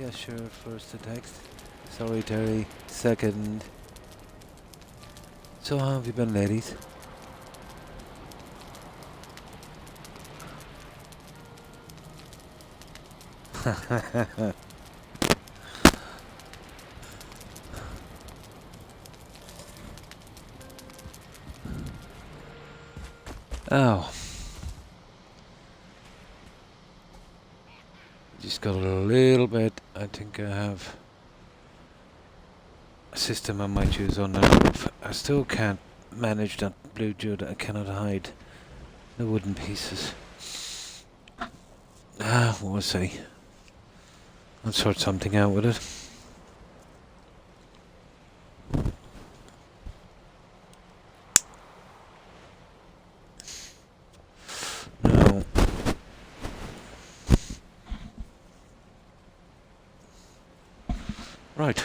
Yeah, sure. First the text. Sorry, Terry. Second. So how have you been, ladies? Oh. Just got a little bit. I think I have a system I might use on that roof. I still can't manage that blue jewel. I cannot hide the wooden pieces. We'll see. I'll sort something out with it. No. Right.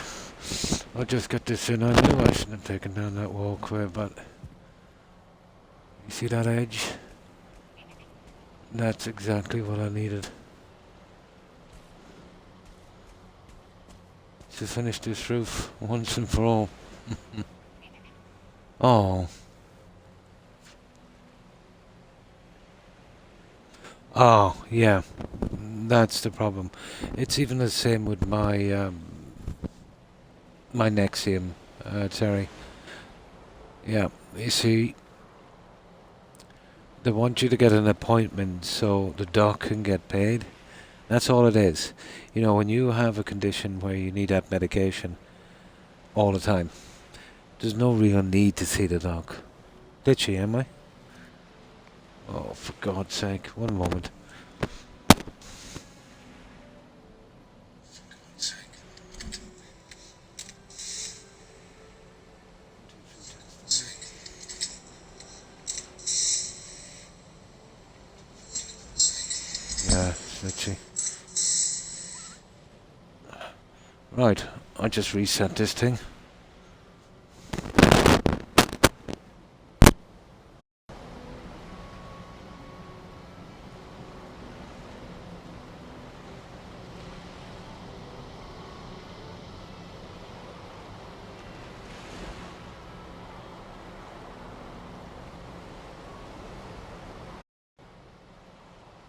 I'll just get this in. I knew I shouldn't have taken down that walkway, but you see that edge? That's exactly what I needed. To finish this roof once and for all. Oh. Oh, yeah. That's the problem. It's even the same with my my Nexium, Terry. Yeah, you see, they want you to get an appointment so the doc can get paid. That's all it is. You know, when you have a condition where you need that medication all the time, there's no real need to see the doc. Did she, am I? Oh, for God's sake, one moment. Yeah, did she? Right, I just reset this thing.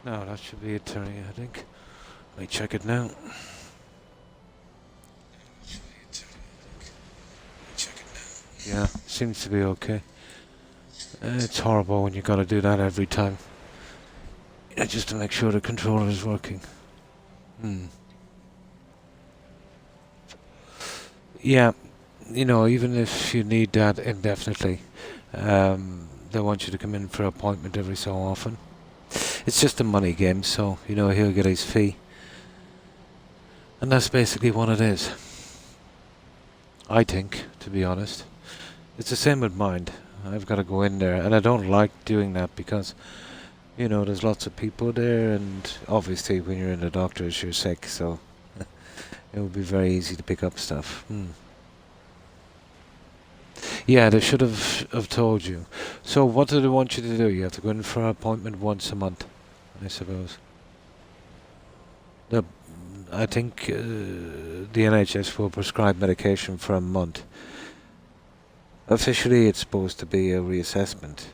No, that should be it, Terry, I think. Let me check it now. Yeah, seems to be okay. It's horrible when you gotta do that every time. Just to make sure the controller is working. Yeah, you know, even if you need that indefinitely, they want you to come in for an appointment every so often. It's just a money game, so, you know, he'll get his fee. And that's basically what it is. I think, to be honest. It's the same with mine. I've got to go in there, and I don't like doing that because, you know, there's lots of people there, and obviously when you're in the doctor's you're sick, so it would be very easy to pick up stuff. Yeah, they should have told you. So what do they want you to do? You have to go in for an appointment once a month, I suppose. I think the NHS will prescribe medication for a month. Officially, it's supposed to be a reassessment,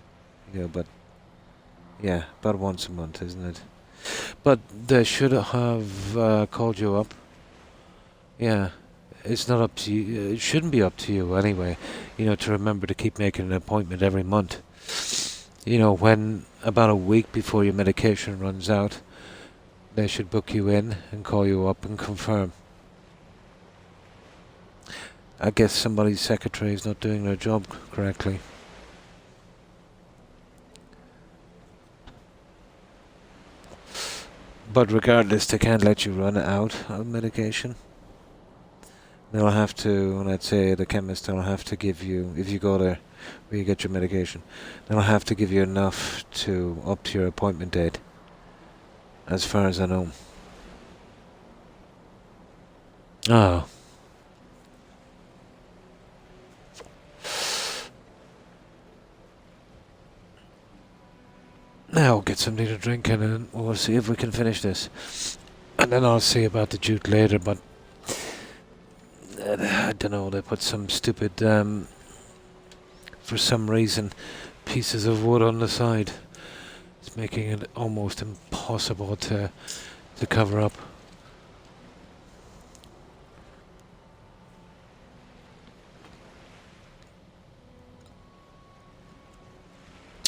you know, but yeah, about once a month, isn't it? But they should have called you up. Yeah, it's not up to you. It shouldn't be up to you anyway, you know, to remember to keep making an appointment every month. You know, when about a week before your medication runs out, they should book you in and call you up and confirm. I guess somebody's secretary is not doing their job correctly. But regardless, they can't let you run out of medication. They'll have to, let's say the chemist, they'll have to give you, if you go there where you get your medication, they'll have to give you enough to up to your appointment date, as far as I know. Oh. Now we'll get something to drink and then we'll see if we can finish this. And then I'll see about the jute later, but don't know, they put some stupid, for some reason, pieces of wood on the side. It's making it almost impossible to cover up.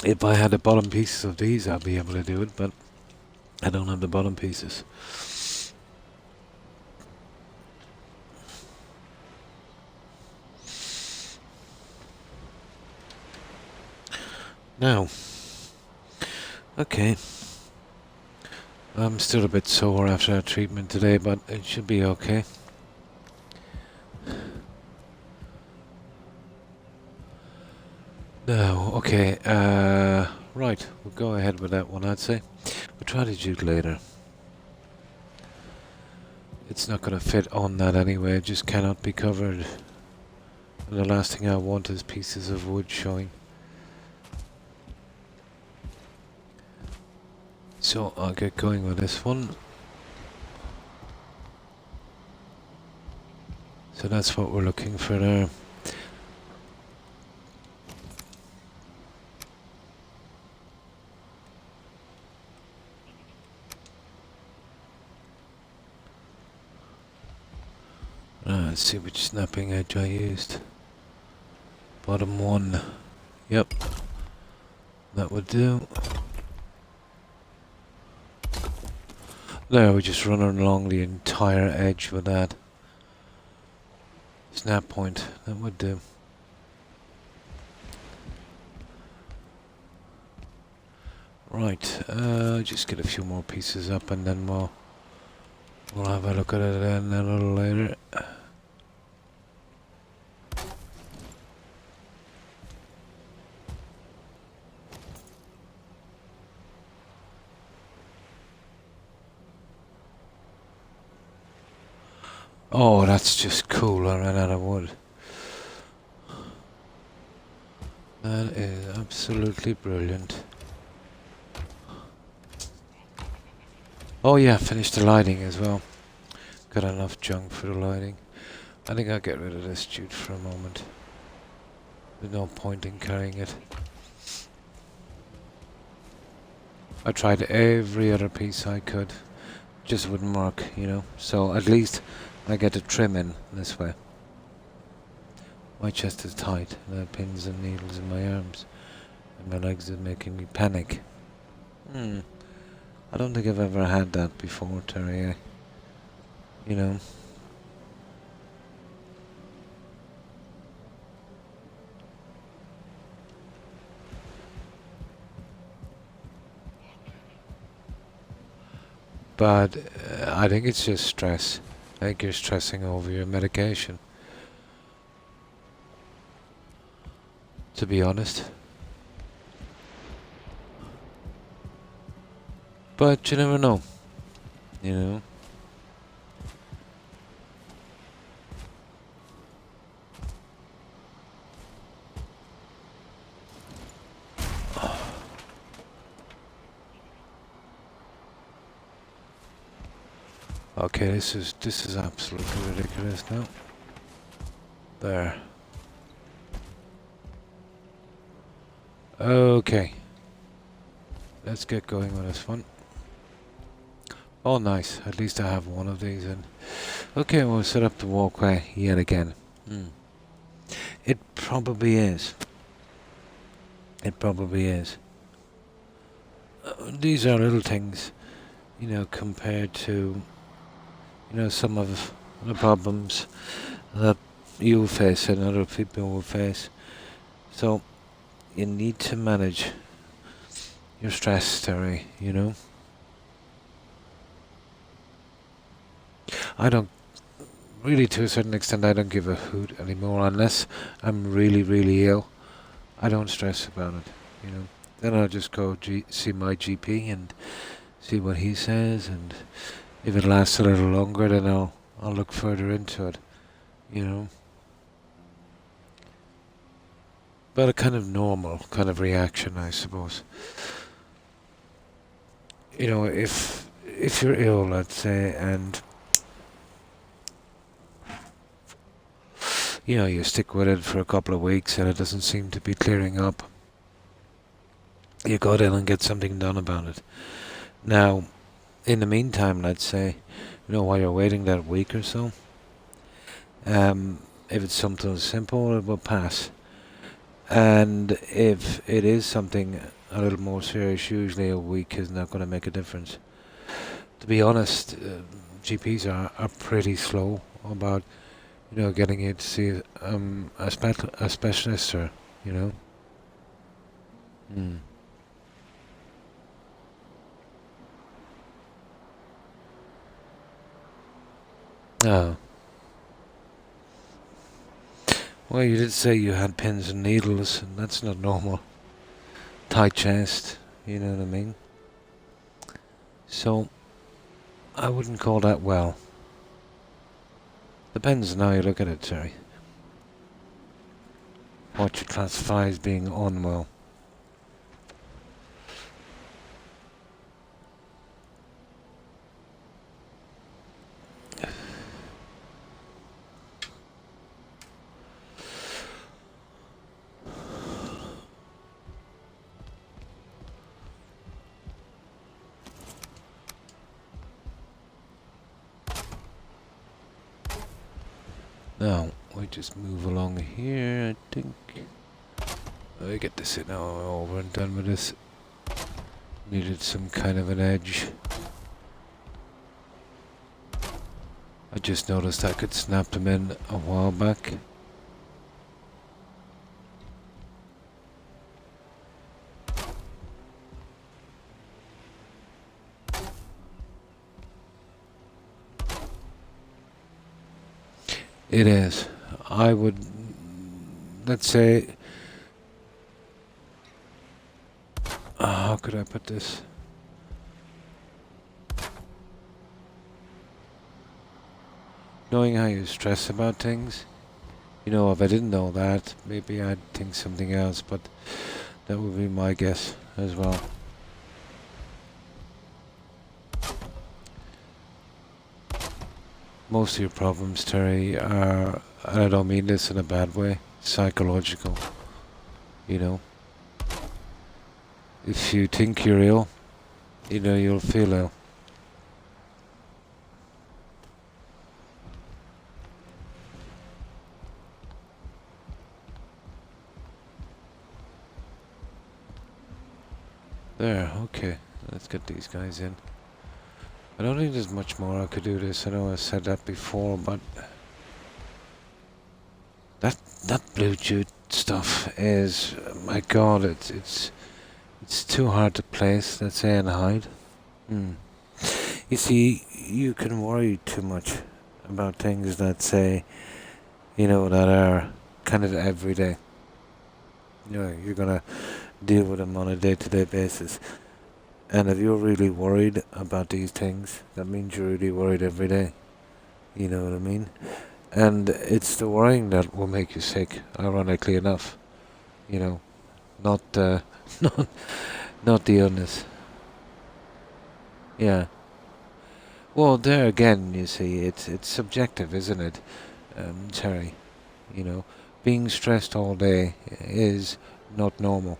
If I had the bottom pieces of these, I'd be able to do it, but I don't have the bottom pieces. Now, okay. I'm still a bit sore after that treatment today, but it should be okay. Now, okay, right, we'll go ahead with that one, I'd say. We'll try the jute later. It's not going to fit on that anyway, it just cannot be covered. And the last thing I want is pieces of wood showing. So I'll get going with this one. So that's what we're looking for there. Let's see which snapping edge I used. Bottom one. Yep. That would do. There, we're just running along the entire edge with that. Snap point. That would do. Right. Just get a few more pieces up and then we'll have a look at it then a little later. Oh, that's just cool. I ran out of wood. That is absolutely brilliant. Oh yeah, finished the lighting as well. Got enough junk for the lighting. I think I'll get rid of this jute for a moment. There's no point in carrying it. I tried every other piece I could. Just wouldn't work, you know. So at least I get the trim in this way. My chest is tight, and I have pins and needles in my arms, and my legs are making me panic. I don't think I've ever had that before, Terry. You know. But I think it's just stress. I think you're stressing over your medication. To be honest. But you never know. You know. Okay, this is absolutely ridiculous now. There. Okay. Let's get going with this one. Oh nice, at least I have one of these in. Okay, we'll set up the walkway yet again. It probably is. It probably is. These are little things, you know, compared to, you know, some of the problems that you face and other people will face. So, you need to manage your stress, Terry, you know. I don't, really to a certain extent, I don't give a hoot anymore unless I'm really, really ill. I don't stress about it, you know. Then I'll just go see my GP and see what he says, and if it lasts a little longer, then I'll look further into it, you know. But a kind of normal kind of reaction, I suppose. You know, if you're ill, let's say, and You know, you stick with it for a couple of weeks and it doesn't seem to be clearing up. You go in and get something done about it. Now, in the meantime, let's say, you know, while you're waiting that week or so, if it's something simple, it will pass. And if it is something a little more serious, usually a week is not going to make a difference. To be honest, GPs are pretty slow about, you know, getting you to see a specialist, or, you know. Mm. Oh. Well, you did say you had pins and needles, and that's not normal. Tight chest, you know what I mean? So, I wouldn't call that well. Depends on how you look at it, Terry. What you classify as being unwell. Now, we just move along here, I think. I get this in now, over and done with this. Needed some kind of an edge. I just noticed I could snap them in a while back. It is. I would, let's say, how could I put this? Knowing how you stress about things, you know, if I didn't know that, maybe I'd think something else, but that would be my guess as well. Most of your problems, Terry, are, and I don't mean this in a bad way, psychological, you know. If you think you're ill, you know, you'll feel ill. There, okay. Let's get these guys in. I don't think there's much more I could do this. I know I said that before, but that blue jute stuff is, my God, it's too hard to place. Let's say, and hide. Hmm. You see, you can worry too much about things that say, you know, that are kind of everyday. You know, you're gonna deal with them on a day-to-day basis. And if you're really worried about these things, that means you're really worried every day. You know what I mean? And it's the worrying that will make you sick, ironically enough. You know, not not not the illness. Yeah. Well, there again, you see, it's subjective, isn't it, Terry? You know, being stressed all day is not normal.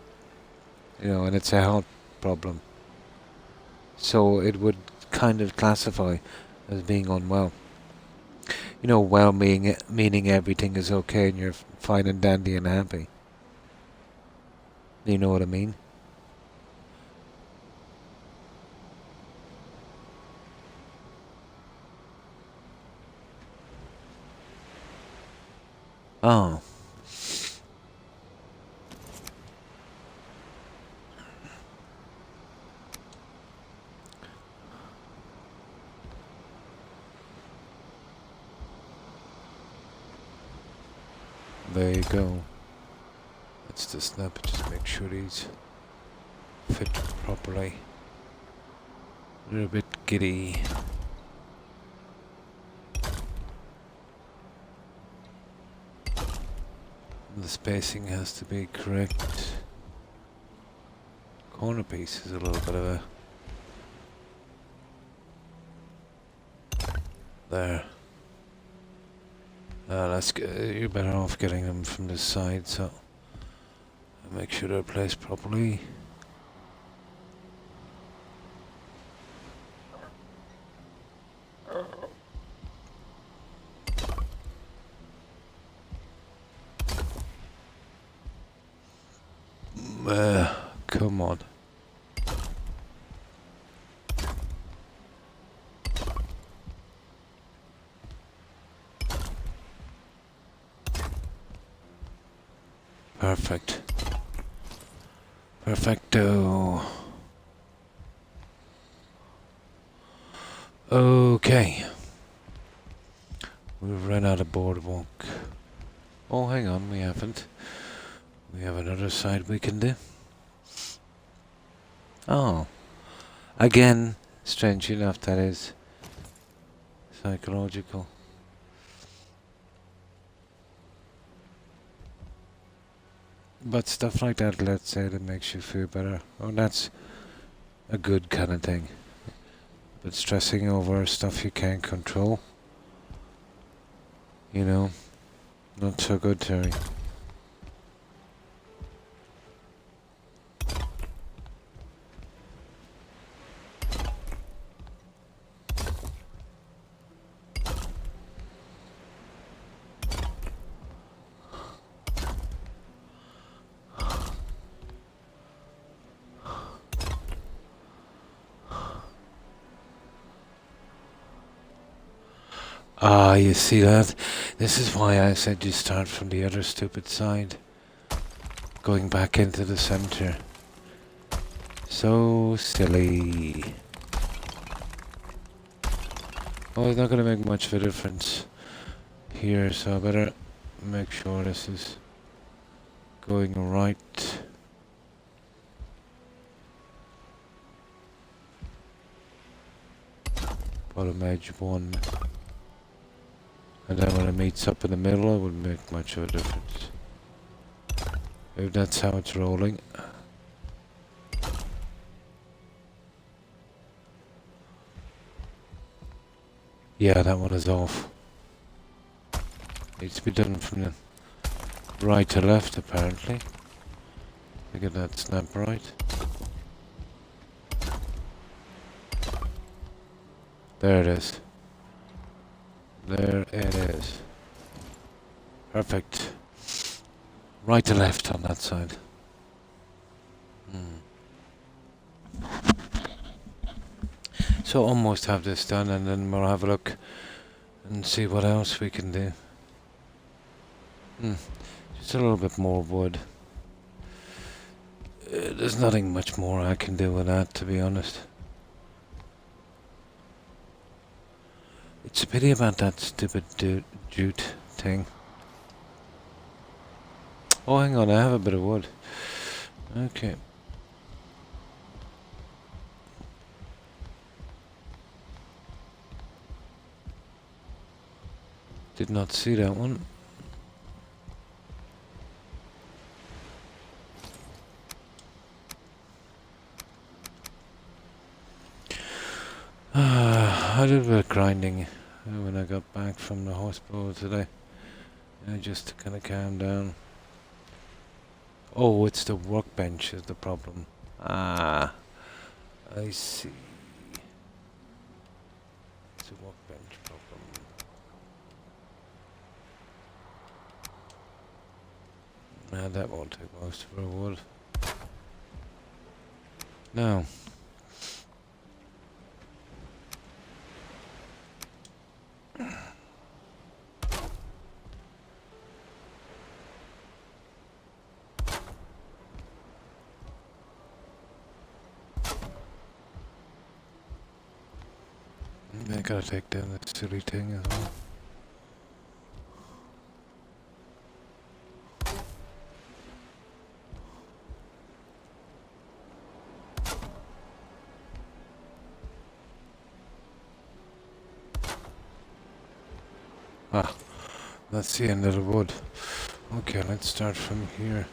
You know, and it's a health problem. So it would kind of classify as being unwell. You know, well meaning everything is okay and you're fine and dandy and happy. You know what I mean? Oh. There you go. Let's just snap it, just make sure these fit properly. A little bit giddy. The spacing has to be correct. Corner piece is a little bit of a... There. You're better off getting them from the side, so make sure they're placed properly. Come on. Perfect. Perfecto. Okay. We've run out of boardwalk. Oh, hang on, we haven't. We have another side we can do. Oh. Again, strange enough, that is psychological. But stuff like that, let's say, that makes you feel better. Oh, that's a good kind of thing. But stressing over stuff you can't control, you know, not so good, Terry. Ah, you see that? This is why I said you start from the other stupid side. Going back into the center. So silly. Oh, it's not going to make much of a difference here, so I better make sure this is going right. Bottom edge 1. And then when it meets up in the middle, it wouldn't make much of a difference. If that's how it's rolling. Yeah, that one is off. Needs to be done from the right to left, apparently. Look at that snap right. There it is. There it is. Perfect. Right to left on that side. So almost have this done, and then we'll have a look and see what else we can do. Just a little bit more wood. There's nothing much more I can do with that, to be honest. It's a pity about that stupid jute thing. Oh, hang on, I have a bit of wood. Okay. Did not see that one. I did a bit of grinding when I got back from the hospital today. Just to kind of calm down. Oh, it's the workbench is the problem. Ah, I see. It's a workbench problem. Nah, that won't take most of our wood. No. I gotta take down that silly thing as well. Ah, that's the end of the wood. Okay, let's start from here.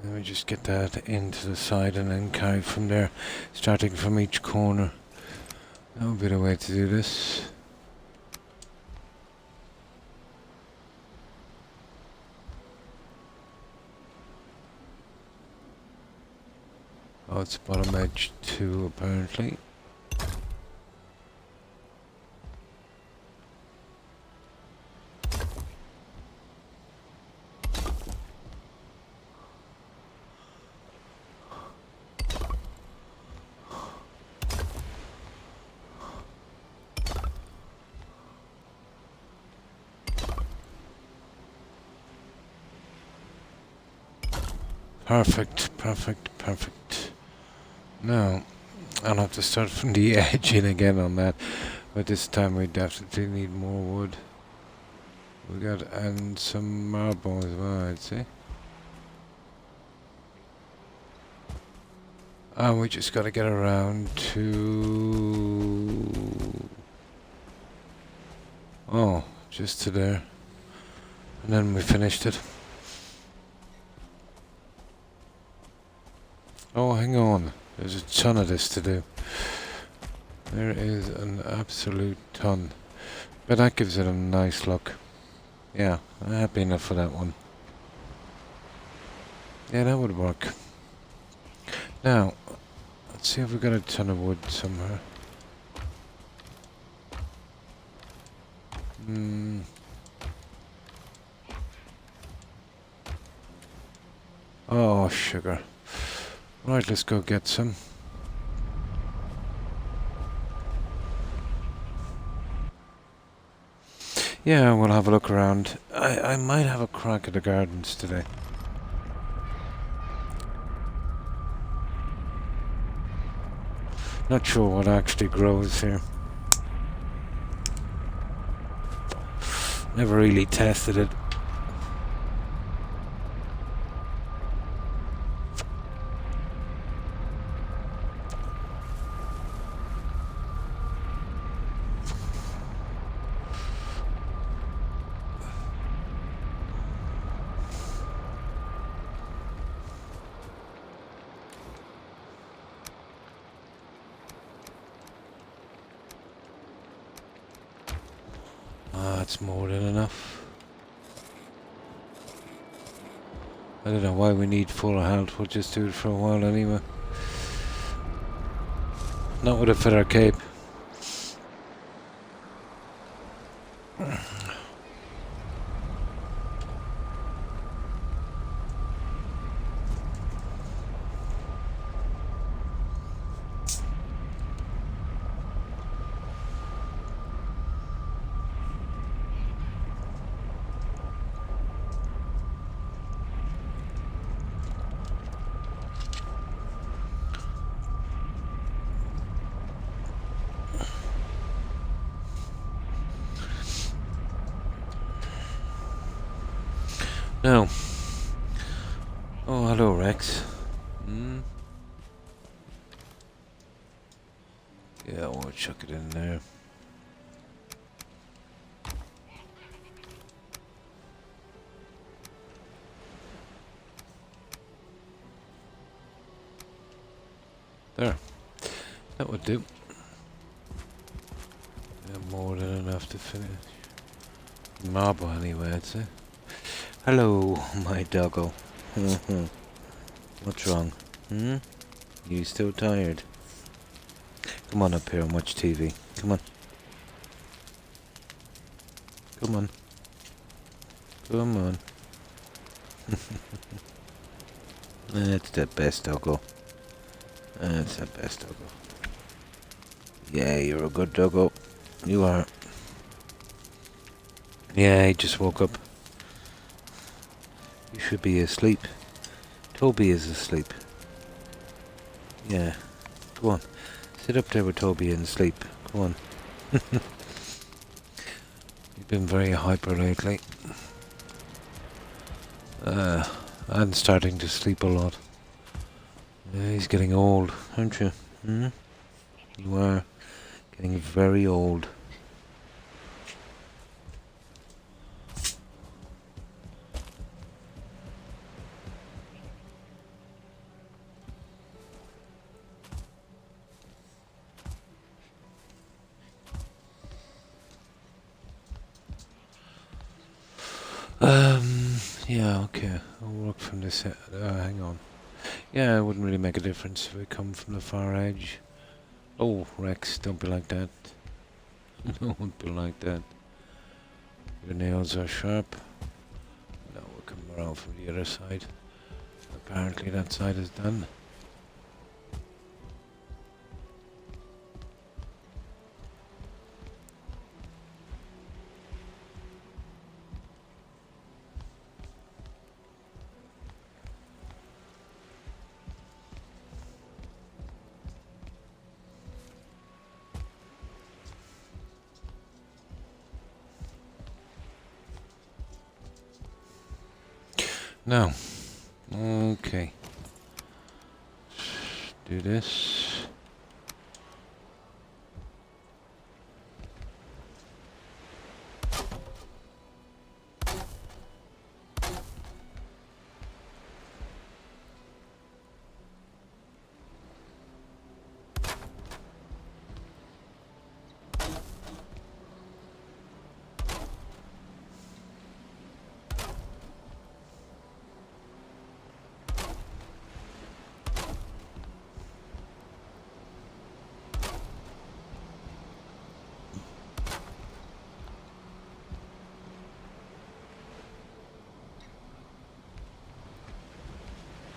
Let me just get that into the side and then carry from there, starting from each corner. That would be the way to do this. Oh, it's bottom edge too, apparently. Perfect, perfect, perfect. Now, I'll have to start from the edge in again on that. But this time we definitely need more wood. We got, and some marble as well, I'd say. And we just gotta get around to... Oh, just to there. And then we finished it. Oh, hang on. There's a ton of this to do. There is an absolute ton. But that gives it a nice look. Yeah, I'm happy enough for that one. Yeah, that would work. Now, let's see if we got a ton of wood somewhere. Oh, sugar. Right, let's go get some. Yeah, we'll have a look around. I might have a crack at the gardens today. Not sure what actually grows here. Never really tested it. That's more than enough. I don't know why we need full health, we'll just do it for a while anyway. Not with a feather cape. Now, oh hello Rex. Yeah, we'll chuck it in there. There. That would do. Yeah, more than enough to finish. Marble anyway, I'd say. Hello, my doggo. What's wrong? You still tired? Come on up here and watch TV. Come on. Come on. Come on. That's the best doggo. That's the best doggo. Yeah, you're a good doggo. You are. Yeah, he just woke up. You should be asleep. Toby is asleep. Yeah. Go on. Sit up there with Toby and sleep. Go on. You've been very hyper lately. I'm starting to sleep a lot. Yeah, he's getting old, aren't you? You are getting very old. Yeah, okay. I'll work from this. Hang on. Yeah, it wouldn't really make a difference if we come from the far edge. Oh, Rex, don't be like that. Don't be like that. Your nails are sharp. No, we're coming around from the other side. Apparently that side is done. Now, okay. Do this.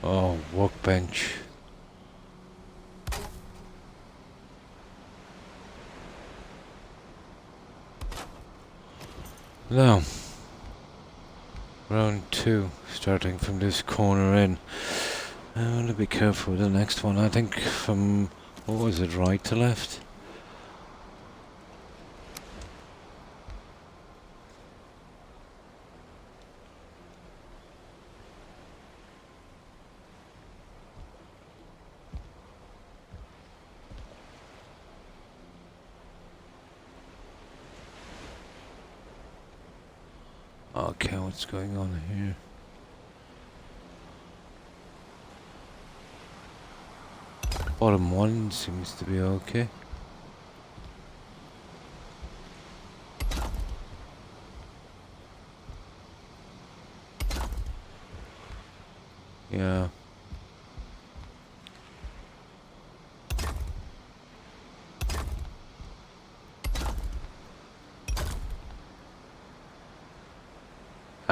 Oh, workbench. Now, round 2, starting from this corner in. I want to be careful with the next one. I think from, what was it, right to left? Okay, what's going on here? Bottom one seems to be okay. Yeah.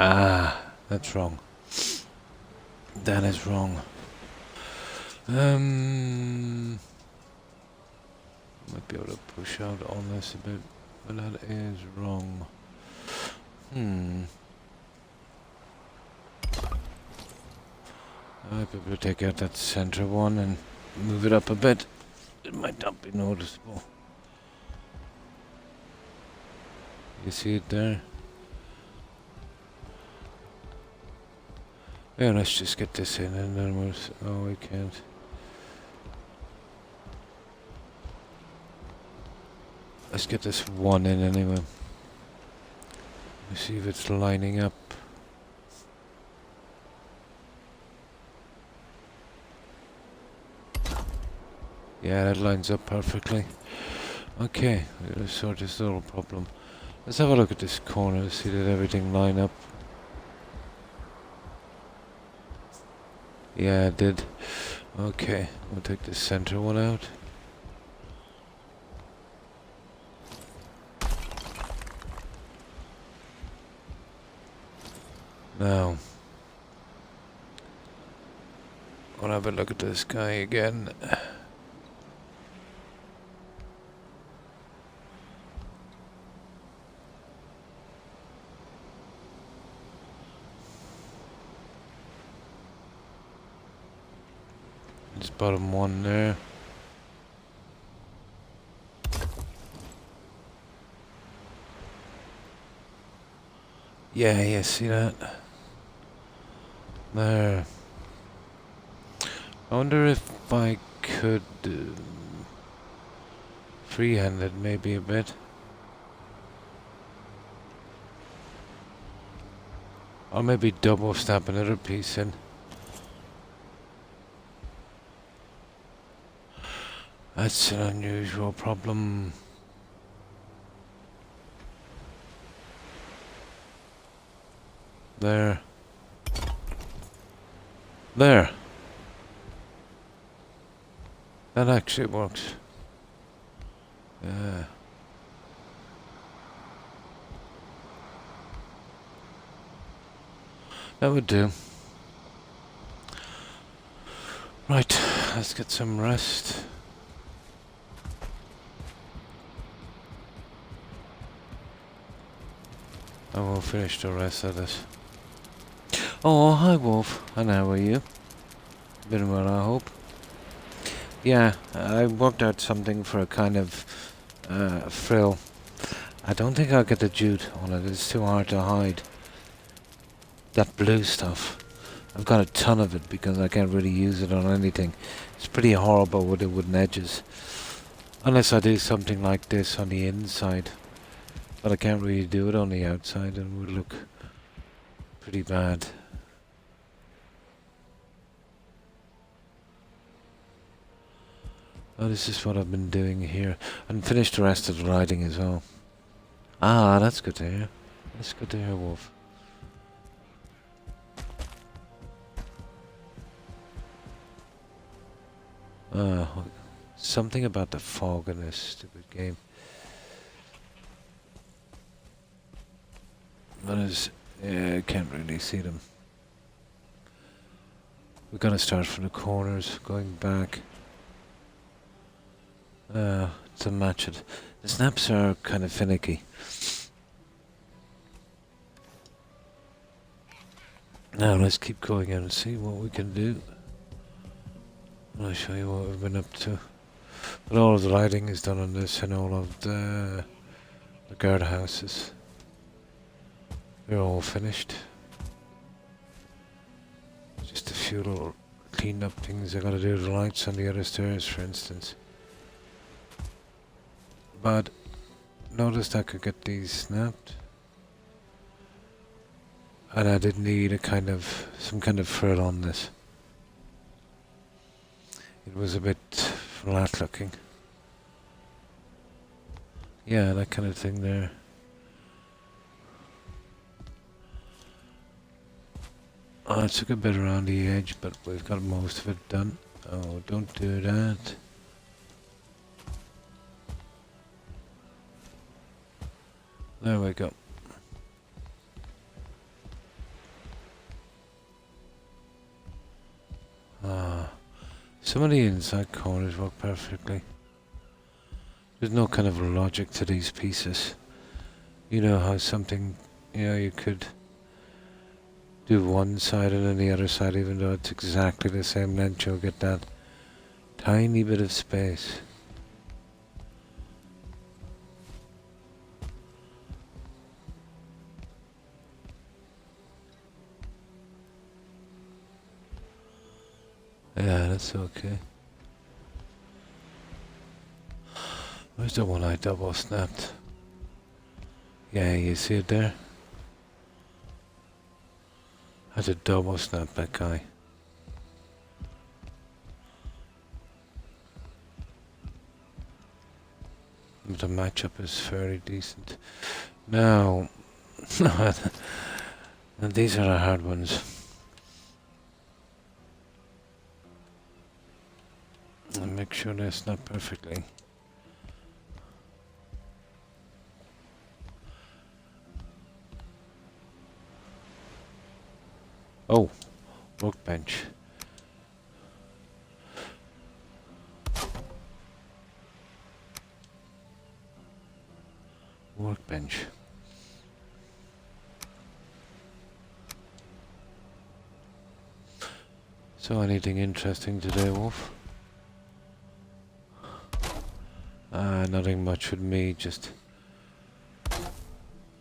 Ah, that's wrong. That is wrong. Might be able to push out on this a bit, but that is wrong. I might be able to take out that center one and move it up a bit. It might not be noticeable. You see it there? Yeah, let's just get this in and then we'll... Oh, we can't. Let's get this one in anyway. Let's see if it's lining up. Yeah, that lines up perfectly. Okay, we're gonna sort this little problem. Let's have a look at this corner to see that everything line up. Yeah, it did. Okay, we'll take the center one out. Now, I'll have a look at this guy again. This bottom one there. Yeah, you see that? There. I wonder if I could freehand it maybe a bit. Or maybe double stamp another piece in. That's an unusual problem. There. There. That actually works. Yeah. That would do. Right, let's get some rest. And we'll finish the rest of this. Oh, hi Wolf. And how are you? Been well, I hope. Yeah, I worked out something for a kind of frill. I don't think I'll get the jute on it. It's too hard to hide. That blue stuff. I've got a ton of it because I can't really use it on anything. It's pretty horrible with the wooden edges. Unless I do something like this on the inside. But I can't really do it on the outside and it would look pretty bad. Oh, this is what I've been doing here. And finished the rest of the writing as well. Ah, that's good to hear. That's good to hear, Wolf. Something about the fog in this stupid game. Yeah, I can't really see them. We're gonna start from the corners, going back. To match it. The snaps are kind of finicky. Now let's keep going out and see what we can do. I'll show you what we've been up to. But all of the lighting is done on this and all of the guardhouses. They're all finished. Just a few little cleaned up things I gotta do to the lights on the other stairs, for instance. But noticed I could get these snapped. And I did need some kind of frill on this. It was a bit flat looking. Yeah, that kind of thing there. Oh, it took a bit around the edge, but we've got most of it done. Oh, don't do that. There we go. Some of the inside corners work perfectly. There's no kind of logic to these pieces. You know how something, you could do one side and then the other side, even though it's exactly the same length, you'll get that tiny bit of space. Yeah, that's okay. Where's the one I double snapped? Yeah, you see it there? I had to double snap that guy. The matchup is fairly decent. Now, these are the hard ones. And make sure they snap perfectly. Oh, workbench. Workbench. So anything interesting today, Wolf? Nothing much with me, just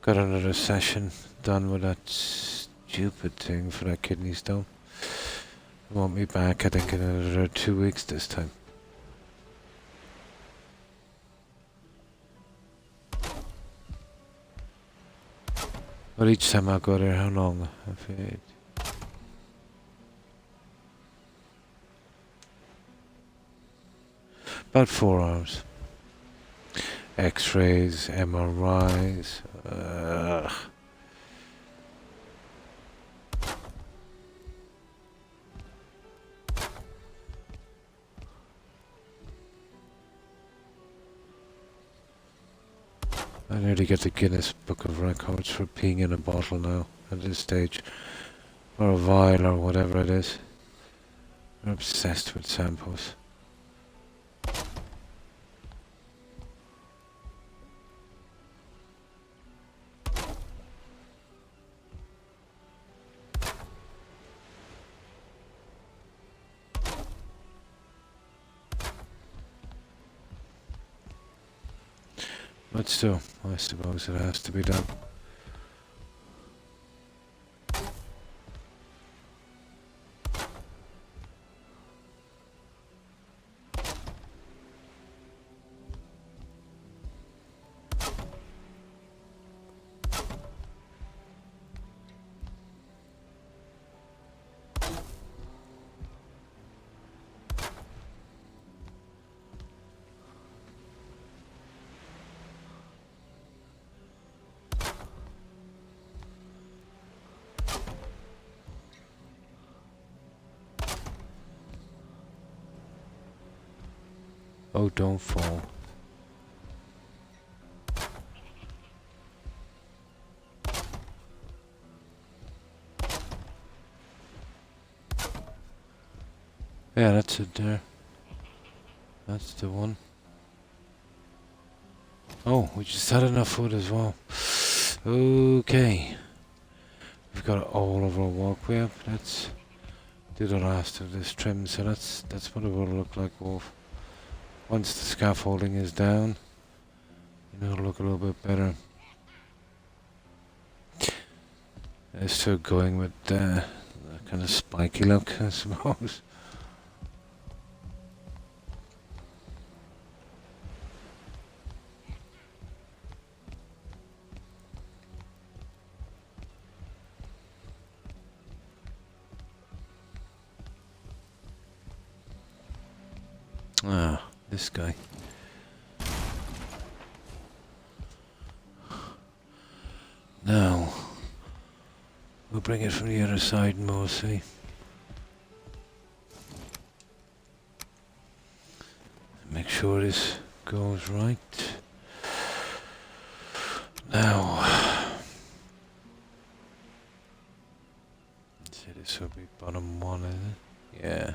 got another session done with that stupid thing for that kidney stone. They want me back, I think, in another 2 weeks this time. But each time I go there, how long? About 4 hours. X-rays, MRIs. I nearly get the Guinness Book of Records for peeing in a bottle now at this stage. Or a vial or whatever it is. I'm obsessed with samples. But still, I suppose it has to be done. Oh, don't fall. Yeah, that's it there. That's the one. Oh, we just had enough food as well. Okay. We've got all of our walkway up. Let's do the last of this trim. So that's what it will look like, Wolf. Once the scaffolding is down, it'll look a little bit better. It's still going with that kind of spiky look, I suppose. Ah, this guy. Now, we'll bring it from the other side mostly. Make sure this goes right. Now, let's see, this will be bottom one, isn't it? Yeah.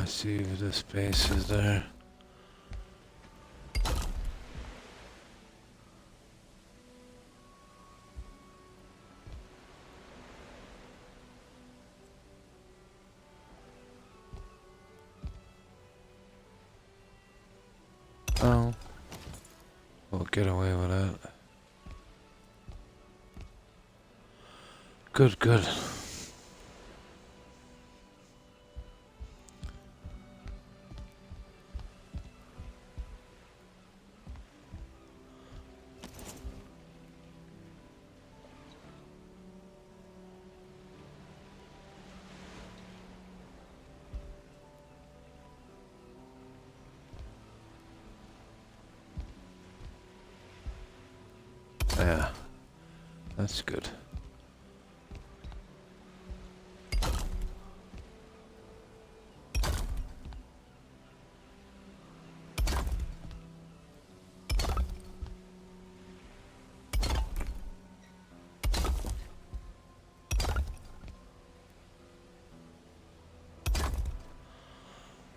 See if the space is there. Oh, we'll get away with that. Good, good. Yeah, that's good.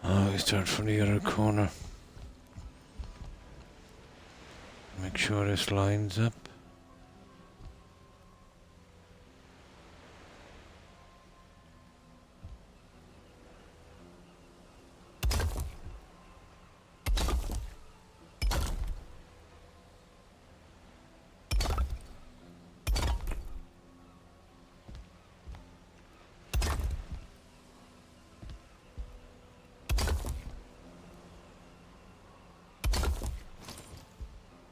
Oh, we start from the other corner. Make sure this lines up.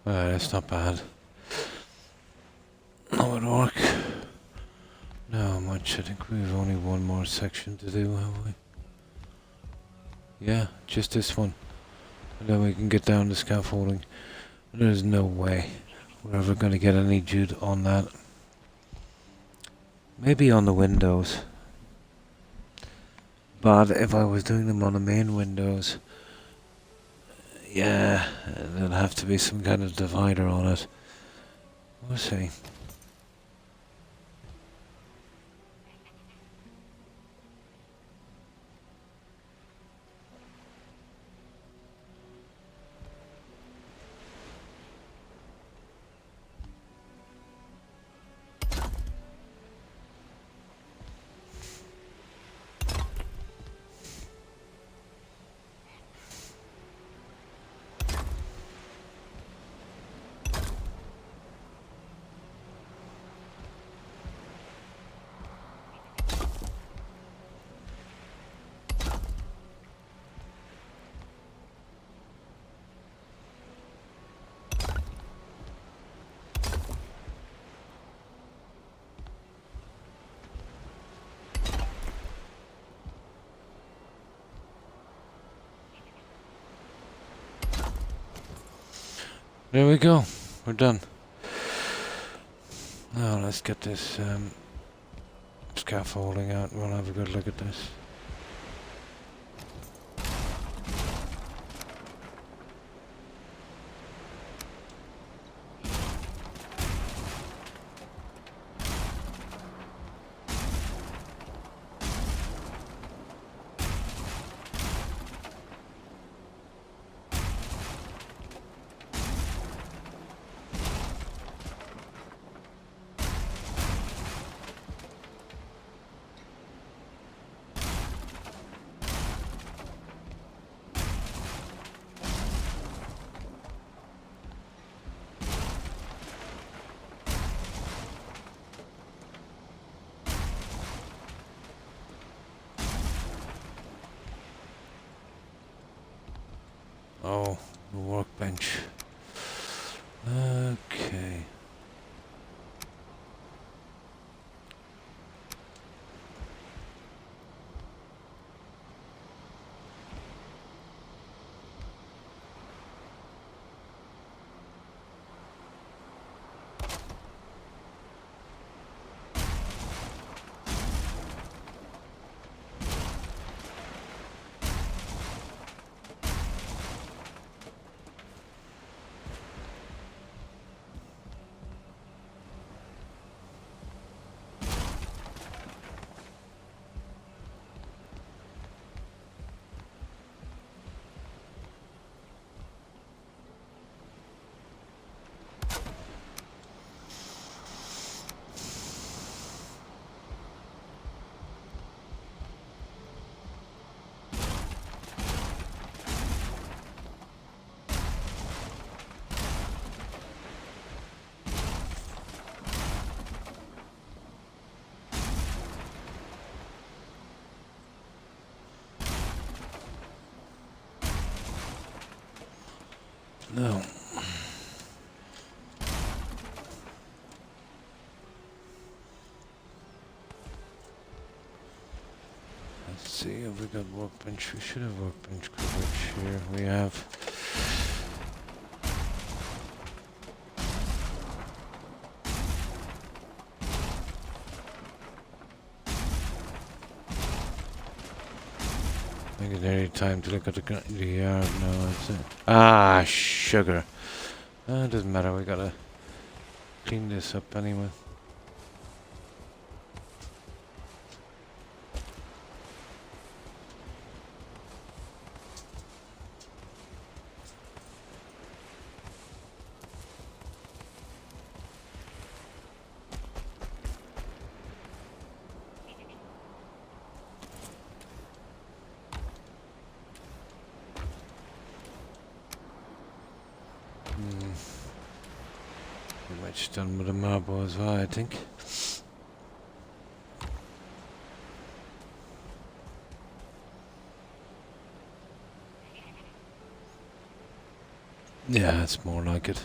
That's not bad. That would work. Now how much bench. I think we've only one more section to do, have we? Yeah, just this one. And then we can get down the scaffolding. There's no way we're ever going to get any jute on that. Maybe on the windows. But if I was doing them on the main windows, yeah, there'd have to be some kind of divider on it. We'll see. There we go. We're done. Now let's get this scaffolding out and we'll have a good look at this. Oh, the workbench. Okay. No. Let's see, have we got workbench? We should have workbench coverage here. We have. I think it's nearly time to look at the yard now. That's it. Ah, sugar. It doesn't matter. We gotta clean this up anyway. Pretty much done with the marble as well, I think. Yeah, it's more like it.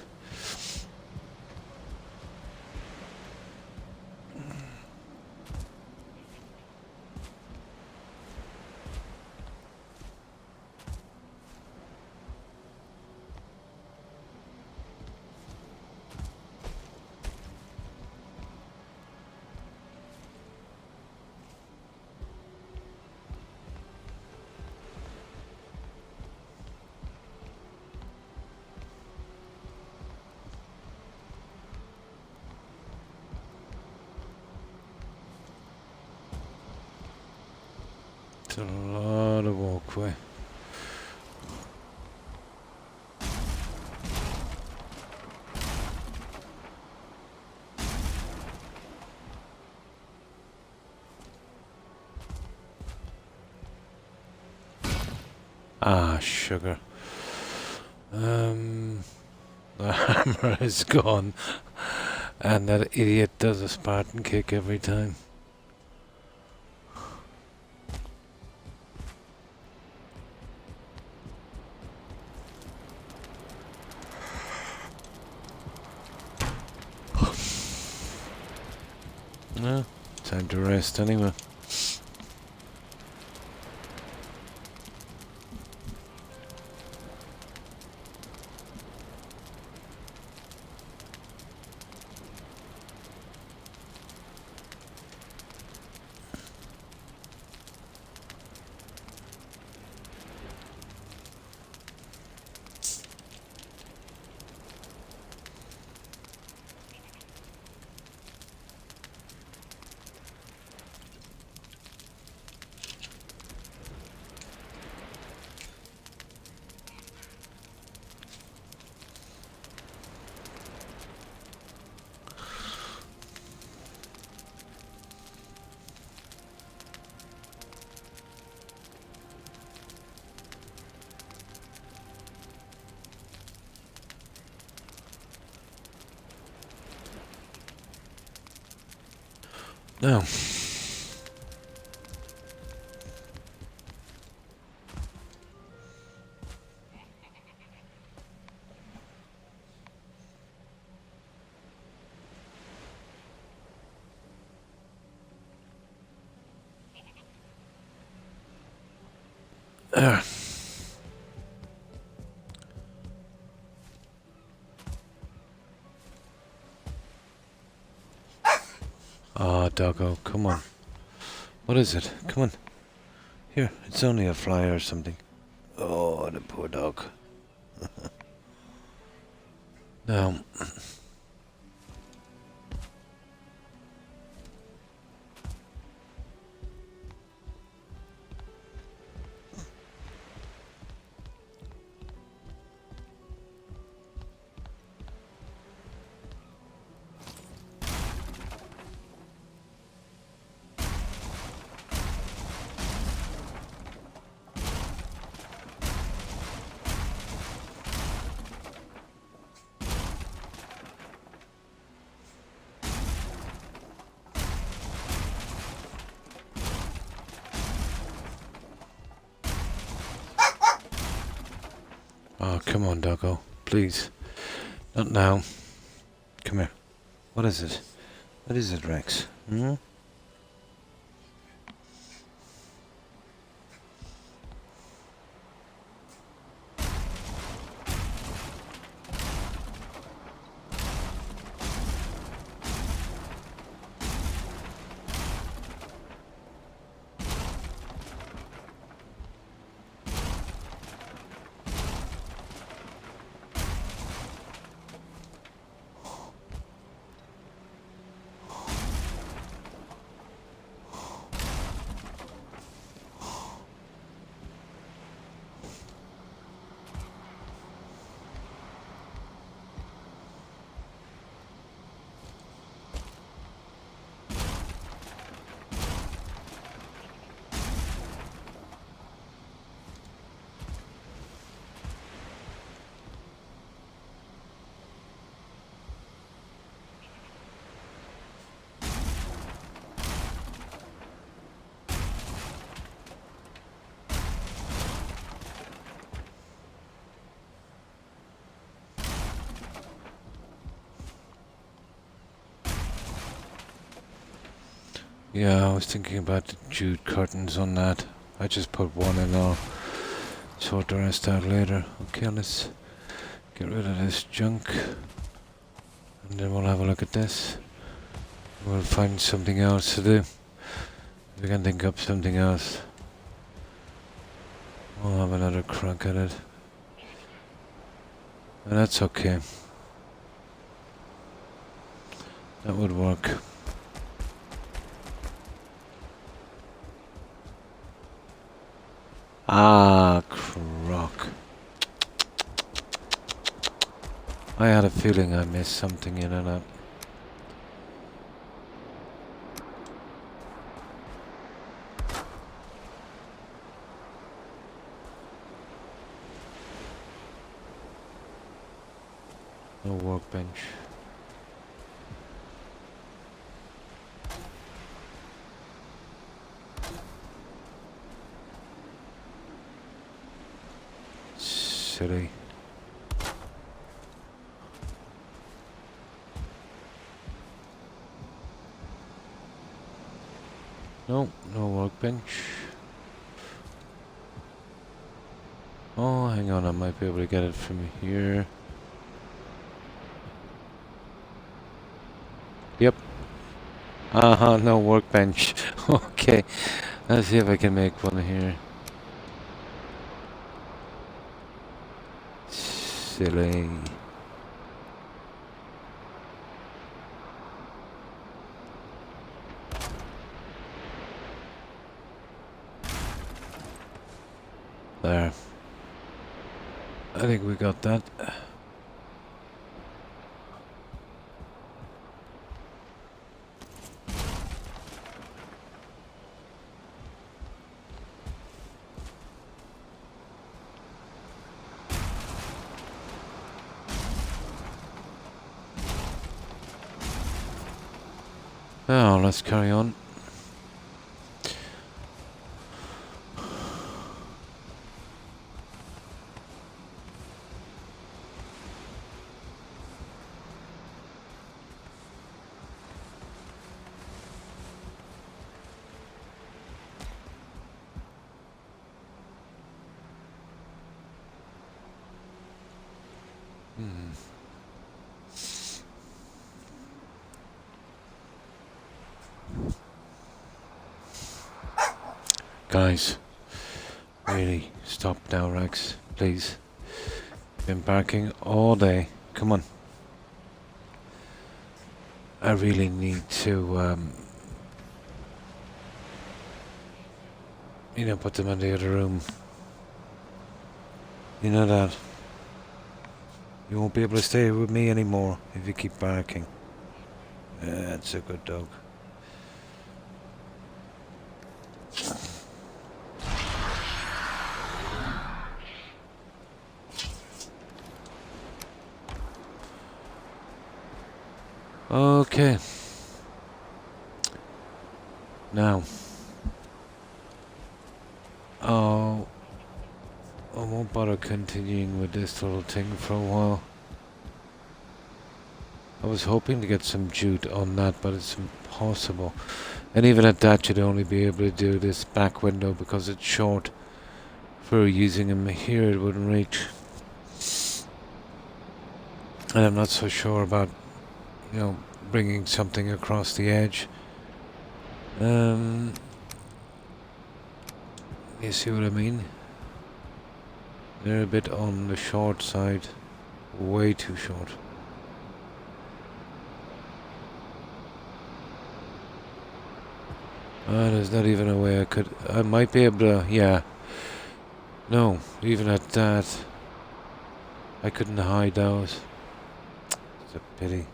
way. Ah, sugar. The hammer is gone. And that idiot does a Spartan kick every time. No, time to rest anyway. Now, oh, doggo, come on. What is it? Come on. Here, it's only a fly or something. Oh, the poor dog. Now, oh, come on, doggo. Please. Not now. Come here. What is it? What is it, Rex? Hmm? Yeah, I was thinking about the jute curtains on that. I just put one in, I'll sort the rest out later. Okay, let's get rid of this junk. And then we'll have a look at this. We'll find something else to do. We can think up something else. We'll have another crack at it. And that's okay. That would work. Ah, Croc. I had a feeling I missed something in and out. No workbench. Silly. No, no workbench. Oh, hang on, I might be able to get it from here. Yep. Uh-huh, no workbench. Okay, let's see if I can make one here. Silly. There. I think we got that. Now, let's carry on. Hmm. Guys, really, stop now, Rex, please. Been barking all day. Come on. I really need to, you know, put them in the other room. You know that. You won't be able to stay with me anymore if you keep barking. That's a good dog. Okay. Now. Oh. I won't bother continuing with this little thing for a while. I was hoping to get some jute on that, but it's impossible. And even at that, you'd only be able to do this back window because it's short. For using them here, it wouldn't reach. And I'm not so sure about, you know, bringing something across the edge. You see what I mean? They're a bit on the short side. Way too short. There's not even a way I might be able to, yeah. No, even at that, I couldn't hide those. It's a pity.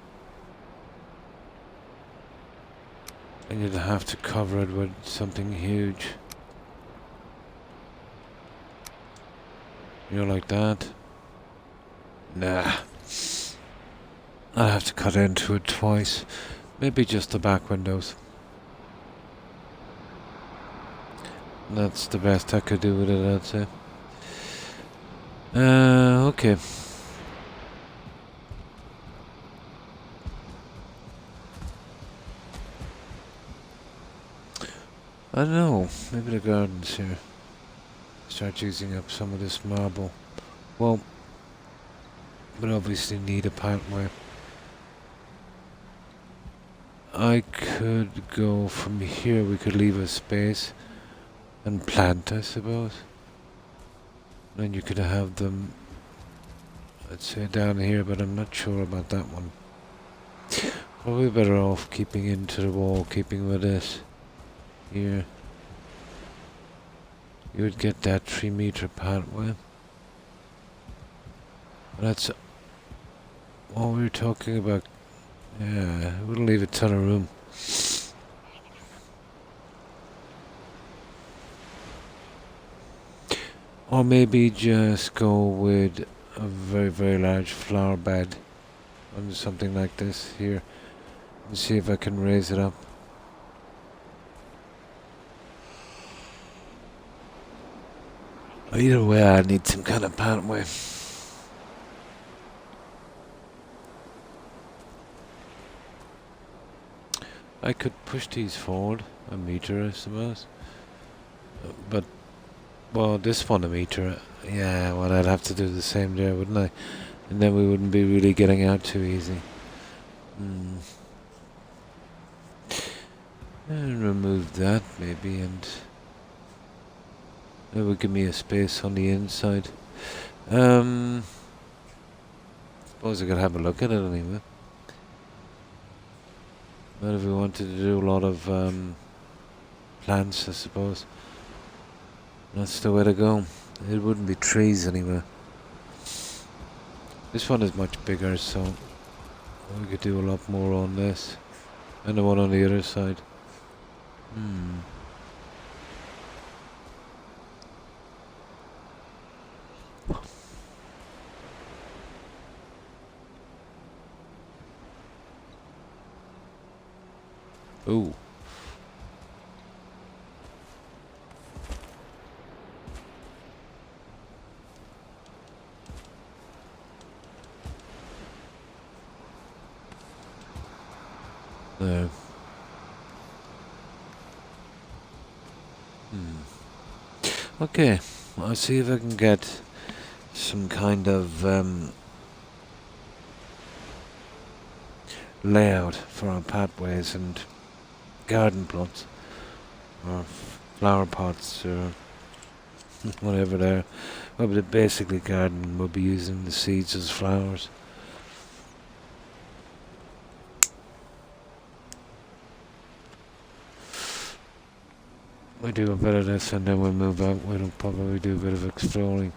And you'd have to cover it with something huge. You know, like that? Nah. I'll have to cut into it twice. Maybe just the back windows. That's the best I could do with it, I'd say. Okay. I don't know, maybe the garden's here. Start using up some of this marble. Well, but obviously need a pathway. I could go from here, we could leave a space and plant, I suppose. Then you could have them, I'd say down here, but I'm not sure about that one. Probably better off keeping into the wall, keeping with this here. you would get that 3 meter pathway. That's what we were talking about. Yeah, it wouldn't leave a ton of room. Or maybe just go with a very, very large flower bed on something like this here and see if I can raise it up. Either way, I need some kind of pathway. I could push these forward a meter, I suppose. But, well, this one a meter. Yeah, well, I'd have to do the same there, wouldn't I? And then we wouldn't be really getting out too easy. And remove that, maybe, and that would give me a space on the inside. Suppose I could have a look at it anyway. But if we wanted to do a lot of plants, I suppose that's the way to go. It wouldn't be trees anyway. This one is much bigger, so we could do a lot more on this. And the one on the other side. Ooh. There. Okay, I'll see if I can get some kind of layout for our pathways and garden plots or flower pots or whatever they're. Well, but basically garden will be using the seeds as flowers. We do a bit of this and then we'll move out. We'll probably do a bit of exploring.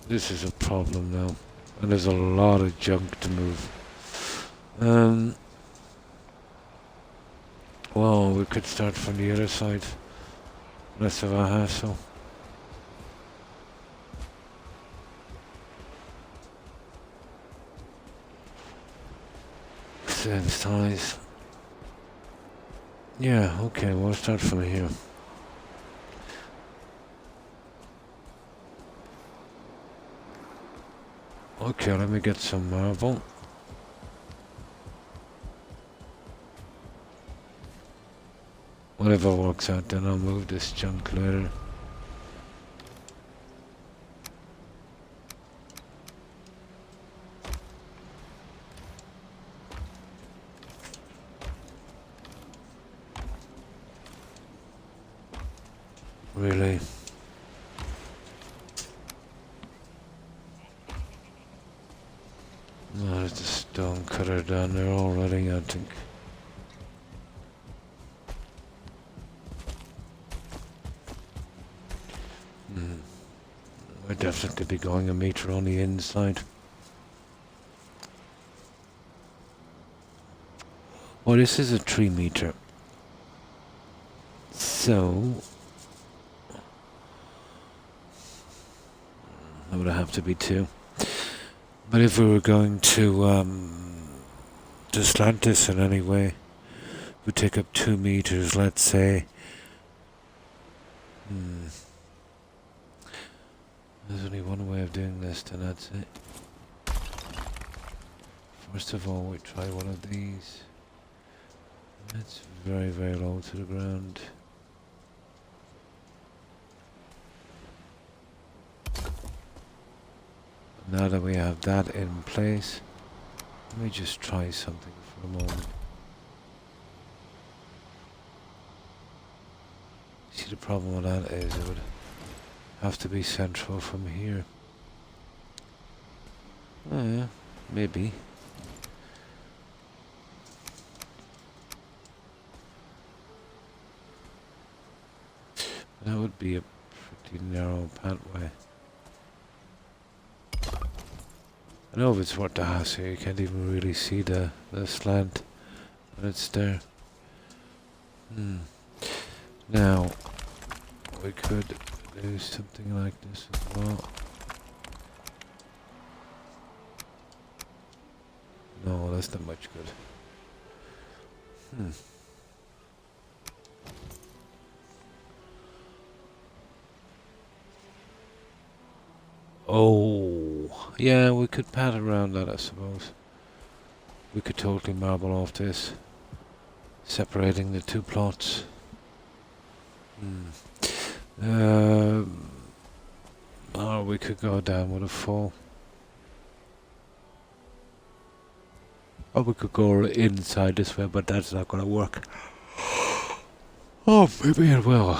This is a problem now. And there's a lot of junk to move. Well, we could start from the other side. Less of a hassle. Same size. Yeah, okay, we'll start from here. Okay, let me get some marble. Whatever works out, then I'll move this junk later. Really? No, there's the stone cutter down there already, I think. We'll definitely be going a meter on the inside. Well, this is a 3 meter. So that would have to be 2. But if we were going to slant this in any way, we'd take up 2 meters, let's say. There's only one way of doing this, then that's it. First of all, we try one of these. That's very, very low to the ground. Now that we have that in place, let me just try something for a moment. See, the problem with that is it would have to be central from here. Oh yeah, maybe. That would be a pretty narrow pathway. I know if it's worth the hassle, you can't even really see the slant when it's there. Now, we could do something like this as well. No, that's not much good. Oh, yeah, we could pat around that, I suppose. We could totally marble off this, separating the two plots. Or we could go down with a fall. Or we could go inside this way, but that's not gonna work. Oh, maybe it will.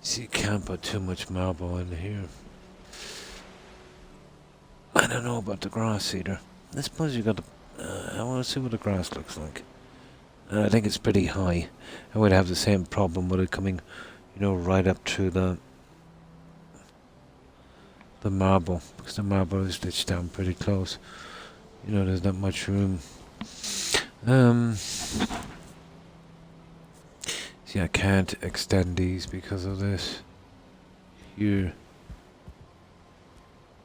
See, you can't put too much marble in here. I don't know about the grass either. I suppose you got the... I want to see what the grass looks like. I think it's pretty high. I would have the same problem with it coming, right up to the marble, because the marble is ditched down pretty close. There's not much room. See, I can't extend these because of this here.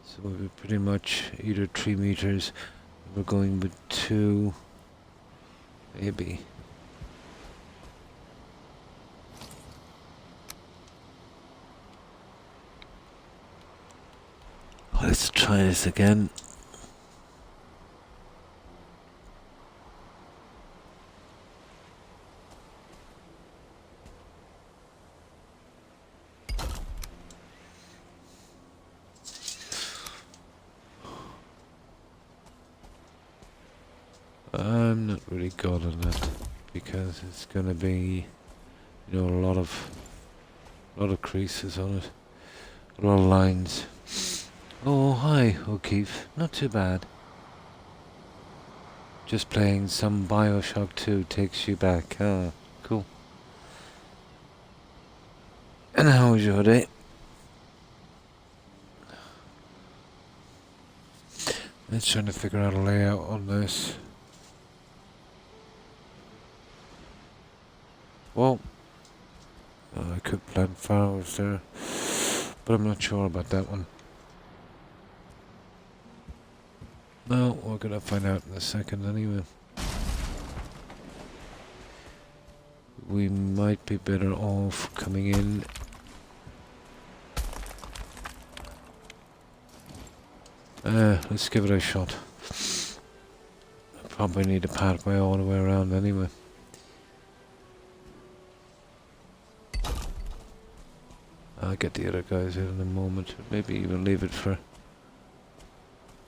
So we're pretty much either 3 meters. We're going with 2, maybe. Let's try this again. I'm not really good on that because it's gonna be, a lot of creases on it, a lot of lines. Oh, hi, O'Keefe. Not too bad. Just playing some Bioshock 2 takes you back. Ah, cool. And how was your day? Let's try to figure out a layout on this. Well, I could plant flowers there, but I'm not sure about that one. No, we're gonna find out in a second anyway. We might be better off coming in. Let's give it a shot. I probably need a pathway all the way around anyway. I'll get the other guys in a moment. Maybe even leave it for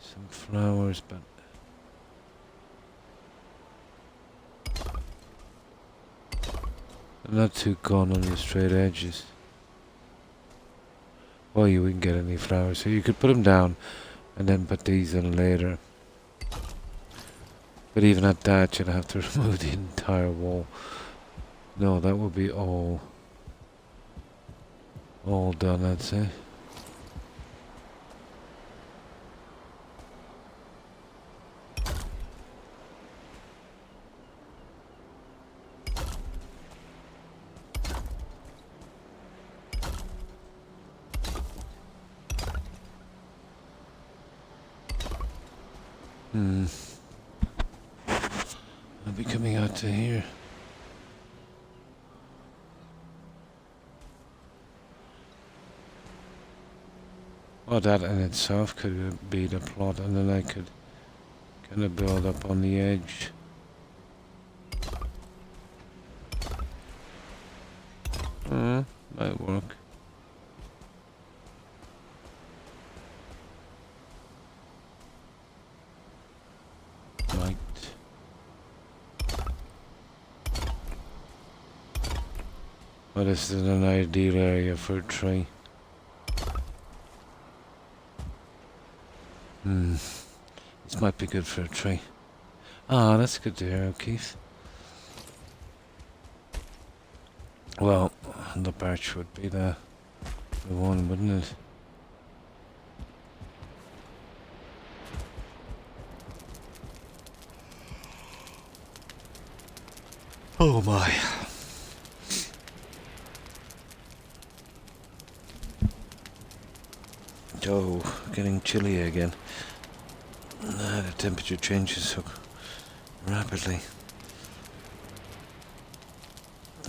some flowers, but I'm not too gone on the straight edges. Well, you wouldn't get any flowers, so you could put them down and then put these in later. But even at that, you'd have to remove the entire wall. No, that would be all done, I'd say. I'll be coming out to here. Well, that in itself could be the plot, and then I could kind of build up on the edge. Might work. Might. Oh, this is an ideal area for a tree. This might be good for a tree. Ah, that's good to hear, Keith. Well, the birch would be the one, wouldn't it? Oh my. Oh, getting chilly again. The temperature changes so rapidly.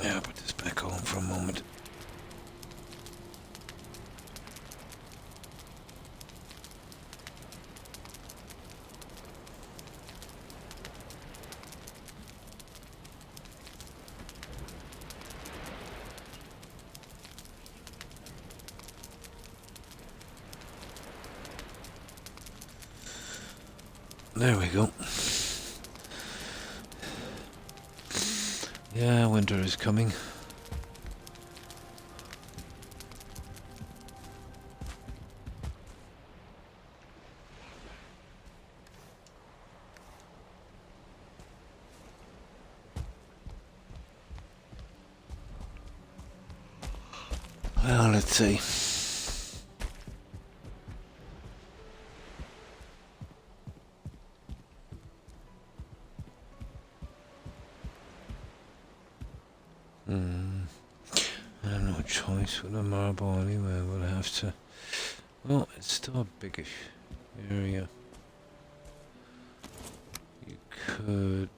Yeah, I'll put this back on for a moment. There we go. Yeah, winter is coming. Well, let's see. I have no choice with a marble anyway. We'll have to. Well, it's still a biggish area. You could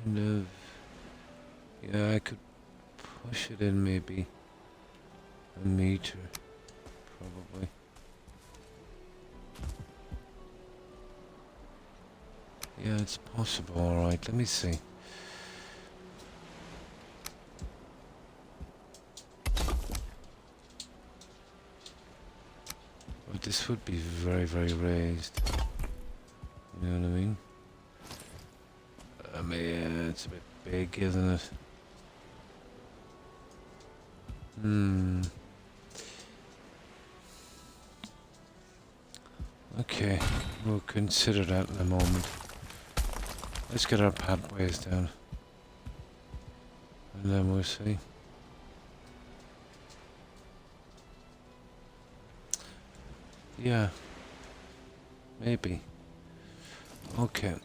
kind of. Yeah, I could push it in maybe a meter, probably. Yeah, it's possible, alright. Let me see. But this would be very, very raised. You know what I mean? I mean, it's a bit big, isn't it? Okay, we'll consider that in a moment. Let's get our pathways down. And then we'll see. Yeah. Maybe. Okay.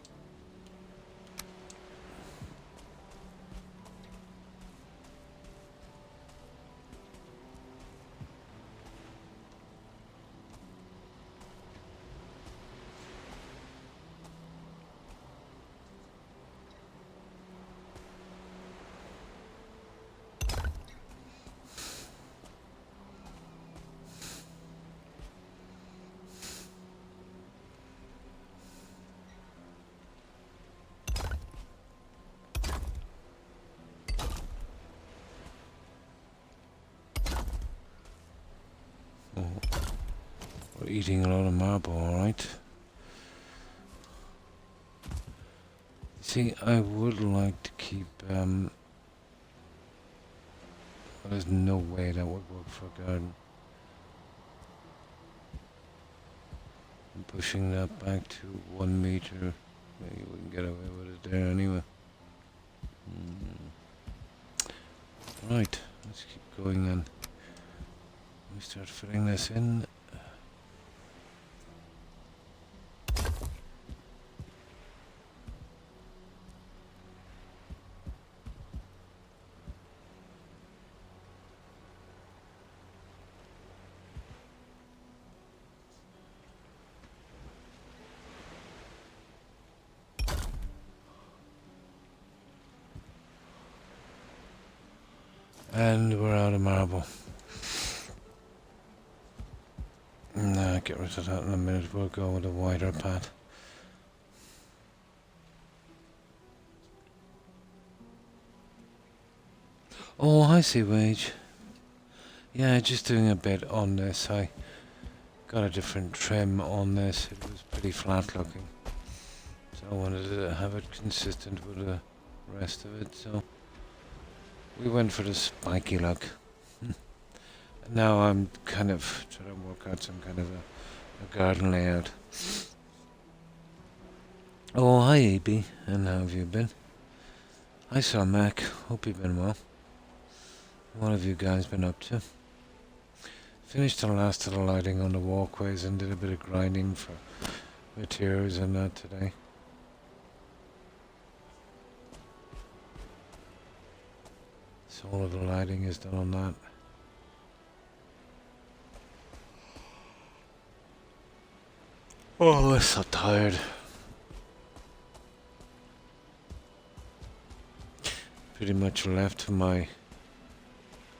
We're eating a lot of marble, alright? See, I would like to keep, well, there's no way that would work for a garden. I'm pushing that back to 1 meter. Maybe we can get away with it there anyway. Right, let's keep going then. We start filling this in. And we're out of marble. Nah, get rid of that in a minute. We'll go with a wider path. Oh, I see, Wage. Yeah, just doing a bit on this. I got a different trim on this. It was pretty flat looking. So I wanted to have it consistent with the rest of it, so We went for the spiky look. Now I'm kind of trying to work out some kind of a garden layout. Oh, hi AB, and how have you been? I saw Mac. Hope you've been well. What have you guys been up to? Finished the last of the lighting on the walkways and did a bit of grinding for materials and that today. So all of the lighting is done on that. Oh, I'm so tired. Pretty much left my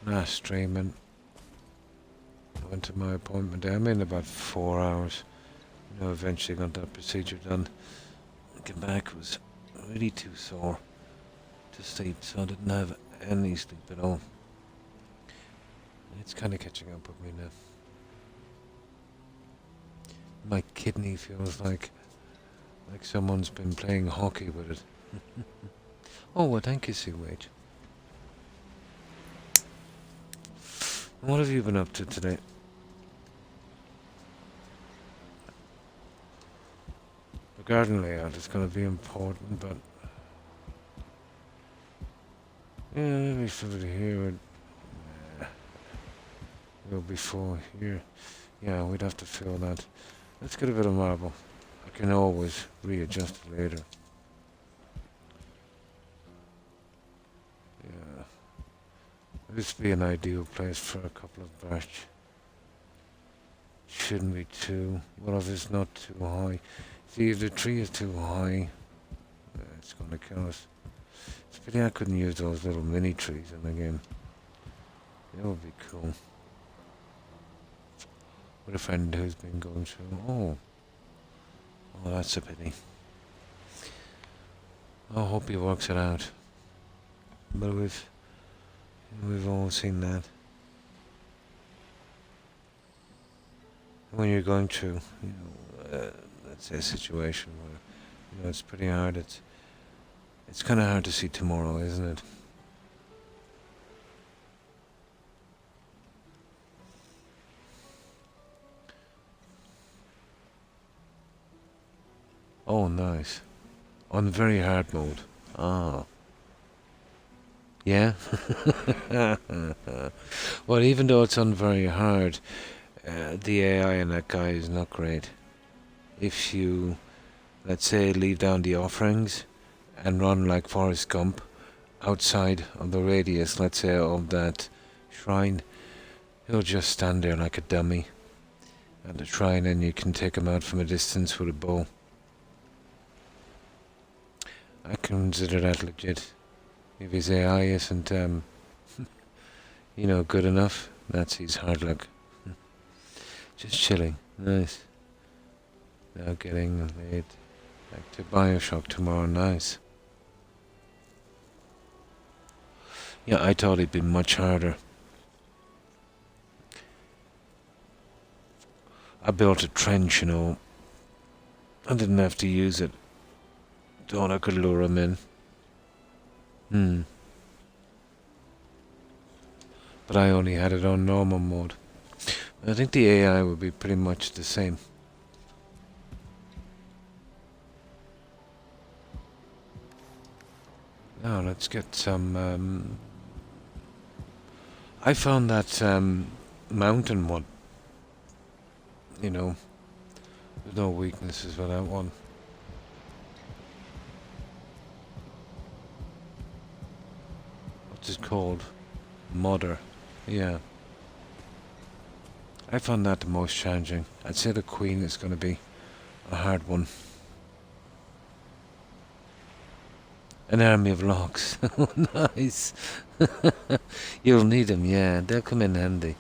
last stream and went to my appointment. I'm in about 4 hours. You know, eventually got that procedure done. Came back, was really too sore to sleep, so I didn't have any sleep at all. It's kind of catching up with me now. My kidney feels like someone's been playing hockey with it. Oh, well, thank you, CWH. What have you been up to today? The garden layout is going to be important, but yeah, maybe somebody here would go before here. Yeah, we'd have to fill that. Let's get a bit of marble. I can always readjust it later. Yeah. This would be an ideal place for a couple of birch. Shouldn't be too... Well, if it's not too high. See, if the tree is too high, it's going to kill us. It's a pity I couldn't use those little mini trees in the game. That would be cool. With a friend who's been going through... Oh, that's a pity. I hope he works it out. But we've all seen that. When you're going through, let's say a situation where, it's pretty hard. It's kind of hard to see tomorrow, isn't it? Oh, nice. On very hard mode. Ah. Yeah? Well, even though it's on very hard, the AI in that guy is not great. If you, let's say, leave down the offerings and run like Forrest Gump outside of the radius, let's say, of that shrine, he'll just stand there like a dummy at the shrine and you can take him out from a distance with a bow. I consider that legit. If his AI isn't, good enough, that's his hard luck. Just chilling. Nice. Now getting late. Back to Bioshock tomorrow. Nice. Yeah, I thought it'd be much harder. I built a trench, I didn't have to use it. Thought I could lure him in. But I only had it on normal mode. I think the AI would be pretty much the same. Now let's get some... I found that mountain one. There's no weaknesses with that one. What's it called? Modder. Yeah. I found that the most challenging. I'd say the Queen is going to be a hard one. An army of logs. Nice. You'll need them, yeah. They'll come in handy.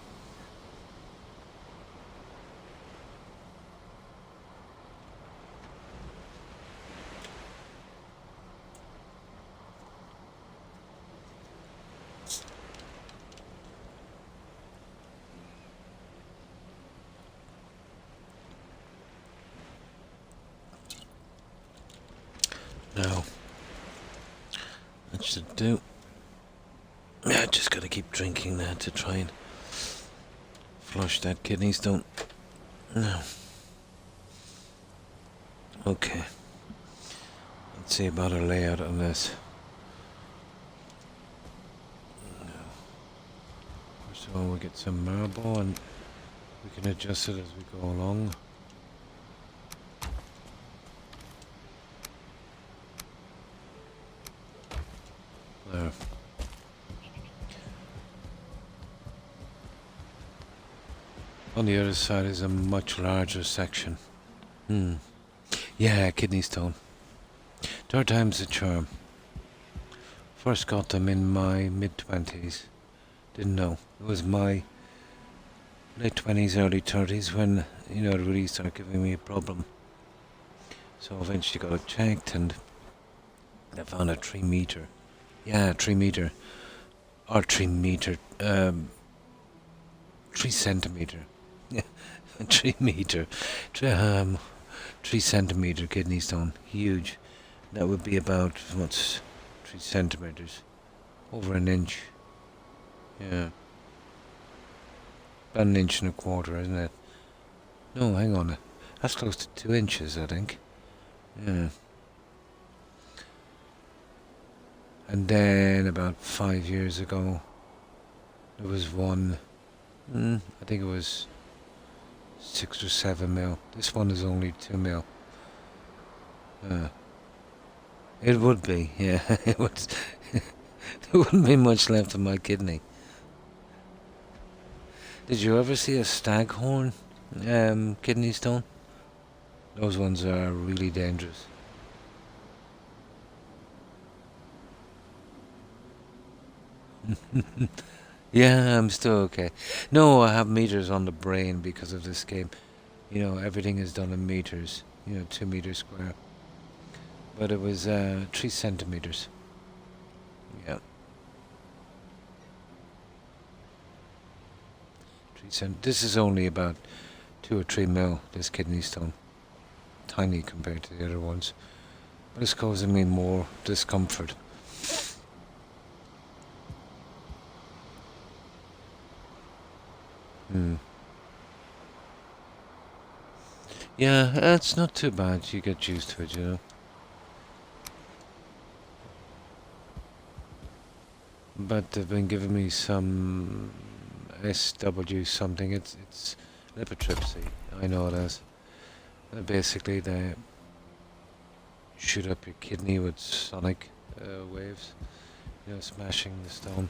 Now, that should do. gotta keep drinking that to try and flush that kidney stone. No. Okay. Let's see about our layout on this. So we get some marble and we can adjust it as we go along. There. On the other side is a much larger section. Yeah, kidney stone. Third time's the charm. First got them in my mid-20s. Didn't know. It was my late 20s, early 30s when, it really started giving me a problem. So eventually got it checked and I found a 3 meter. Yeah, 3 meter. Or 3 meter. 3 centimeter. Yeah, 3 meter. 3 centimeter kidney stone. Huge. That would be about, 3 centimeters? Over an inch. Yeah. About an inch and a quarter, isn't it? No, hang on. That's close to 2 inches, I think. Yeah. And then about 5 years ago, there was one, I think it was 6 or 7 mil. This one is only 2 mil. It would be, yeah. It would. There wouldn't be much left of my kidney. Did you ever see a staghorn kidney stone? Those ones are really dangerous. Yeah, I'm still okay. No, I have meters on the brain because of this game. Everything is done in meters. 2 meters square. But it was 3 centimeters. Yeah. 3 cent. This is only about 2 or 3 mil, this kidney stone. Tiny compared to the other ones. But it's causing me more discomfort. Yeah, it's not too bad. You get used to it, But they've been giving me some SW something. It's lithotripsy. I know it is. Basically, they shoot up your kidney with sonic waves. Smashing the stone.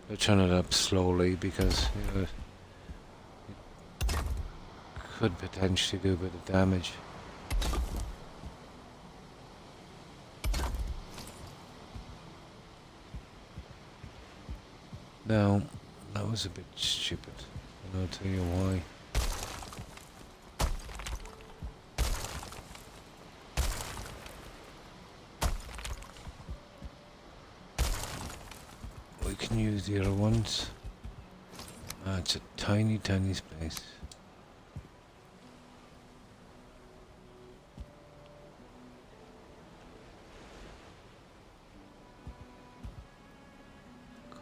They turn it up slowly because it could potentially do a bit of damage. Now, that was a bit stupid, and I'll tell you why. We can use the other ones. It's a tiny, tiny space.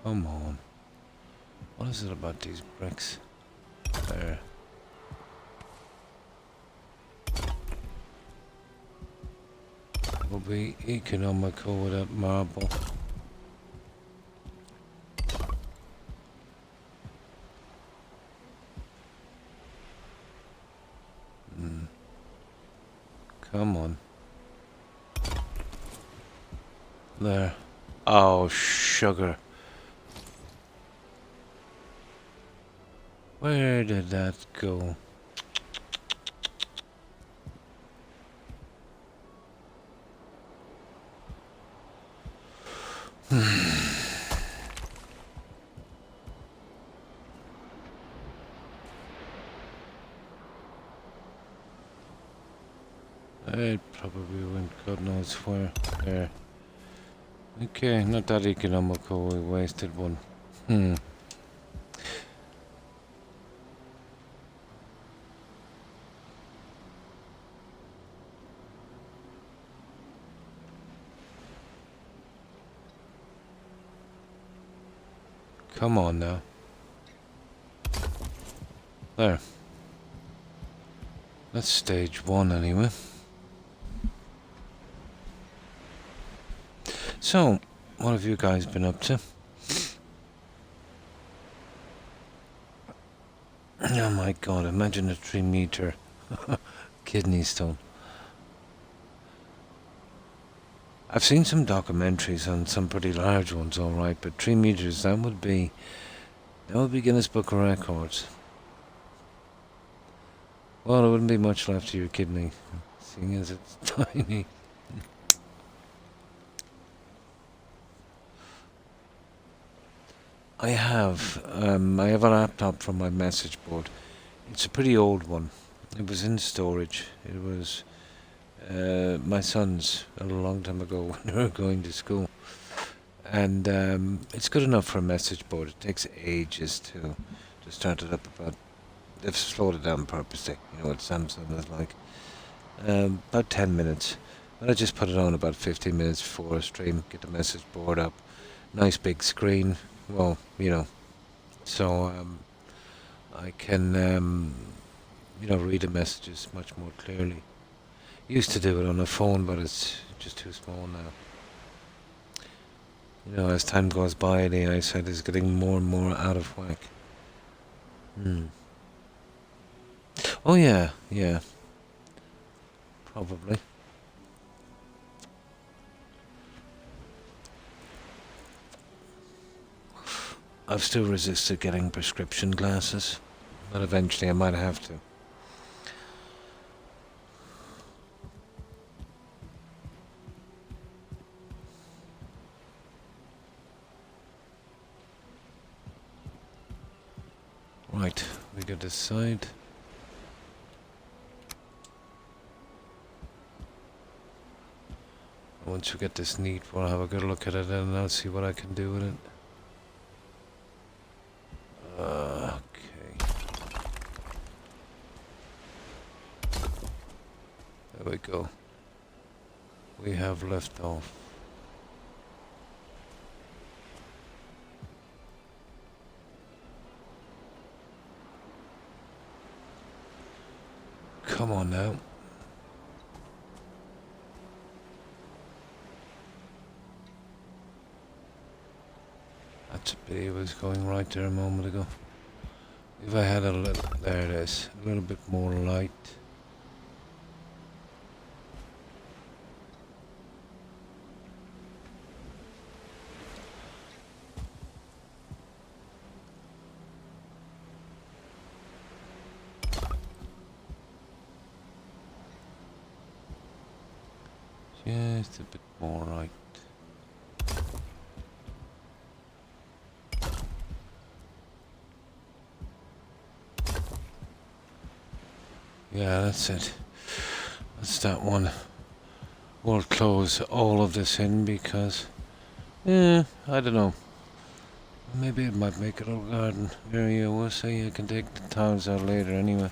Come on. What is it about these bricks? There. Will be economical without marble. Come on. There. Oh, sugar. Where did that go? It probably went God knows where. There. Okay, not that economical, we wasted one. Come on now. There. That's stage 1 anyway. So, what have you guys been up to? Oh my god, imagine a 3-meter kidney stone. I've seen some documentaries on some pretty large ones, alright, but 3 meters, that would be Guinness Book of Records. Well, there wouldn't be much left of your kidney, seeing as it's tiny. I have a laptop from my message board. It's a pretty old one. It was in storage. It was my son's a long time ago when we were going to school. And it's good enough for a message board. It takes ages to start it up. They've slowed it down purposely. You know what Samsung is like. About 10 minutes. But I just put it on about 15 minutes before a stream. Get the message board up. Nice big screen. Well, you know. So I can read the messages much more clearly. Used to do it on a phone, but it's just too small now. You know, as time goes by, the eyesight is getting more and more out of whack. Oh yeah, probably. I've still resisted getting prescription glasses, but eventually I might have to. Right, we got this side. Once we get this neat, we'll have a good look at it and I'll see what I can do with it. Okay. There we go. We have left off. Come on now. That's a pity it was going right there a moment ago. If I had a little, there it is, a little bit more light. Just a bit more light. Yeah, that's it. That's that one. We'll close all of this in because, I don't know. Maybe it might make a little garden area. We'll see. I can take the tiles out later anyway.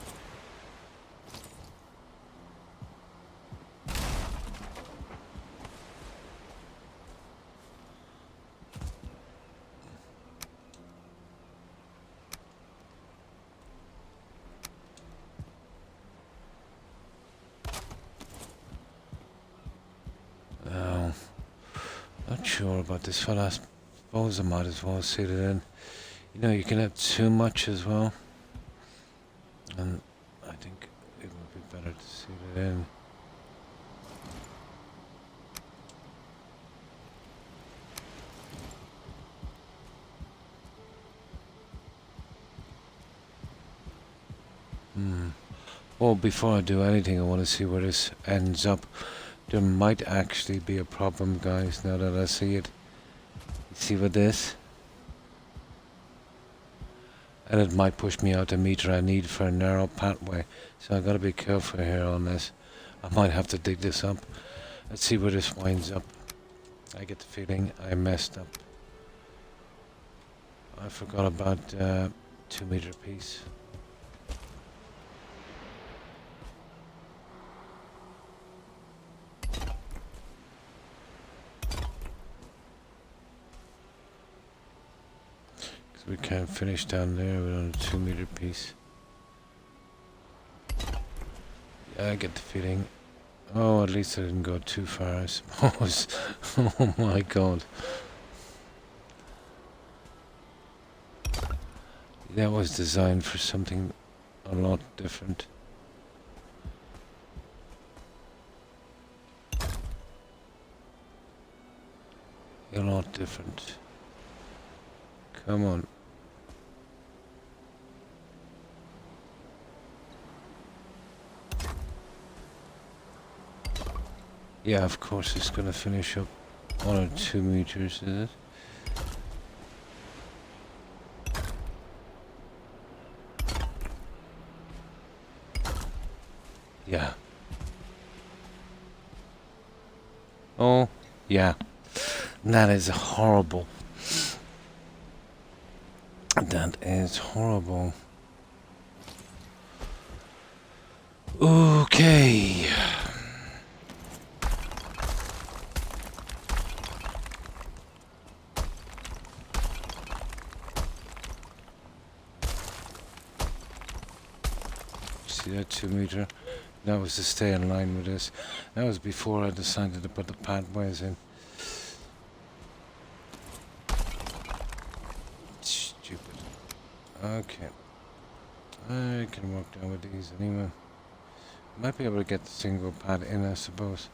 Not sure about this fella. I suppose I might as well sit it in. You know, you can have too much as well. And I think it would be better to sit it in. Well, before I do anything, I want to see where this ends up. There might actually be a problem, guys, now that I see it. You see with this? And it might push me out the meter I need for a narrow pathway. So I've got to be careful here on this. I might have to dig this up. Let's see where this winds up. I get the feeling I messed up. I forgot about 2 meter piece. Can't finish down there with a 2 meter piece. Yeah, I get the feeling. Oh, at least I didn't go too far, I suppose. Oh my god. That was designed for something a lot different. A lot different. Come on. Yeah, of course it's gonna finish up 1 or 2 meters, is it? Yeah. Oh, yeah. That is horrible. That is horrible. Okay. See that 2 meter? That was to stay in line with this. That was before I decided to put the pathways in. Stupid. Okay. I can walk down with these anyway. Might be able to get the single pad in, I suppose.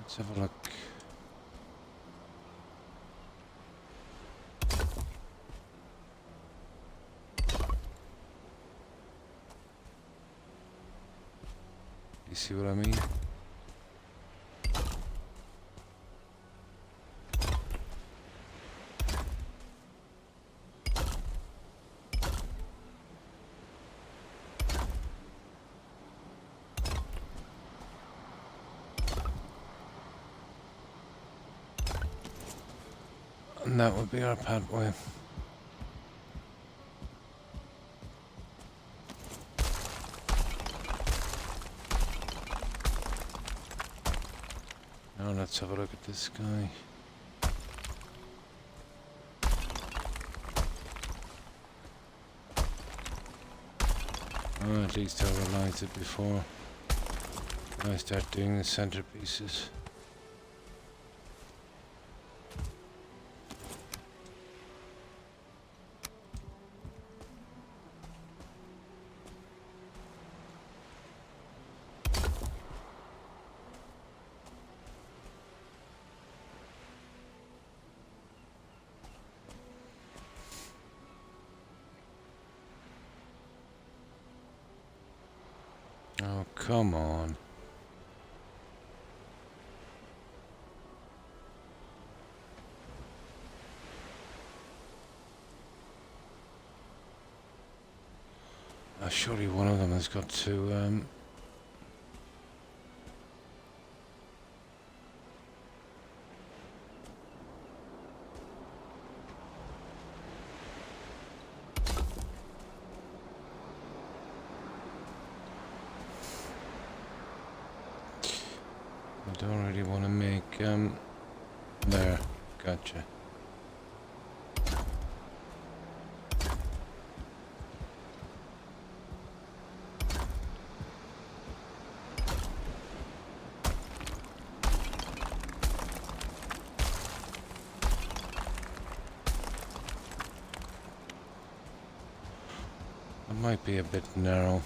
Let's have a look. You see what I mean? And that would be our pathway. Now let's have a look at this guy. Oh, at least I realized it before I start doing the centerpieces. Oh, come on. Surely one of them has got to, I don't really want to make, there, gotcha. It might be a bit narrow.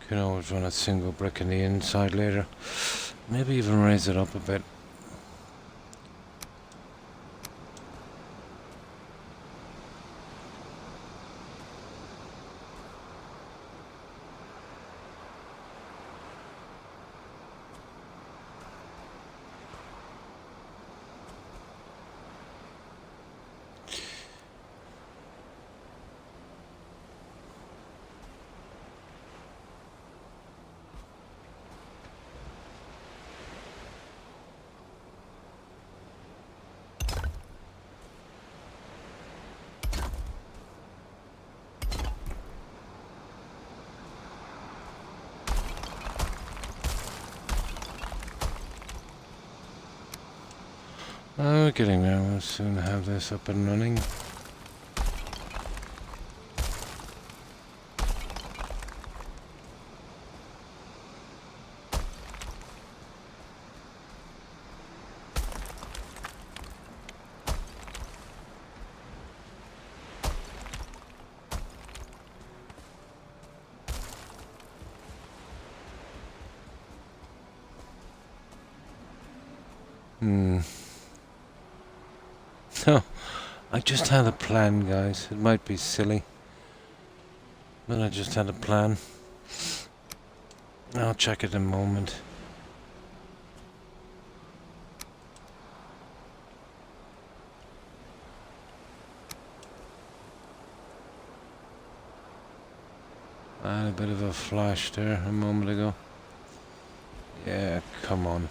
Can always run a single brick in the inside later. Maybe even raise it up a bit. Oh, we're getting there. We'll soon have this up and running. Oh, I just had a plan, guys. It might be silly, but I just had a plan. I'll check it in a moment. I had a bit of a flash there a moment ago. Yeah, come on.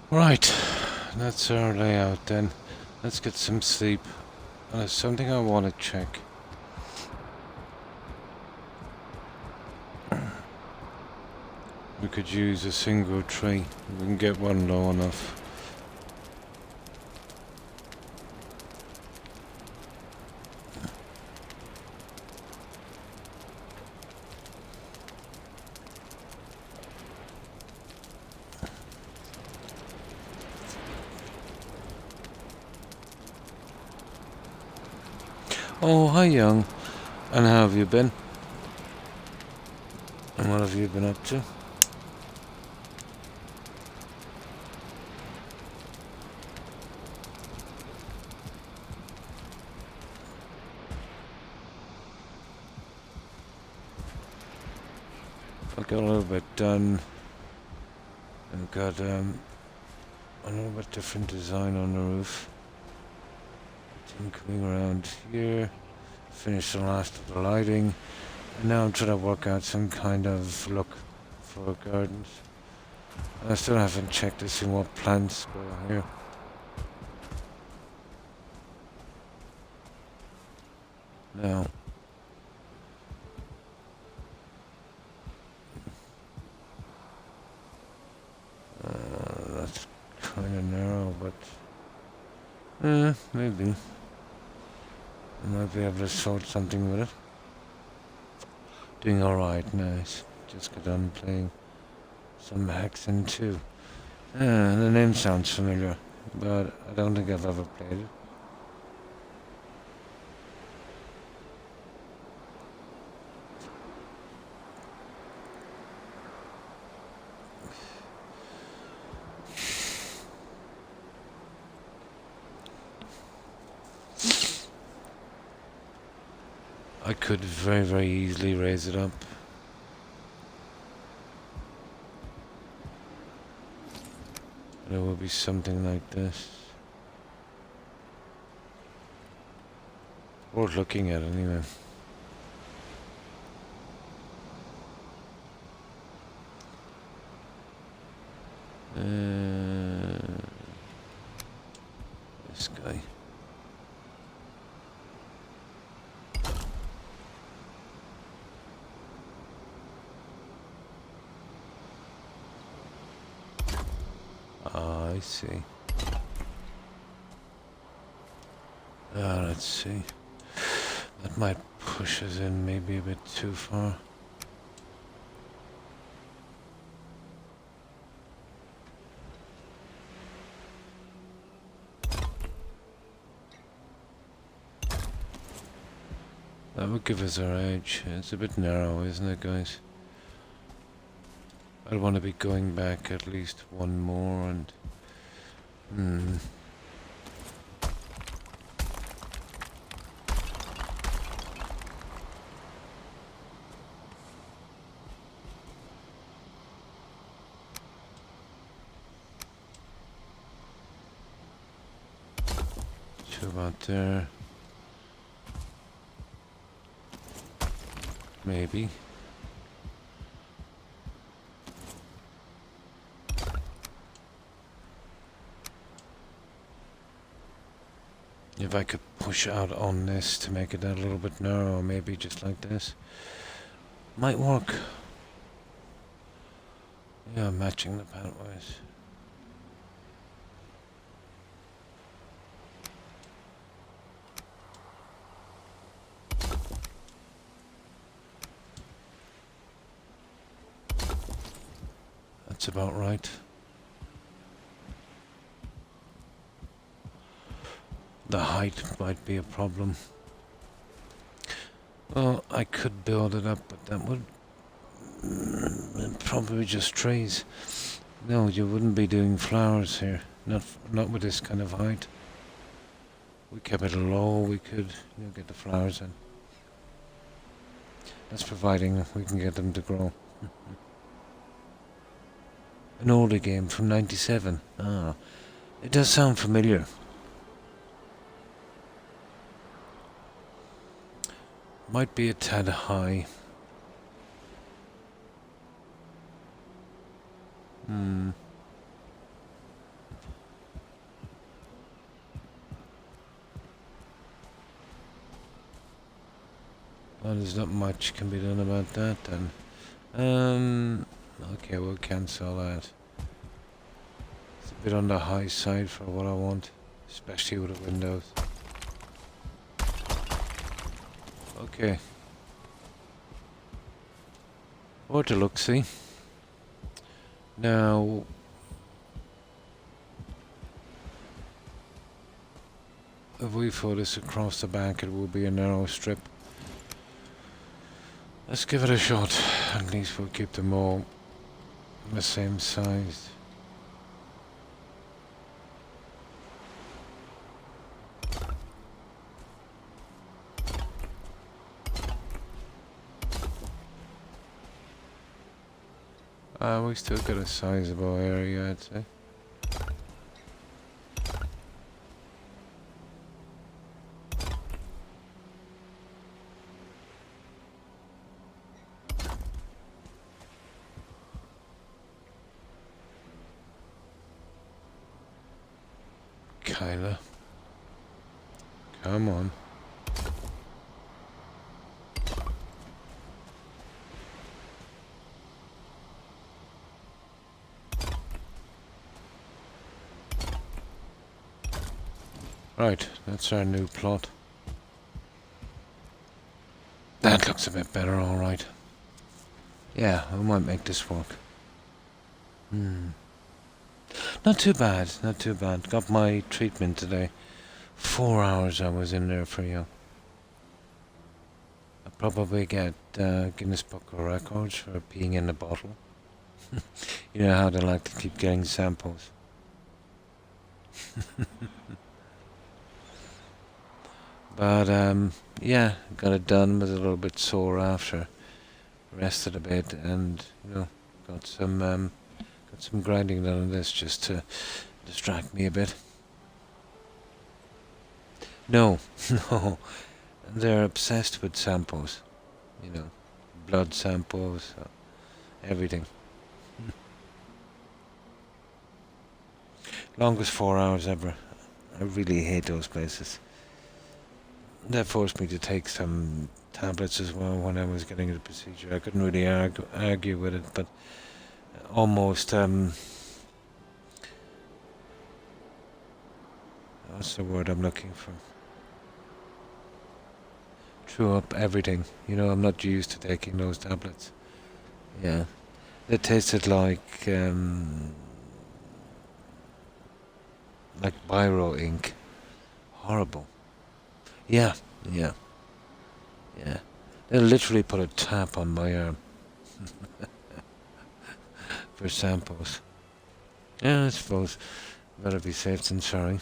Right, that's our layout then. Let's get some sleep. There's something I want to check. We could use a single tree. We can get one low enough. Oh, hi, young. And how have you been? And what have you been up to? I got a little bit done. I've got a little bit different design on the roof. Coming around here. Finished the last of the lighting. And now I'm trying to work out some kind of look for gardens. I still haven't checked to see what plants go here. Now, that's kind of narrow, but maybe I might be able to sort something with it. Doing alright, nice. Just got done playing some Hexen too. The name sounds familiar, but I don't think I've ever played it. I could very, very easily raise it up. But it will be something like this. Worth looking at anyway. This guy. I see. Let's see. That might push us in maybe a bit too far. That would give us our edge. It's a bit narrow, isn't it, guys? I'd want to be going back at least one more and... Two about there. Maybe. If I could push out on this to make it a little bit narrow, maybe just like this. Might work. Yeah, matching the pathways. That's about right. The height might be a problem. Well, I could build it up, but that would probably just trees. No, you wouldn't be doing flowers here. Not with this kind of height. We kept it low. We could, get the flowers in. That's providing we can get them to grow. An older game from '97. Ah, it does sound familiar. Might be a tad high. Well, there's not much can be done about that then. Okay, we'll cancel that. It's a bit on the high side for what I want, especially with the windows. Okay. Or to look, see. Now, if we throw this across the back, it will be a narrow strip. Let's give it a shot. At least we'll keep them all the same size. We still got a sizable area, I'd say. Kyla. Come on. Right, that's our new plot. That looks a bit better, alright. Yeah, we might make this work. Not too bad, not too bad. Got my treatment today. 4 hours I was in there for you. I'll probably get Guinness Book of Records for peeing in the bottle. You know how they like to keep getting samples. But yeah, got it done. Was a little bit sore after. Rested a bit, and got some grinding done on this just to distract me a bit. No, no, they're obsessed with samples. Blood samples, everything. Longest 4 hours ever. I really hate those places. That forced me to take some tablets as well when I was getting the procedure. I couldn't really argue with it, but almost, what's the word I'm looking for? Threw up everything. I'm not used to taking those tablets. Yeah. They tasted like biro ink. Horrible. Yeah. Yeah. They'll literally put a tap on my arm for samples. Yeah, I suppose. Better be safe than sorry.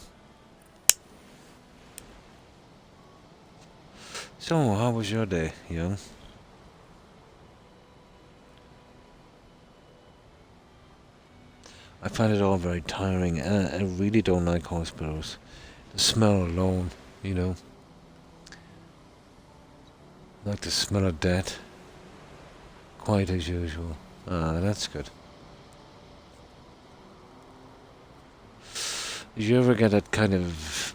So, how was your day, young? I find it all very tiring, and I really don't like hospitals. The smell alone, you know, like the smell of death. Quite as usual. Ah, that's good. Did you ever get that kind of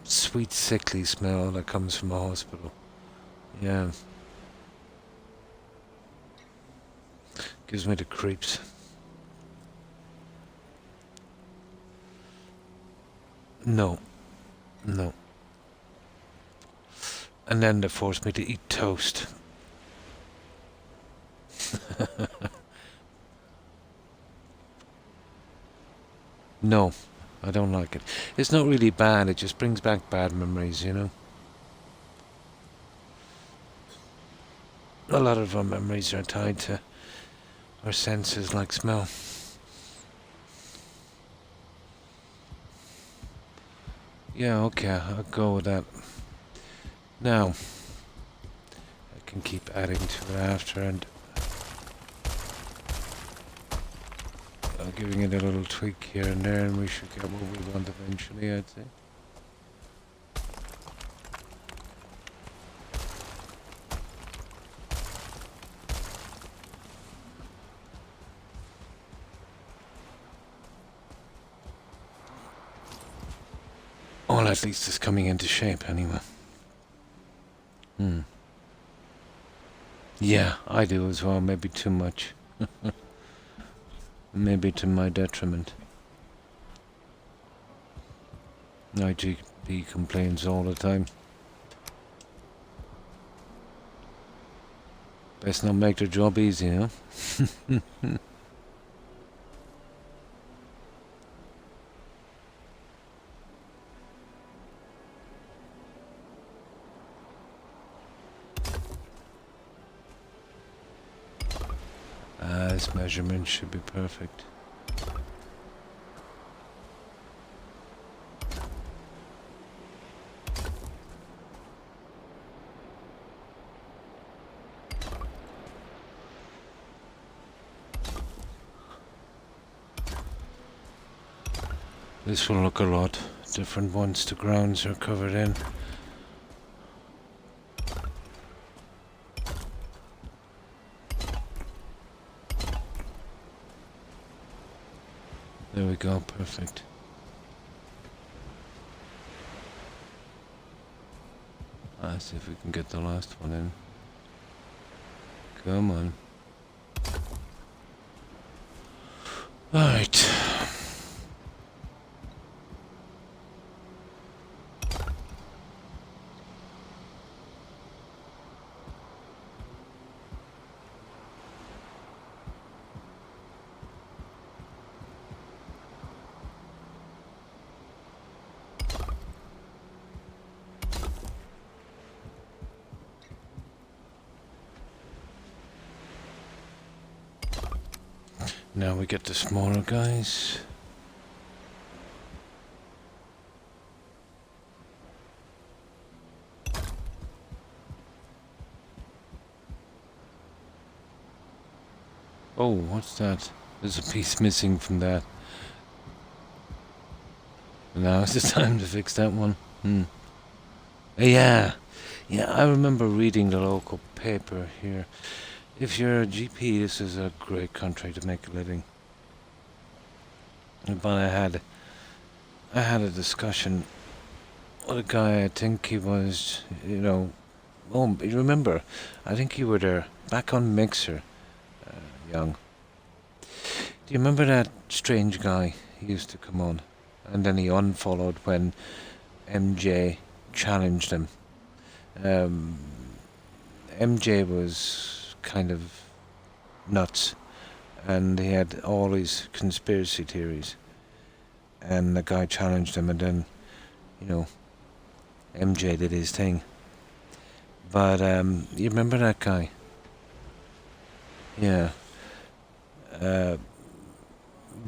sweet, sickly smell that comes from a hospital? Yeah, gives me the creeps. No, no. And then they force me to eat toast. No, I don't like it. It's not really bad, it just brings back bad memories, you know? A lot of our memories are tied to our senses like smell. Yeah, okay, I'll go with that. Now, I can keep adding to it after and giving it a little tweak here and there, and we should get what we want eventually, I'd say. Well, at least it's coming into shape anyway. Yeah, I do as well, maybe too much. Maybe to my detriment. IGP complains all the time. Best not make their job easy, you know? This measurement should be perfect. This will look a lot different once the grounds are covered in. There we go, perfect. Let's see if we can get the last one in. Come on. Alright. Now we get the smaller guys. Oh, what's that? There's a piece missing from that. Now is the time to fix that one. Yeah. Yeah, I remember reading the local paper here. If you're a GP, this is a great country to make a living. But I had a discussion with a guy. I think he was, you know. Oh, you remember? I think you were there back on Mixer, young. Do you remember that strange guy who used to come on, and then he unfollowed when MJ challenged him? MJ was kind of nuts, and he had all these conspiracy theories. And the guy challenged him, and then, you know, MJ did his thing. But you remember that guy? Yeah. Uh,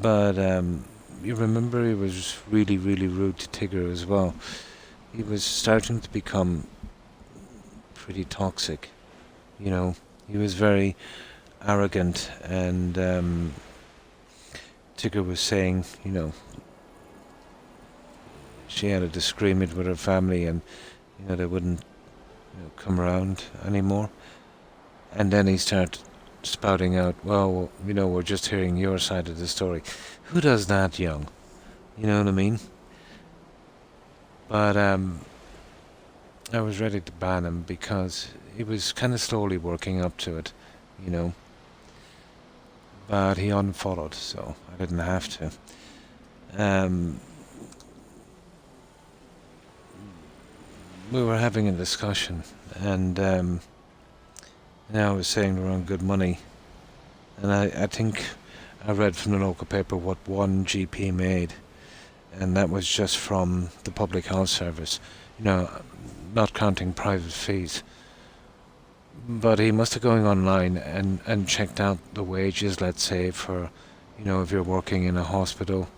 but you remember he was really, really rude to Tigger as well. He was starting to become pretty toxic. You know, he was very arrogant, and Tigger was saying, she had a disagreement with her family, and they wouldn't come around anymore. And then he started spouting out, well, we're just hearing your side of the story. Who does that, young? You know what I mean? But I was ready to ban him because he was kind of slowly working up to it, you know. But he unfollowed, so I didn't have to. Um, we were having a discussion, and I was saying we're on good money, and I think I read from the local paper what one GP made, and that was just from the public health service, not counting private fees. But he must have gone online and checked out the wages, let's say, for, if you're working in a hospital,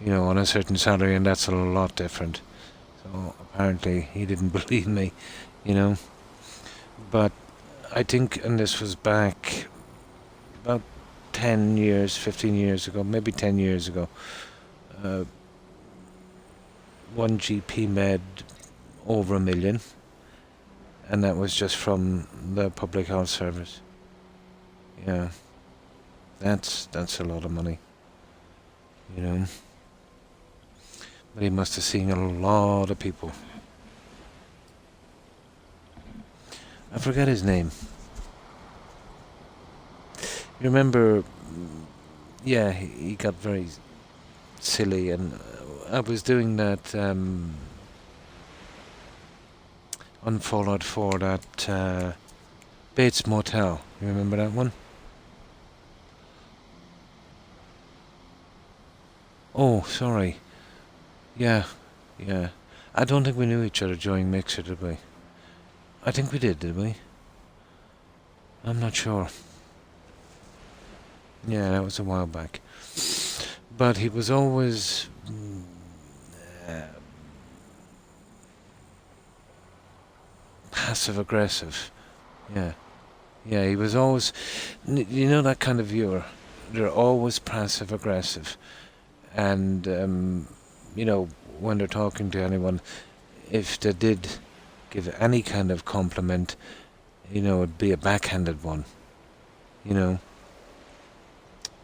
on a certain salary, and that's a lot different. So apparently he didn't believe me, you know. But I think, and this was back about 10 years, 15 years ago, maybe 10 years ago, uh, one GP made over 1 million, and that was just from the public health service. Yeah, that's a lot of money, you know. But he must have seen a lot of people. I forget his name. You remember? Yeah, he got very silly, and I was doing that unfollowed for that Bates Motel. You remember that one? Oh, sorry. Yeah, yeah. I don't think we knew each other during Mixer, did we? I think we did we? I'm not sure. Yeah, that was a while back. But he was always uh, passive aggressive. Yeah, yeah. He was always, that kind of viewer. They're always passive aggressive, and when they're talking to anyone, if they did give any kind of compliment, it'd be a backhanded one. You know.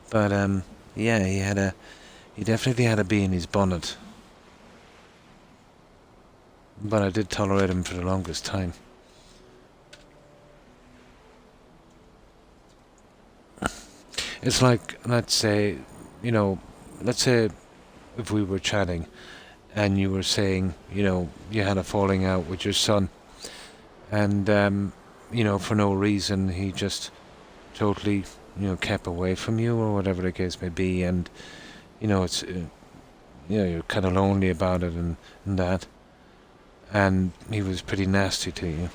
But yeah, he definitely had a bee in his bonnet. But I did tolerate him for the longest time. It's like, let's say if we were chatting and you were saying, you had a falling out with your son, and, for no reason, he just totally, kept away from you or whatever the case may be, and, it's, you're kind of lonely about it and that, and he was pretty nasty to you.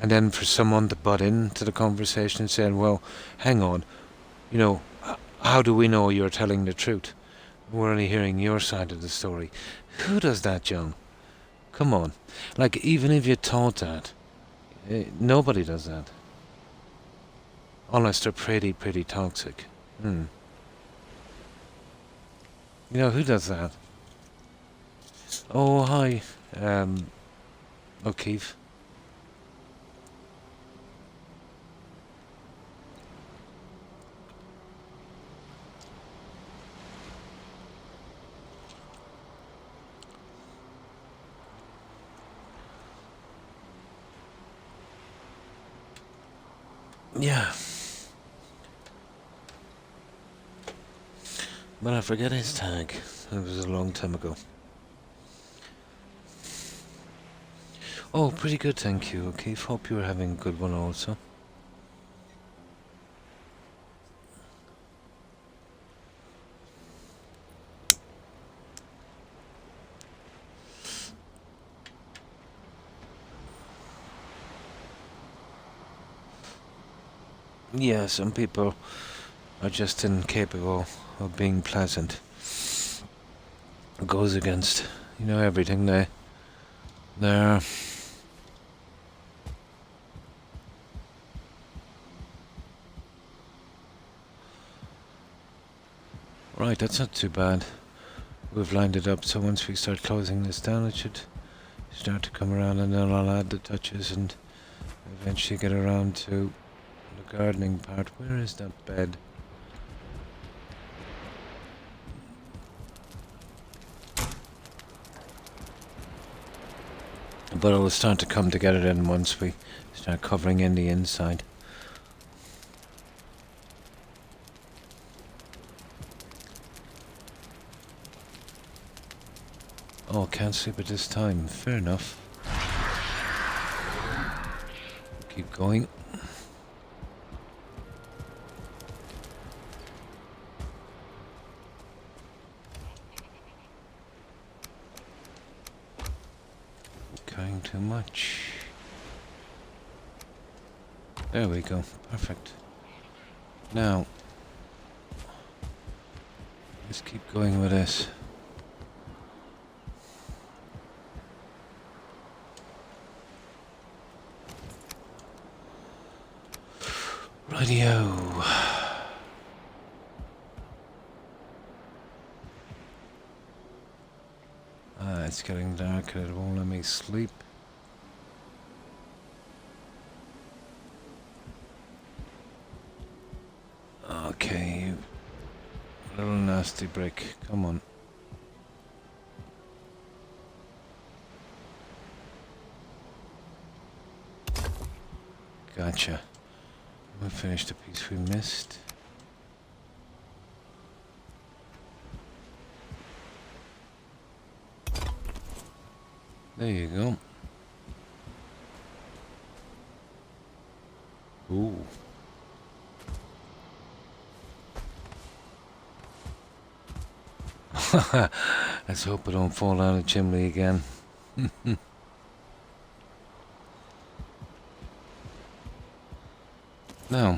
And then for someone to butt into the conversation and say, well, hang on, how do we know you're telling the truth? We're only hearing your side of the story. Who does that, John? Come on. Like, even if you taught that, nobody does that. Unless they're pretty, pretty toxic. Who does that? Oh, hi. O'Keefe. Yeah. But I forget his tag. It was a long time ago. Oh, pretty good, thank you, O'Keefe. Hope you're having a good one also. Yeah, some people are just incapable of being pleasant. It goes against, everything they're. Right, that's not too bad. We've lined it up so once we start closing this down it should start to come around, and then I'll add the touches and eventually get around to the gardening part. Where is that bed? But it will start to come together then once we start covering in the inside. Oh, can't sleep at this time. Fair enough. Keep going. Carrying too much. There we go. Perfect. Now, let's keep going with this. Radio. It's getting dark and it won't let me sleep. Okay, you little nasty brick. Come on. Gotcha. We finished the piece we missed. There you go. Ooh. Let's hope I don't fall down the chimney again. Now.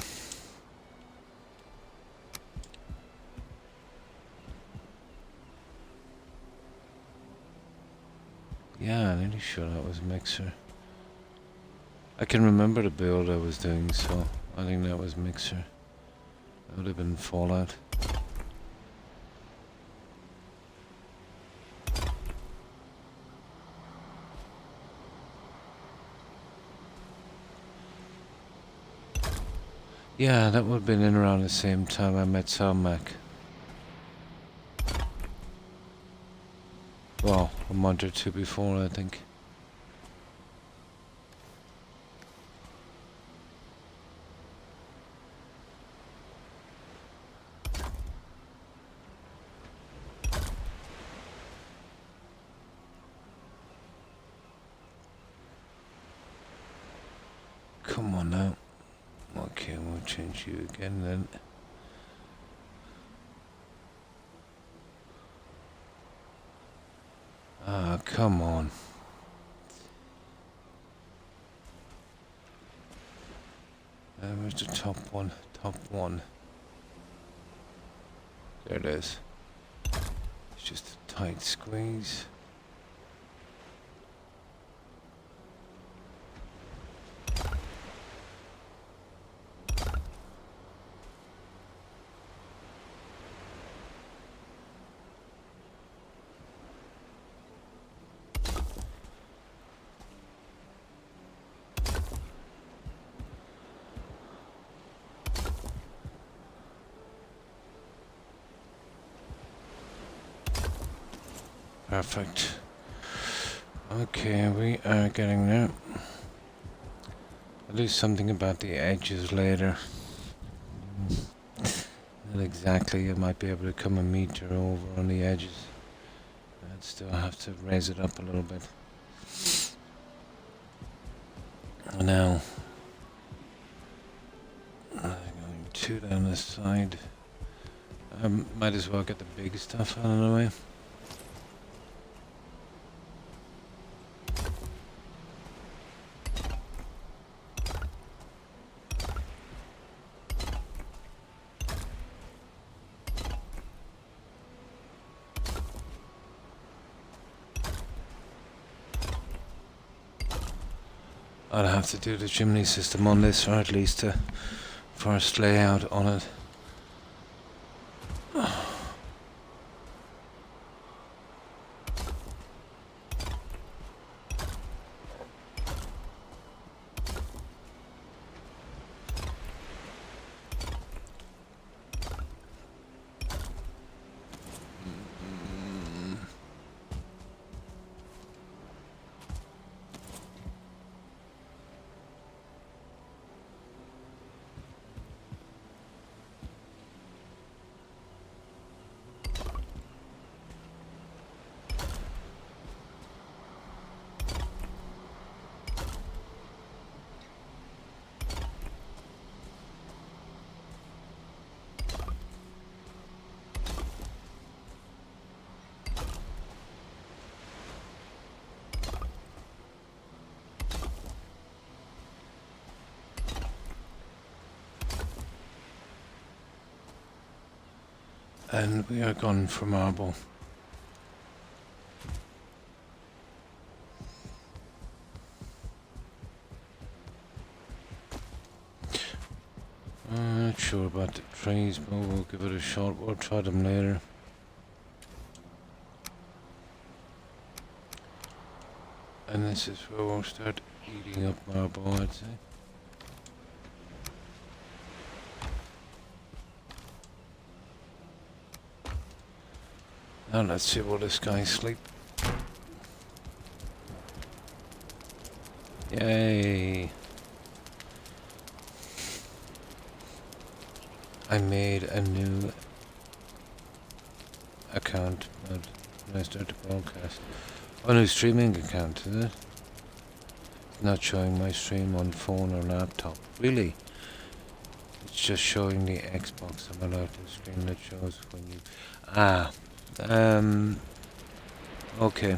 Yeah, I'm nearly sure that was mixer. I can remember the build I was doing, so I think that was mixer. That would have been Fallout. Yeah, that would have been in around the same time I met Salmac. Well, a month or two before, I think. Come on now. Okay, we'll change you again then. Ah, come on. Where's the top one? Top one. There it is. It's just a tight squeeze. Perfect. Okay, we are getting there. I'll do something about the edges later. Not exactly, I might be able to come a meter over on the edges. I'd still have to raise it up a little bit. Now, I'm going two down this side. I might as well get the big stuff out of the way. I'll have to do the chimney system on this, or at least a first layout on it. And we are gone for marble. Not sure about the trees, but we'll give it a shot. We'll try them later. And this is where we'll start eating up marble, I'd say. Now let's see will this guy sleep. Yay! I made a new account, but when I start to broadcast. Oh, new streaming account, is it? It's not showing my stream on phone or laptop. Really? It's just showing the Xbox. I'm allowed to screen that shows when you... Okay.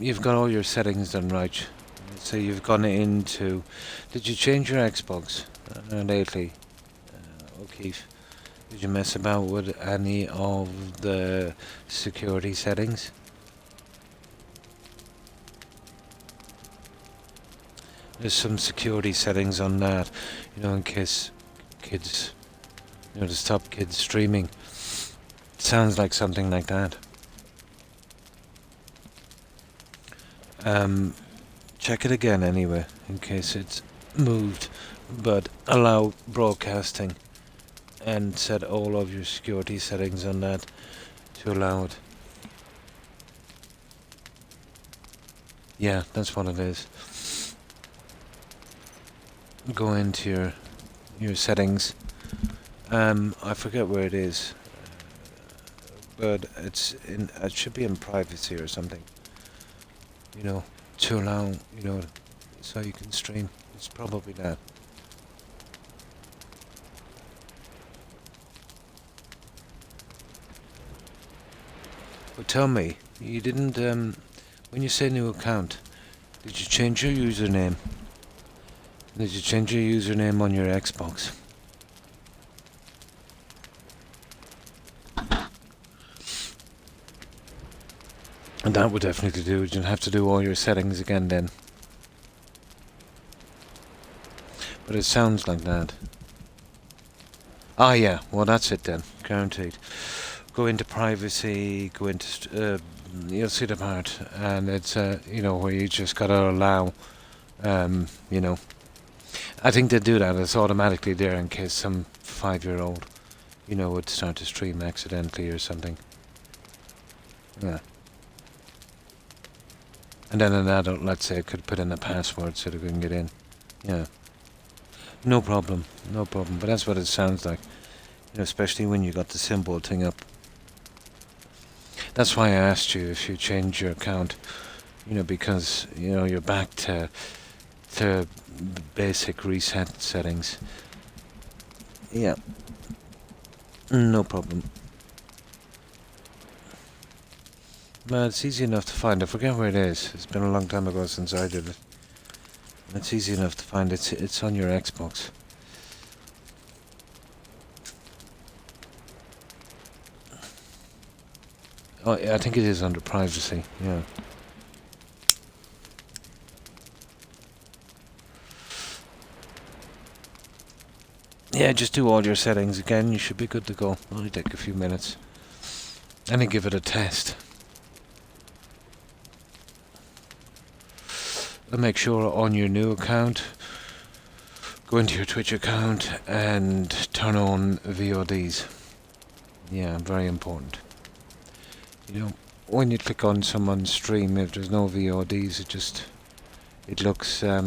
You've got all your settings done right. So you've gone into... Did you change your Xbox lately, O'Keefe? Did you mess about with any of the security settings? There's some security settings on that, you know, in case kids, you know, to stop kids streaming. It sounds like something like that. Check it again anyway, in case it's moved, but allow broadcasting and set all of your security settings on that to allow it. Yeah, that's what it is. Go into your settings. I forget where it is, but it should be in privacy or something. You know, to allow, you know, so you can stream. It's probably that. But tell me, you didn't, when you say new account, did you change your username? Did you change your username on your Xbox? And that would definitely do it. You'd have to do all your settings again then. But it sounds like that. Ah, yeah. Well, that's it then. Guaranteed. Go into privacy. Go into... you'll see the part. And it's, you know, where you just gotta allow... you know... I think they do that. It's automatically there in case some 5-year-old, you know, would start to stream accidentally or something. Yeah. And then an adult, let's say, could put in a password so they couldn't get in. Yeah. No problem. No problem. But that's what it sounds like. You know, especially when you got the symbol thing up. That's why I asked you if you change your account. You know, because, you know, you're back to basic reset settings. Yeah. No problem. But it's easy enough to find. I forget where it is. It's been a long time ago since I did it. It's easy enough to find. It's on your Xbox. Oh, yeah, I think it is under privacy. Yeah. Yeah, just do all your settings again. You should be good to go. Only take a few minutes. And then give it a test. And make sure on your new account, go into your Twitch account and turn on VODs. Yeah, very important. You know, when you click on someone's stream, if there's no VODs, it looks a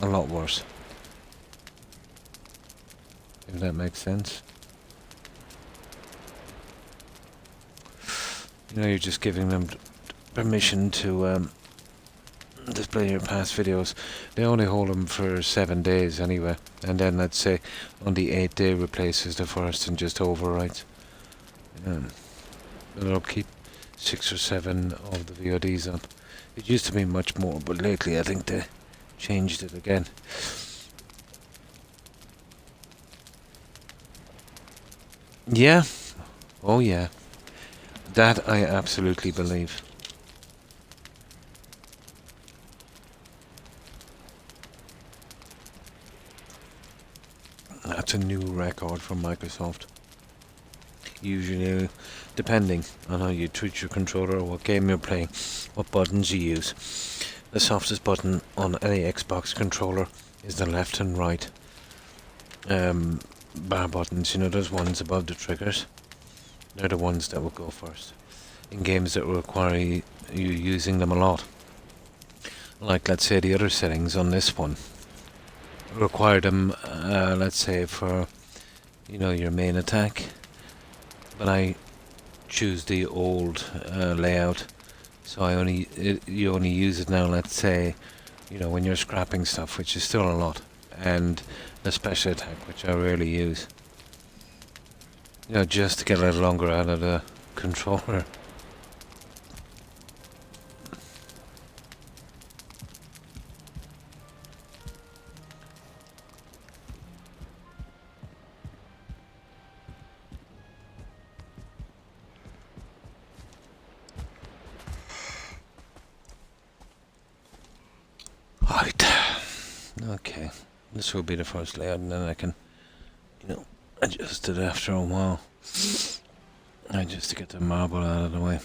lot worse. If that makes sense. You know, you're just giving them permission to display your past videos. They only hold them for 7 days anyway, and then let's say on the 8th day replaces the first and just overwrites. They'll keep 6 or 7 of the VODs up. It used to be much more, but lately I think they changed it again. Yeah. Oh yeah. That I absolutely believe. That's a new record from Microsoft. Usually, depending on how you treat your controller or what game you're playing, what buttons you use. The softest button on any Xbox controller is the left and right bar buttons. You know, those ones above the triggers. They're the ones that will go first. In games that require you using them a lot. Like, let's say, the other settings on this one. Require them, let's say, for, you know, your main attack. But I choose the old layout, so you only use it now, let's say, you know, when you're scrapping stuff, which is still a lot, and the special attack, which I rarely use. You know, just to get a little longer out of the controller. Right. Okay. This will be the first layout, and then I can, you know, adjust it after a while. Just to get the marble out of the way.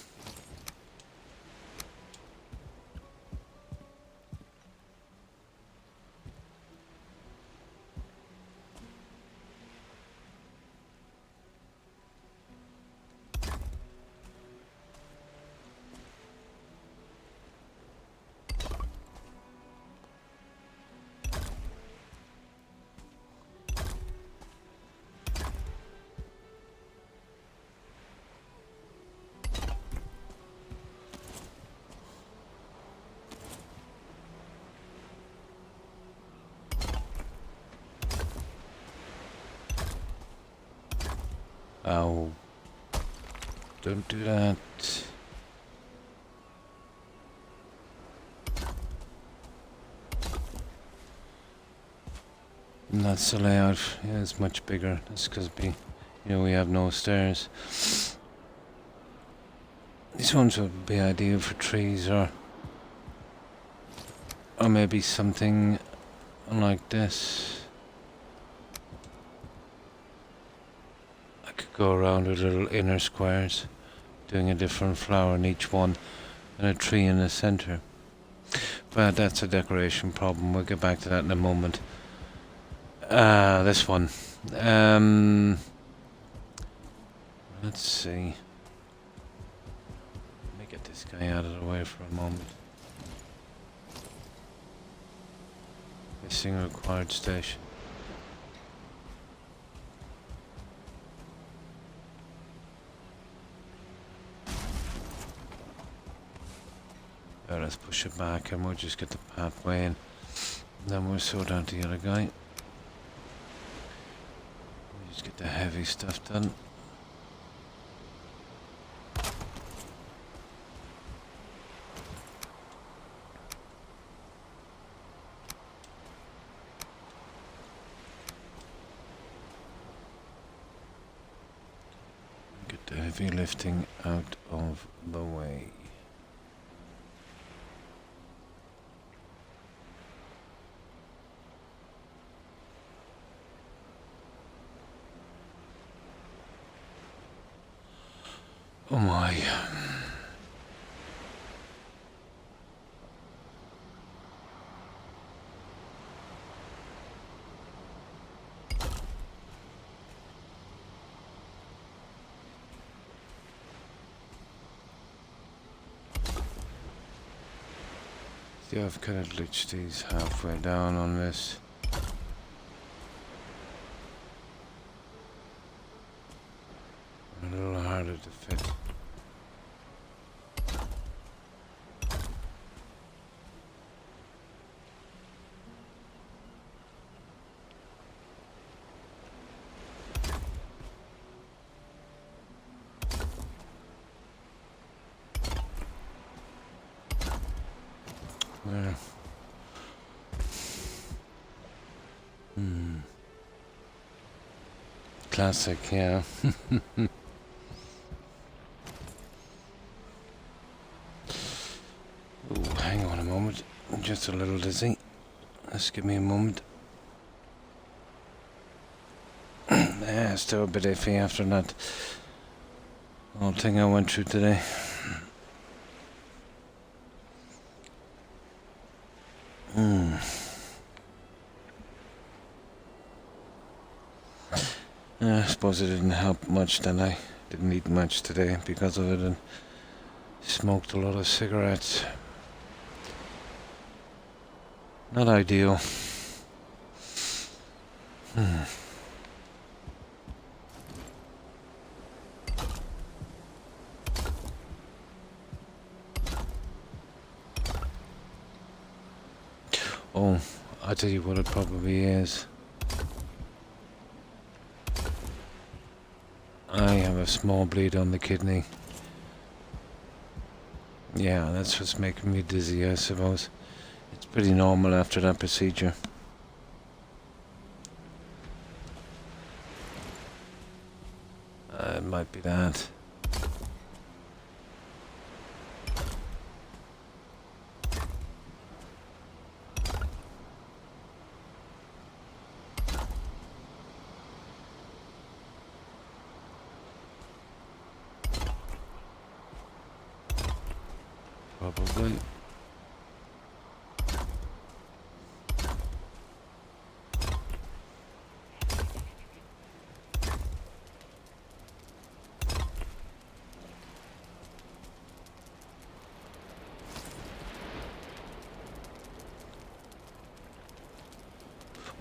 Oh, don't do that. And that's the layout. Yeah, it's much bigger. That's because we have no stairs. These ones would be ideal for trees, or maybe something like this. I could go around with little inner squares, doing a different flower in each one, and a tree in the center. But that's a decoration problem. We'll get back to that in a moment. This one. Let's see. Let me get this guy out of the way for a moment. Missing required station. Let's push it back and we'll just get the pathway in. Then we'll sort out the other guy. We'll just get the heavy stuff done. Get the heavy lifting out of the way. Oh my. See, I've kind of glitched these halfway down on this. A little harder to fit. There. Classic, yeah. Ooh, hang on a moment. I'm just a little dizzy. Just give me a moment. Yeah, still a bit iffy after that whole thing I went through today. I suppose it didn't help much that I didn't eat much today because of it and smoked a lot of cigarettes. Not ideal. Oh, I'll tell you what it probably is. I have a small bleed on the kidney. Yeah, that's what's making me dizzy, I suppose. It's pretty normal after that procedure. It might be that. Probably.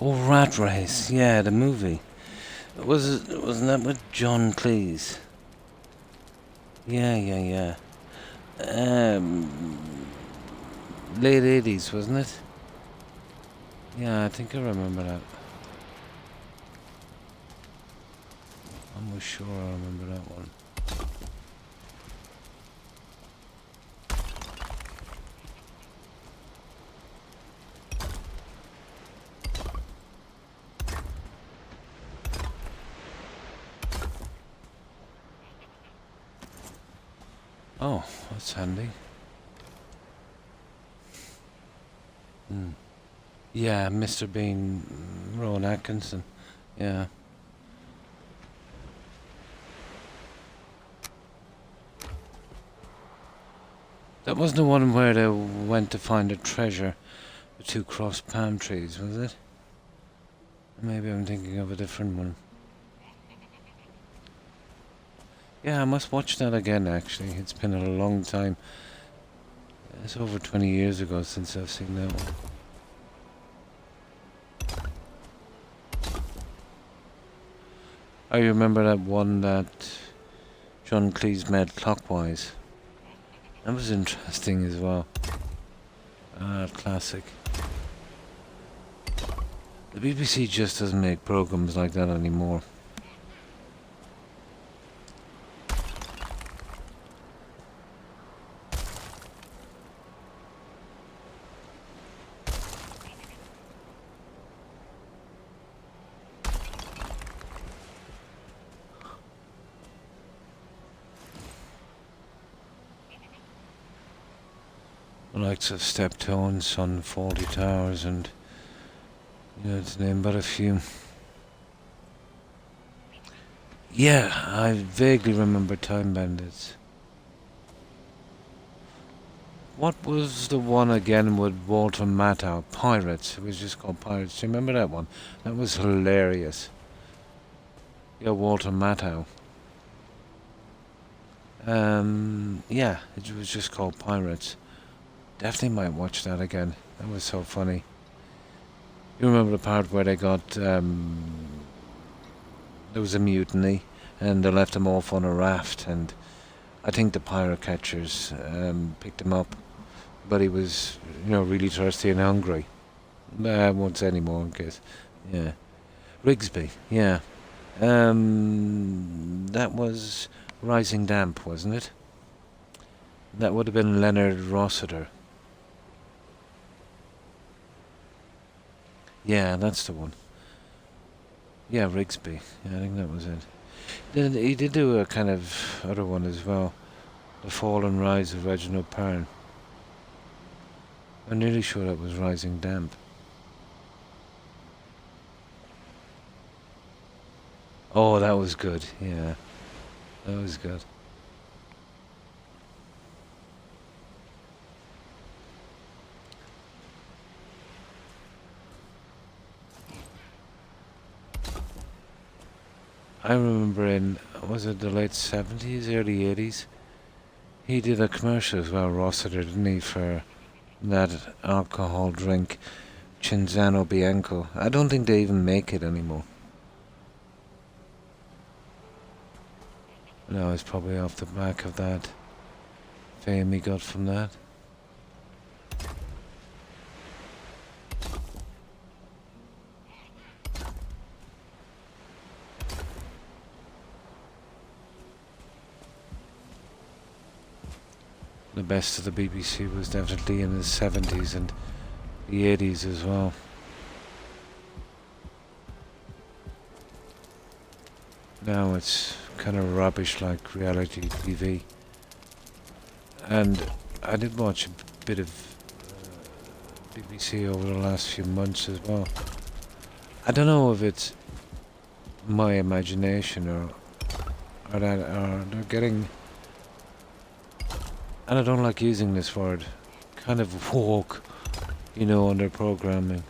Oh, Rat Race, yeah, the movie. Wasn't that with John Cleese? Yeah. Late 80s, wasn't it? Yeah, I think I remember that. Almost sure I remember that one. Oh, that's handy. Yeah, Mr. Bean, Rowan Atkinson. Yeah. That wasn't the one where they went to find a treasure with two crossed palm trees, was it? Maybe I'm thinking of a different one. Yeah, I must watch that again, actually. It's been a long time. It's over 20 years ago since I've seen that one. I remember that one that John Cleese made Clockwise. That was interesting as well. Classic. The BBC just doesn't make programs like that anymore. The likes of Steptones on 40 Towers and, you know, to name but a few. Yeah, I vaguely remember Time Bandits. What was the one again with Walter Matthau? Pirates. It was just called Pirates. Do you remember that one? That was hilarious. Yeah, Walter Matthau. Yeah, it was just called Pirates. Definitely might watch that again. That was so funny. You remember the part where they got, there was a mutiny and they left him off on a raft, and I think the pirate catchers picked him up, but he was, really thirsty and hungry. I won't say any more in case. Yeah. Rigsby, yeah. That was Rising Damp, wasn't it? That would have been Leonard Rossiter. Yeah, that's the one. Yeah, Rigsby. Yeah, I think that was it. Then he did do a kind of other one as well. The Fall and Rise of Reginald Parn. I'm nearly sure that was Rising Damp. Oh, that was good. Yeah, that was good. I remember in, was it the late 70s, early 80s? He did a commercial as well, Rossiter, didn't he, for that alcohol drink, Cinzano Bianco. I don't think they even make it anymore. No, it's probably off the back of that fame he got from that. The best of the BBC was definitely in the 70s and the 80s as well. Now it's kind of rubbish like reality TV. And I did watch a bit of BBC over the last few months as well. I don't know if it's my imagination or that or they're getting, and I don't like using this word, kind of woke, on their programming.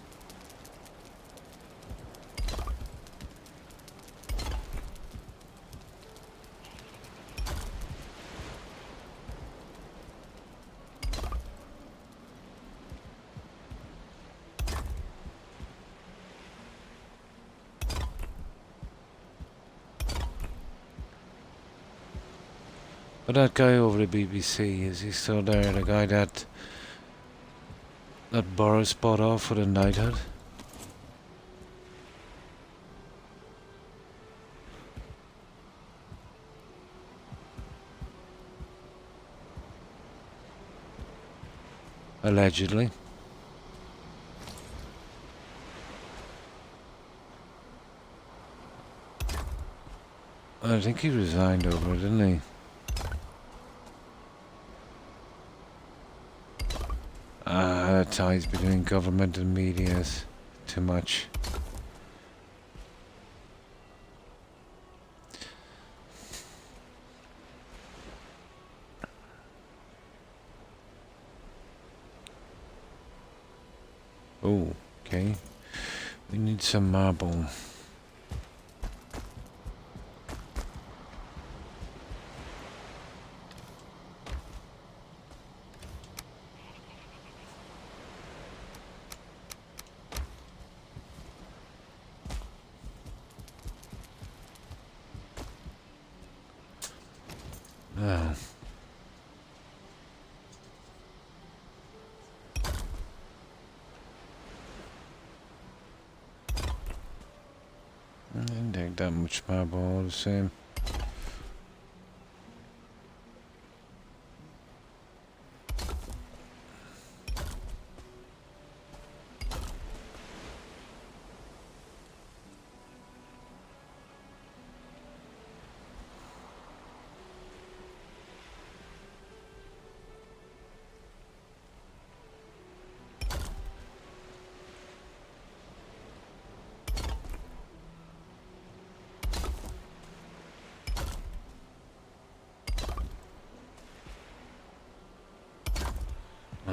But that guy over the BBC, is he still there? The guy that Boris bought off with a knighthood? Allegedly. I think he resigned over it, didn't he? The ties between government and media is too much. Oh, okay. We need some marble. Oh. I didn't take that much marble all the same.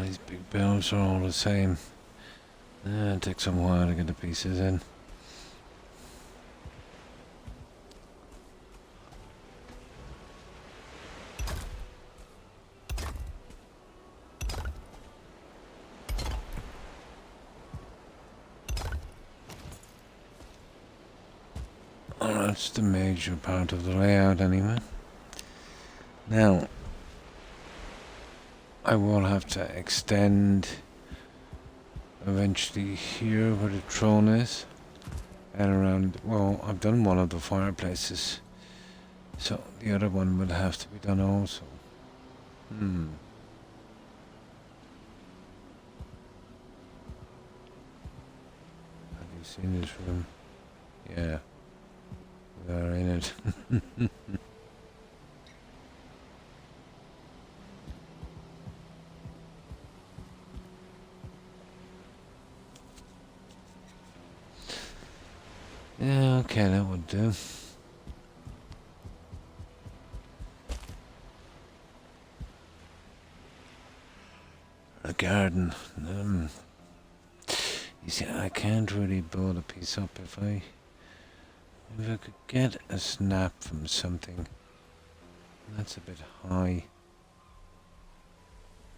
These big barrels are all the same. It takes some while to get the pieces in. Oh, that's the major part of the layout anyway. Now, I will have to extend eventually here where the throne is. And around, well, I've done one of the fireplaces. So the other one will have to be done also. Have you seen this room? Yeah. We are in it. Yeah, okay, that would do. A garden. You see, I can't really build a piece up if I could get a snap from something. That's a bit high.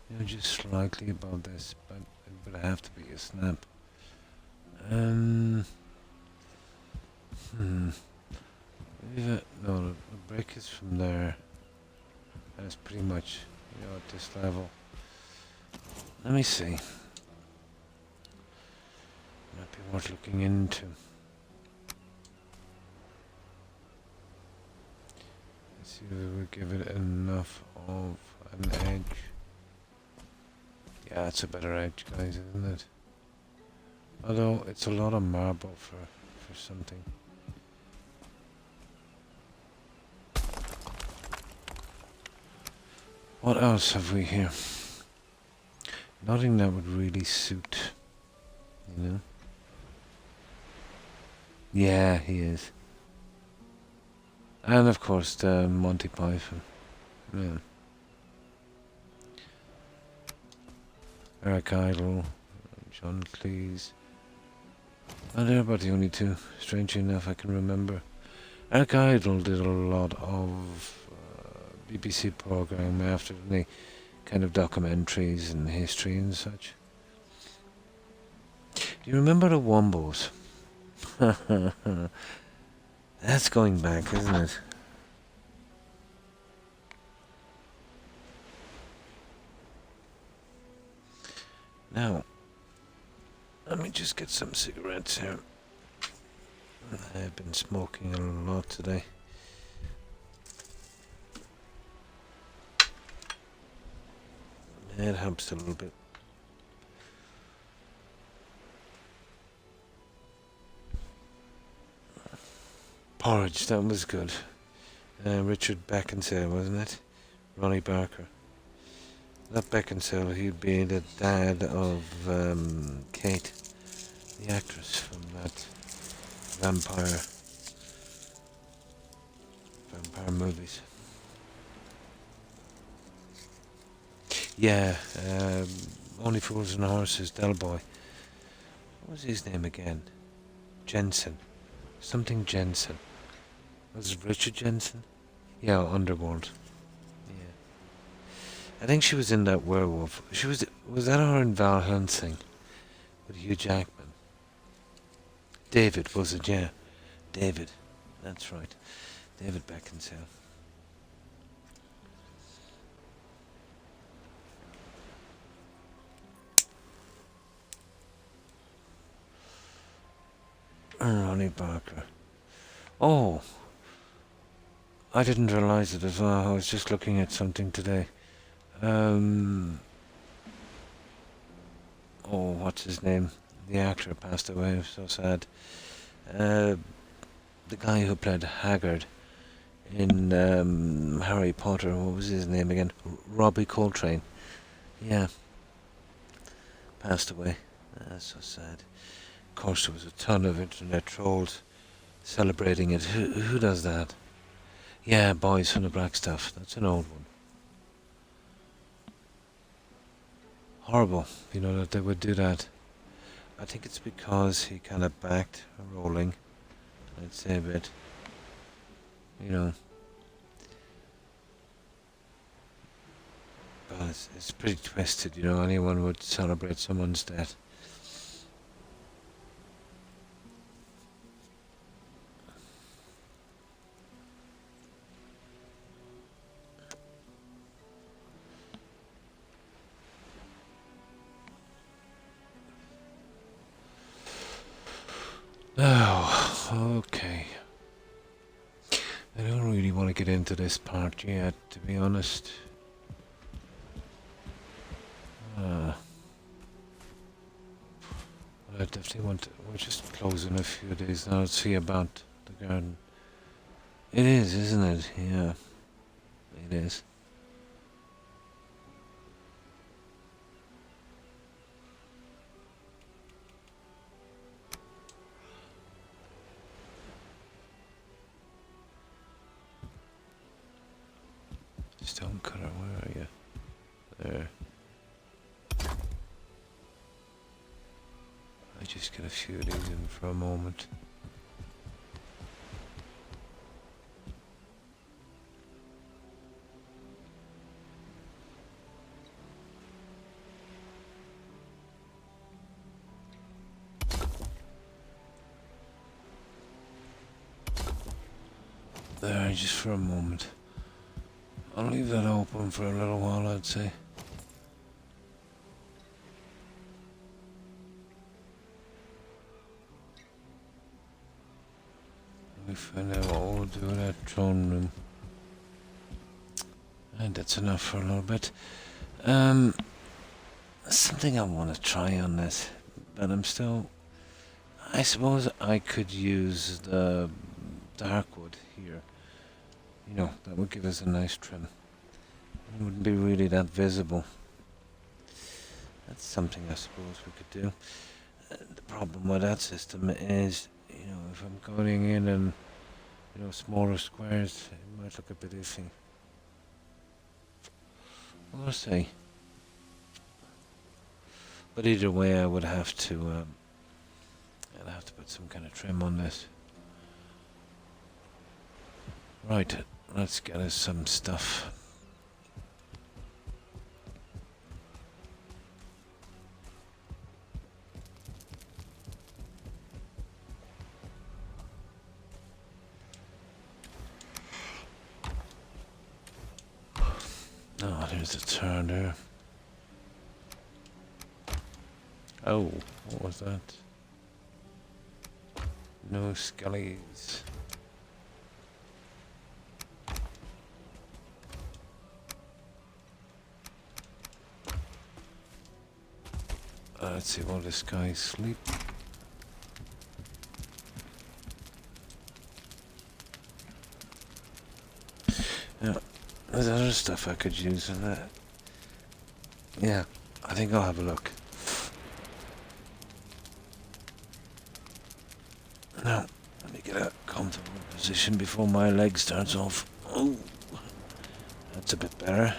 You know, just slightly above this, but it would have to be a snap. No, the brick is from there. That's pretty much, you know, at this level. Let me see. Might be worth looking into. Let's see if we give it enough of an edge. Yeah, it's a better edge, guys, isn't it? Although it's a lot of marble for something. What else have we here? Nothing that would really suit, you know? Yeah, he is. And of course the Monty Python. Yeah. Eric Idle, John Cleese. Oh, they're about the only two, strangely enough, I can remember. Eric Idle did a lot of BBC programme after the kind of documentaries and history and such. Do you remember the Wombos? That's going back, isn't it? Now, let me just get some cigarettes here. I've been smoking a lot today. It helps a little bit. Porridge, that was good. Richard Beckinsale, wasn't it? Ronnie Barker. Not Beckinsale, he'd be the dad of Kate, the actress from that vampire movies. Yeah, Only Fools and Horses, Del Boy. What was his name again? Jensen. Something Jensen. Was it Richard Jensen? Yeah, Underworld. Yeah. I think she was in that werewolf. Was that her in Valheim thing? With Hugh Jackman? David, was it? Yeah. David. That's right. David Beckinsale. Ronnie Barker. Oh, I didn't realise it as well. I was just looking at something today. Oh, what's his name? The actor passed away. It was so sad. The guy who played Haggard in Harry Potter. What was his name again? Robbie Coltrane. Yeah, passed away. That's so sad. Of course, there was a ton of internet trolls celebrating it. Who does that? Yeah, Boys from the Black Stuff. That's an old one. horrible, you know, that they would do that. I think it's because he kind of backed rolling, I'd say a bit, you know. But it's pretty twisted, you know, anyone would celebrate someone's death. Oh, okay. I don't really want to get into this part yet, to be honest. But I definitely want to, we're just closing a few days now to see about the garden. It is, isn't it? Yeah, it is. Stonecutter, where are you? There. I just get a few of these in for a moment. There, just for a moment. I'll leave that open for a little while, I'd say. Let me find out what we'll do in that throne room. And that's enough for a little bit. Something I want to try on this, but I'm still... I suppose I could use the dark wood here. You know, that would give us a nice trim. It wouldn't be really that visible. That's something I suppose we could do. The problem with that system is, you know, if I'm going in and, you know, smaller squares, it might look a bit iffy. We'll see. But either way, I would have to, I'd have to put some kind of trim on this. Right, let's get us some stuff. Oh, there's a turn there. Oh, what was that? No skellies. Let's see, while this guy's asleep. Yeah, there's other stuff I could use in that. Yeah, I think I'll have a look. Now, let me get a comfortable position before my leg starts off. Oh, that's a bit better.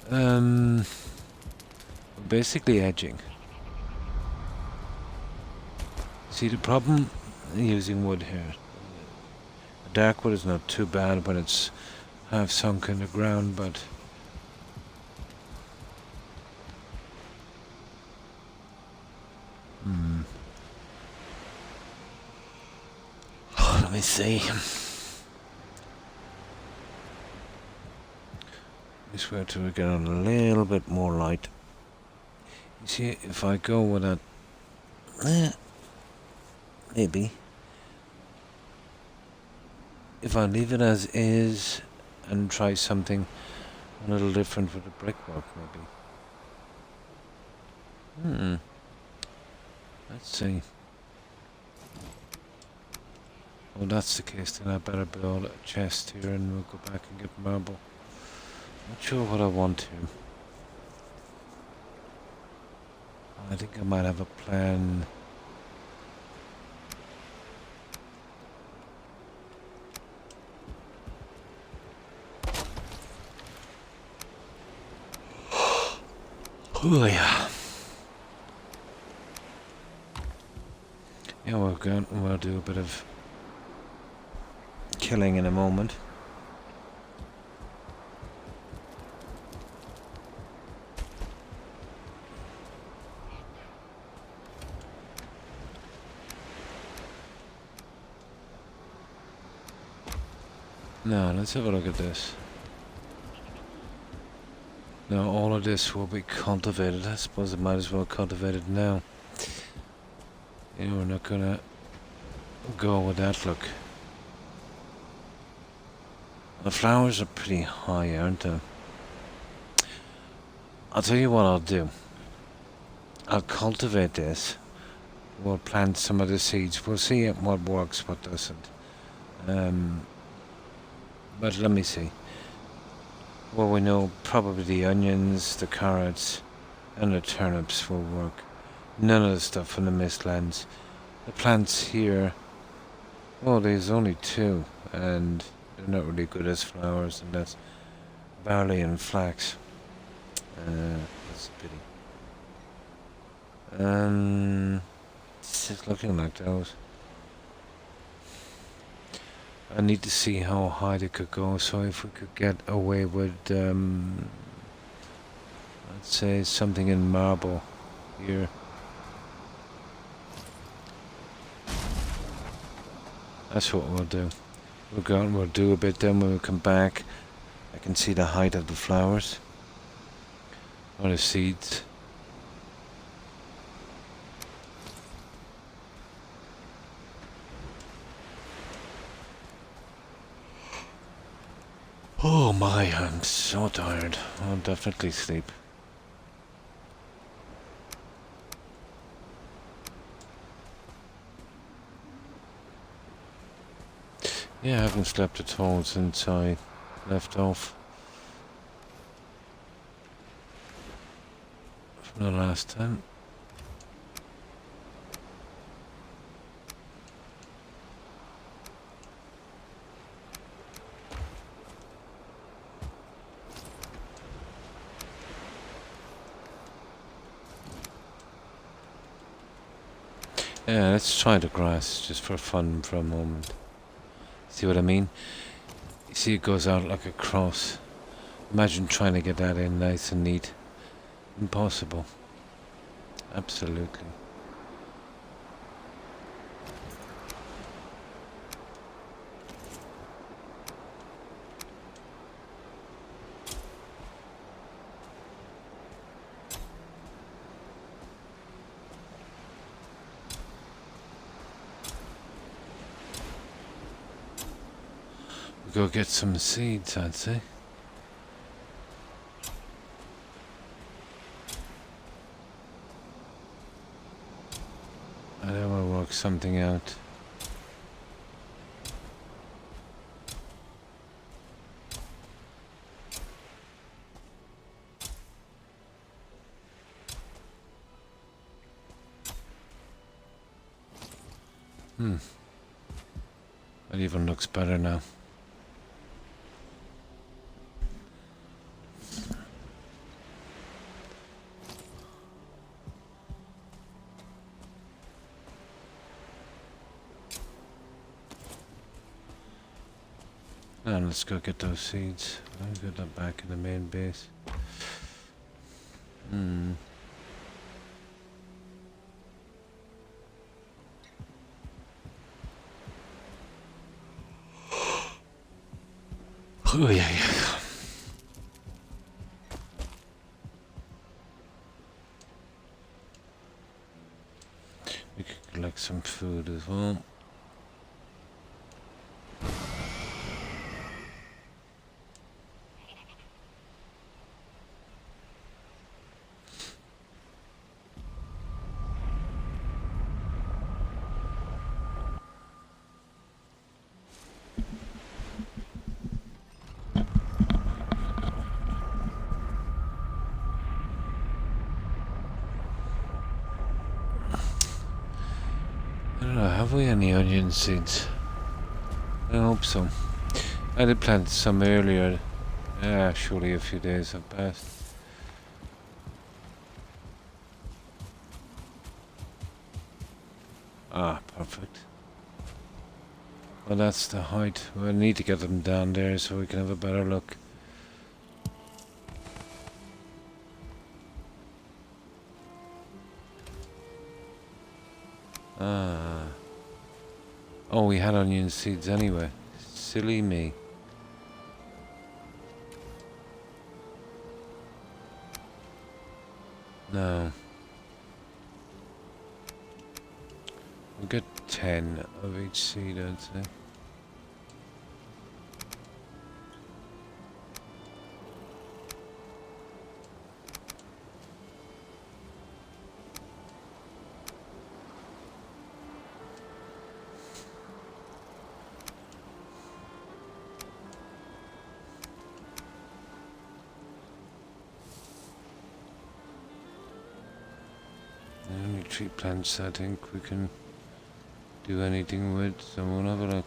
We're basically edging. See the problem? Using wood here. Dark wood is not too bad when it's half sunk in the ground, but let me see. I swear to get on a little bit more light. You see, if I go with that, maybe. If I leave it as is and try something a little different with the brickwork, maybe. Let's see. Well, that's the case, then I better build a chest here and we'll go back and get marble. Not sure what I want to. I think I might have a plan. Oh yeah. Yeah, we'll do a bit of killing in a moment. Now, let's have a look at this. Now, all of this will be cultivated. I suppose I might as well cultivate it now. You know, we're not gonna go with that look. The flowers are pretty high, aren't they? I'll tell you what I'll do. I'll cultivate this. We'll plant some of the seeds. We'll see what works, what doesn't. But let me see. Well, we know probably the onions, the carrots, and the turnips will work. None of the stuff from the mistlands. The plants here, well, there's only two, and they're not really good as flowers, and that's barley and flax. That's a pity. It's just looking like those. I need to see how high they could go, so if we could get away with, let's say something in marble here. That's what we'll do. We'll go and we'll do a bit, then when we come back, I can see the height of the flowers. Or the seeds. Oh my, I'm so tired. I'll definitely sleep. Yeah, I haven't slept at all since I left off from the last time. Yeah, let's try the grass just for fun for a moment. See what I mean? You see it goes out like a cross. Imagine trying to get that in nice and neat. Impossible. Absolutely. Go get some seeds, I'd say. I then we'll work something out. It even looks better now. And let's go get those seeds. I'll get them back in the main base. Oh yeah. We could collect some food as well. I don't know, have we any onion seeds? I hope so. I did plant some earlier. Surely a few days have passed. Ah, perfect. Well, that's the height. We'll need to get them down there so we can have a better look. Ah. Oh, we had onion seeds anyway. Silly me. No. We'll get 10 of each seed, I'd say. The only tree plants I think we can do anything with, so we'll have a look.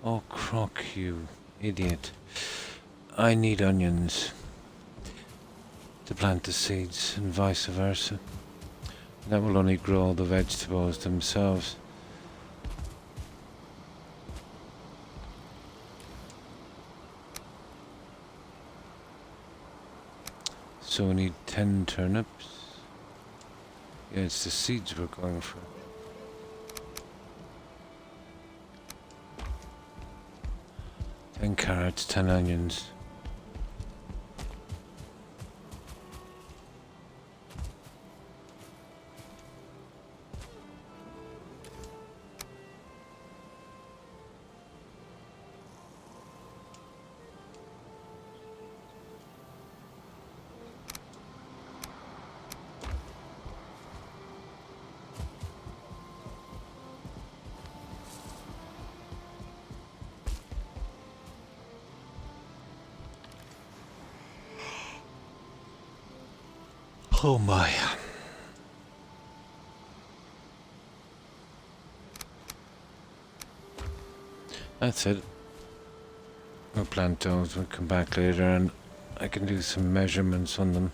Oh, Croc, you idiot. I need onions to plant the seeds and vice versa. That will only grow the vegetables themselves. So we need 10 turnips. Yeah, it's the seeds we're going for. Ten carrots, 10 onions. Oh my. That's it. We'll plant those, we'll come back later and I can do some measurements on them.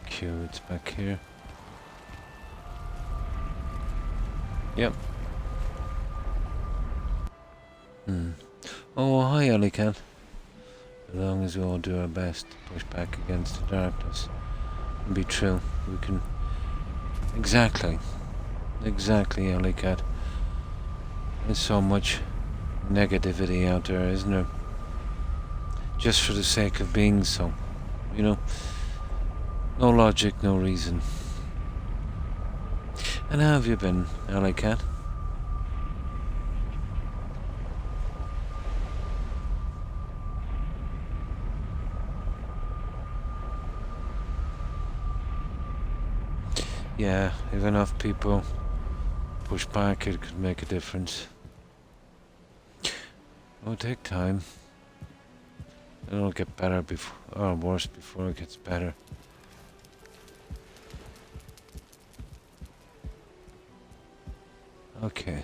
Q, it's back here. Yep. Oh, hi, Ellie-cat. As long as we all do our best to push back against the darkness and be true, we can... Exactly, Ellie-cat. There's so much negativity out there, isn't there? Just for the sake of being so, you know? No logic, no reason. And how have you been, Ellie-cat? Yeah, if enough people push back, it could make a difference. It'll take time. It'll get better before, or worse before it gets better. Okay,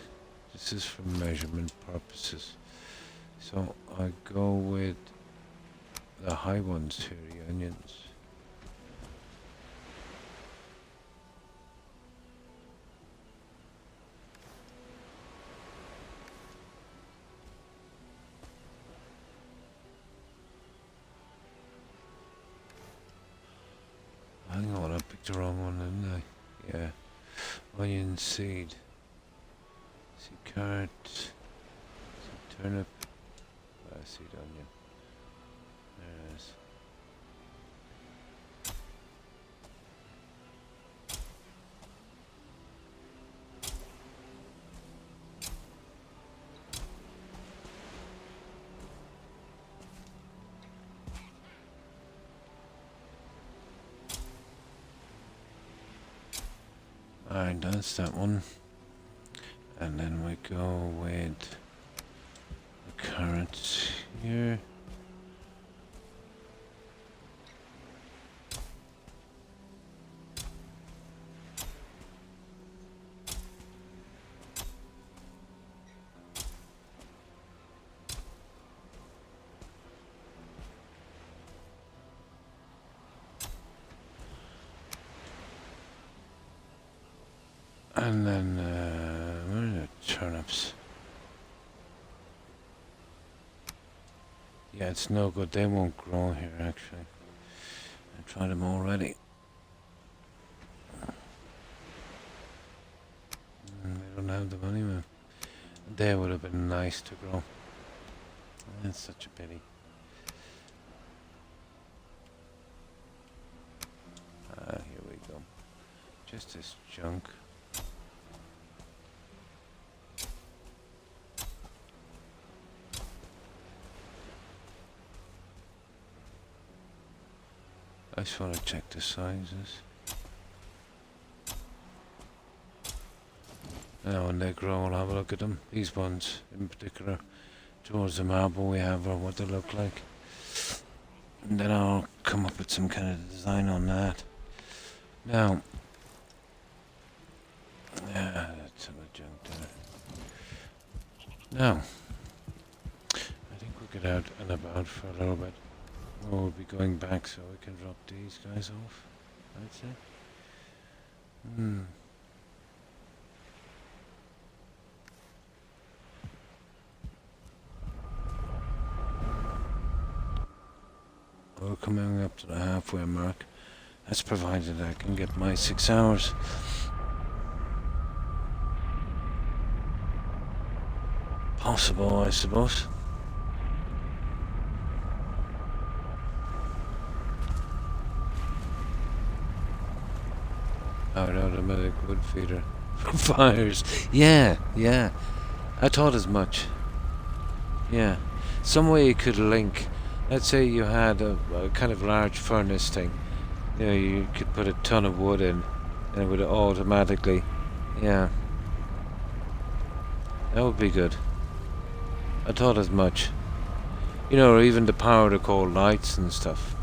this is for measurement purposes. So I go with the high ones here, the onions. Hang on, I picked the wrong one, didn't I? Yeah. Onion seed. Seed carrot. Seed turnip. Seed onion. There it is. Alright, that's that one. And then we go with the carrots here. And then, where are the turnips? Yeah, it's no good. They won't grow here, actually. I tried them already. They don't have them anyway. They would have been nice to grow. That's such a pity. Here we go. Just this junk. I just want to check the sizes. Now when they grow, I'll have a look at them. These ones in particular, towards the marble we have, or what they look like. And then I'll come up with some kind of design on that. Now, that's some junk there. Now, I think we'll get out and about for a little bit. We'll be going back so we can drop these guys off, I'd say. We're coming up to the halfway mark. That's provided I can get my 6 hours. Possible, I suppose. Automatic wood feeder for fires. Yeah. I thought as much. Yeah. Some way you could link. Let's say you had a kind of large furnace thing. You know, you could put a ton of wood in and it would automatically... Yeah. That would be good. I thought as much. You know, or even the power to call lights and stuff.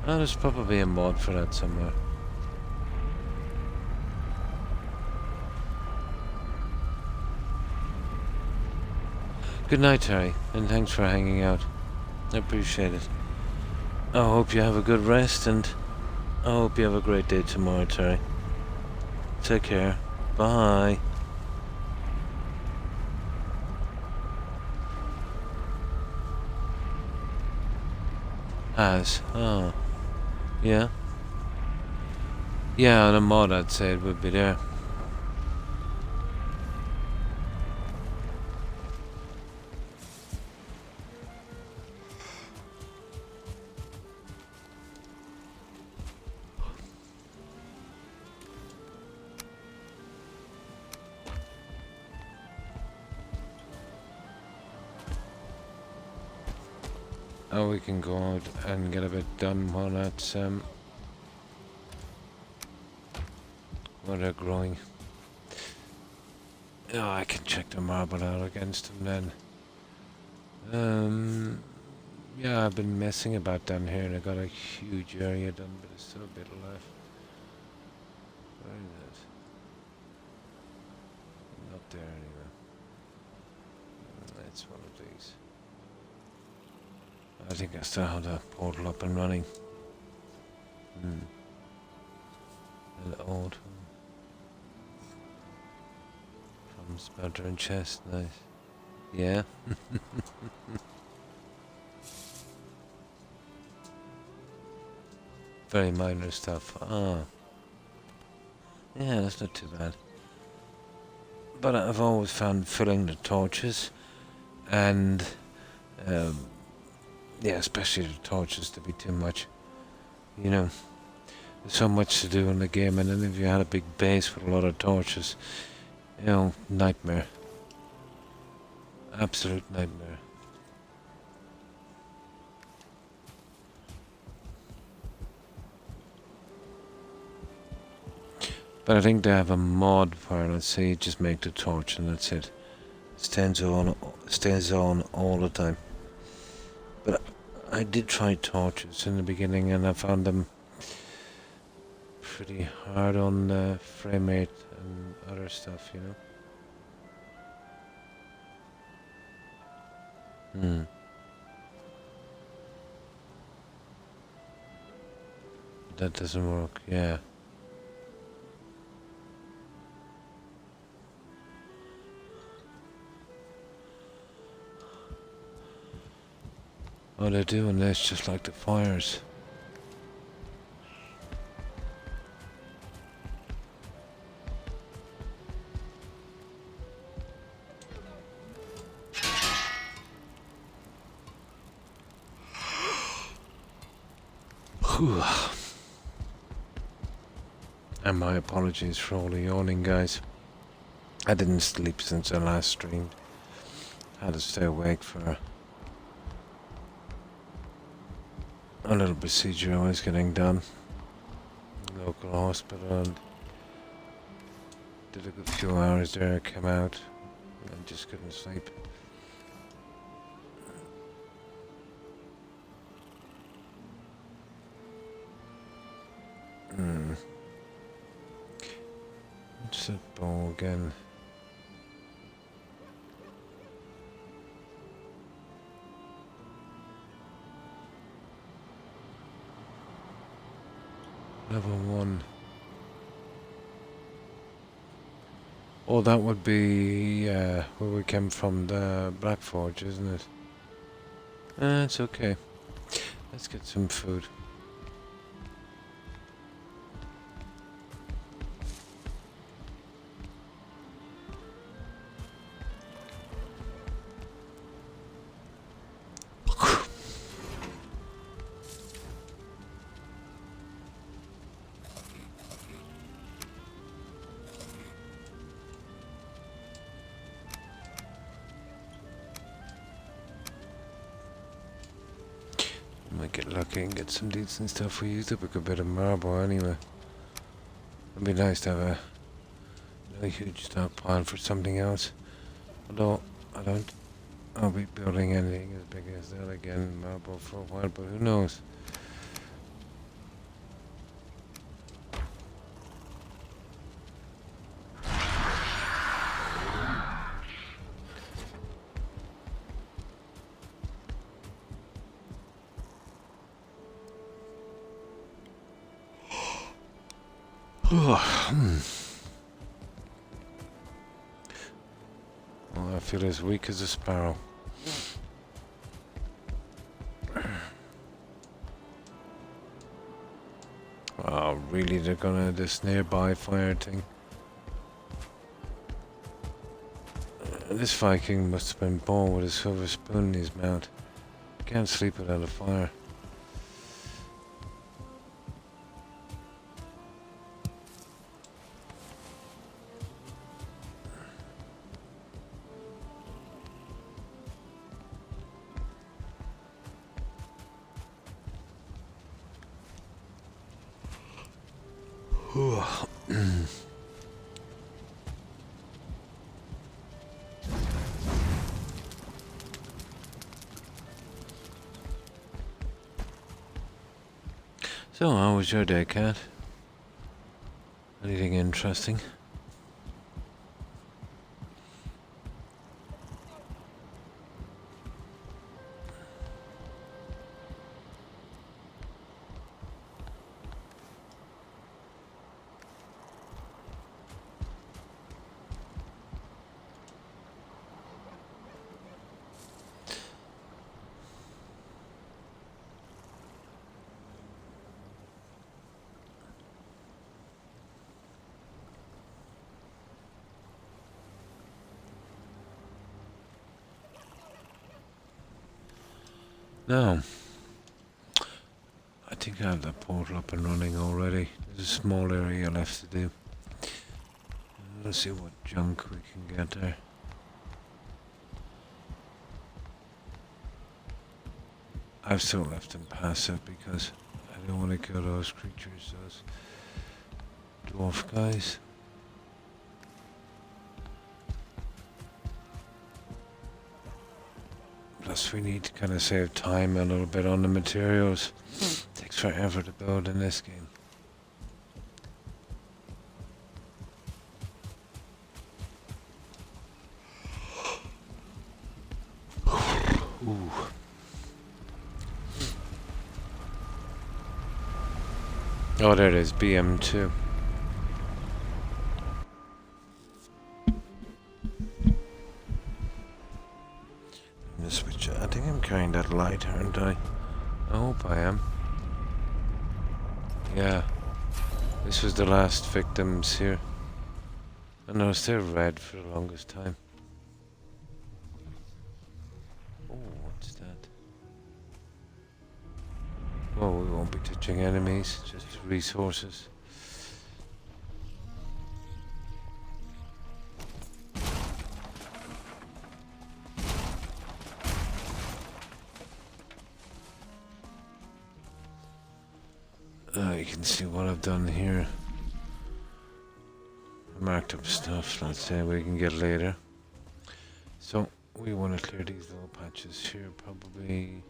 Oh, there's probably a mod for that somewhere. Good night, Terry, and thanks for hanging out. I appreciate it. I hope you have a good rest, and I hope you have a great day tomorrow, Terry. Take care. Bye. Oh. Yeah? Yeah, on a mod I'd say it would be there. Oh, we can go out and get a bit done while that's while they're growing. Oh, I can check the marble out against them then. Yeah, I've been messing about down here and I got a huge area done, but there's still a bit left. Where is it? Not there anyway. It's one of these. I think I still have the portal up and running. An old one. From smelter and chest, nice. Yeah. Very minor stuff. Ah. Yeah, that's not too bad. But I've always found filling the torches and yeah, especially the torches to be too much. You know, there's so much to do in the game, and then if you had a big base with a lot of torches, you know, nightmare. Absolute nightmare. But I think they have a mod where, let's say, you just make the torch and that's it. Stays on all the time. But I did try torches in the beginning and I found them pretty hard on the frame rate and other stuff, you know. That doesn't work, yeah. Oh, they're doing this just like the fires. Whew. And my apologies for all the yawning, guys. I didn't sleep since I last streamed. Had to stay awake for a little procedure I was getting done. Local hospital and did a good few hours there, came out and just couldn't sleep. What's that ball again? Level 1. Oh, that would be where we came from, the Black Forge, isn't it? It's okay. Let's get some food. Might get lucky and get some decent stuff. We used up a good bit of marble anyway. It'd be nice to have a huge stockpile for something else. Although I'll be building anything as big as that again, marble for a while, but who knows? Well, I feel as weak as a sparrow. Oh, really? They're gonna this nearby fire thing? This Viking must have been born with a silver spoon in his mouth. Can't sleep without a fire. So, how was your day, Cat? Anything interesting? No. I think I have that portal up and running already. There's a small area left to do. Let's see what junk we can get there. I've still left them passive because I don't want to kill those creatures, those Dwarf guys. Plus we need to kind of save time a little bit on the materials. Takes forever to build in this game. Ooh. Oh, there it is, BM2. Switch. I think I'm carrying that light, aren't I? I hope I am. Yeah. This was the last victims here. I noticed they're red for the longest time. Oh, what's that? Well, we won't be touching enemies, just resources. You can see what I've done here. Marked up stuff, let's say we can get later. So we want to clear these little patches here, probably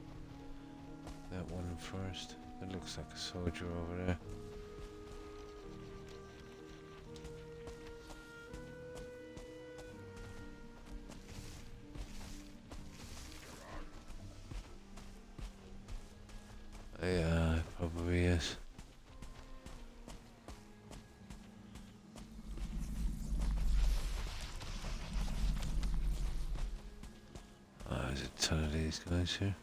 that one first. It looks like a soldier over there. Yeah, it probably is. There's a ton of these guys here.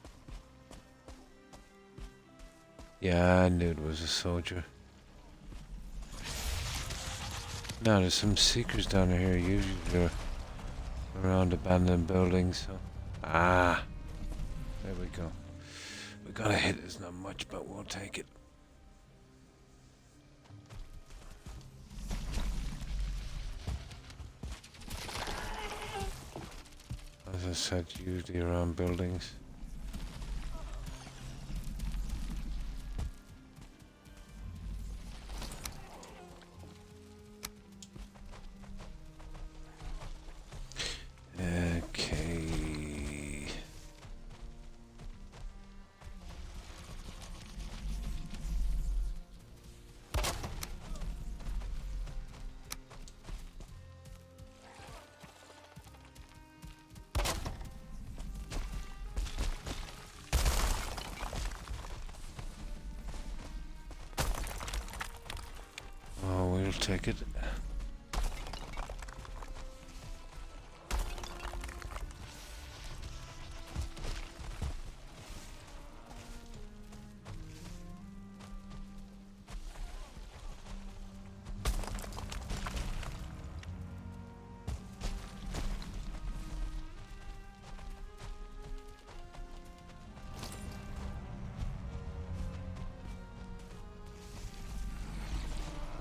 Yeah, I knew it was a soldier. Now there's some seekers down here, usually they're around abandoned buildings, so... Ah! There we go. We got a hit, it's not much, but we'll take it. As I said, usually around buildings. Okay. Oh, we'll take it.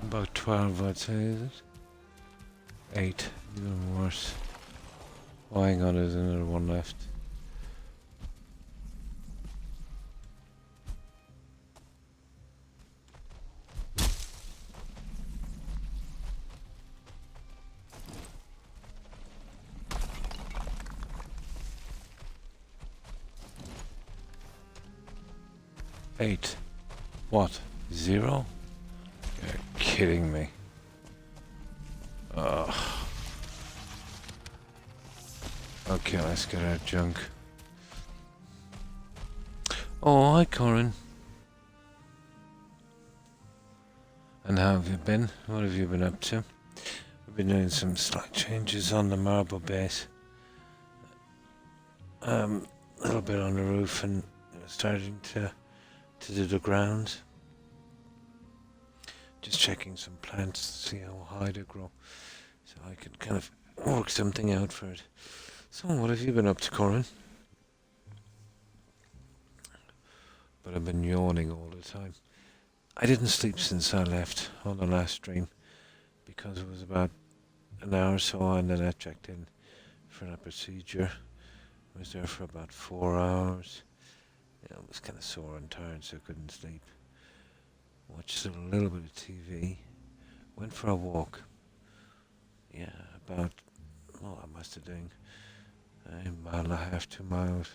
About 12, I'd say, is it? 8, even worse. Oh, hang on, there's another one left. Eight. What? 0? You're kidding me. Ugh. Okay, let's get our junk. Oh, hi Corin. And how have you been? What have you been up to? We've been doing some slight changes on the marble base. A little bit on the roof and starting to do the ground. Just checking some plants to see how high they grow, so I can kind of work something out for it. So what have you been up to, Corin? But I've been yawning all the time. I didn't sleep since I left on the last stream because it was about an hour or so, and then I checked in for a procedure. I was there for about 4 hours. I was kind of sore and tired, so I couldn't sleep. Watched a little bit of TV, Went for a walk. Yeah, about, oh, I must have doing a mile and a half, 2 miles.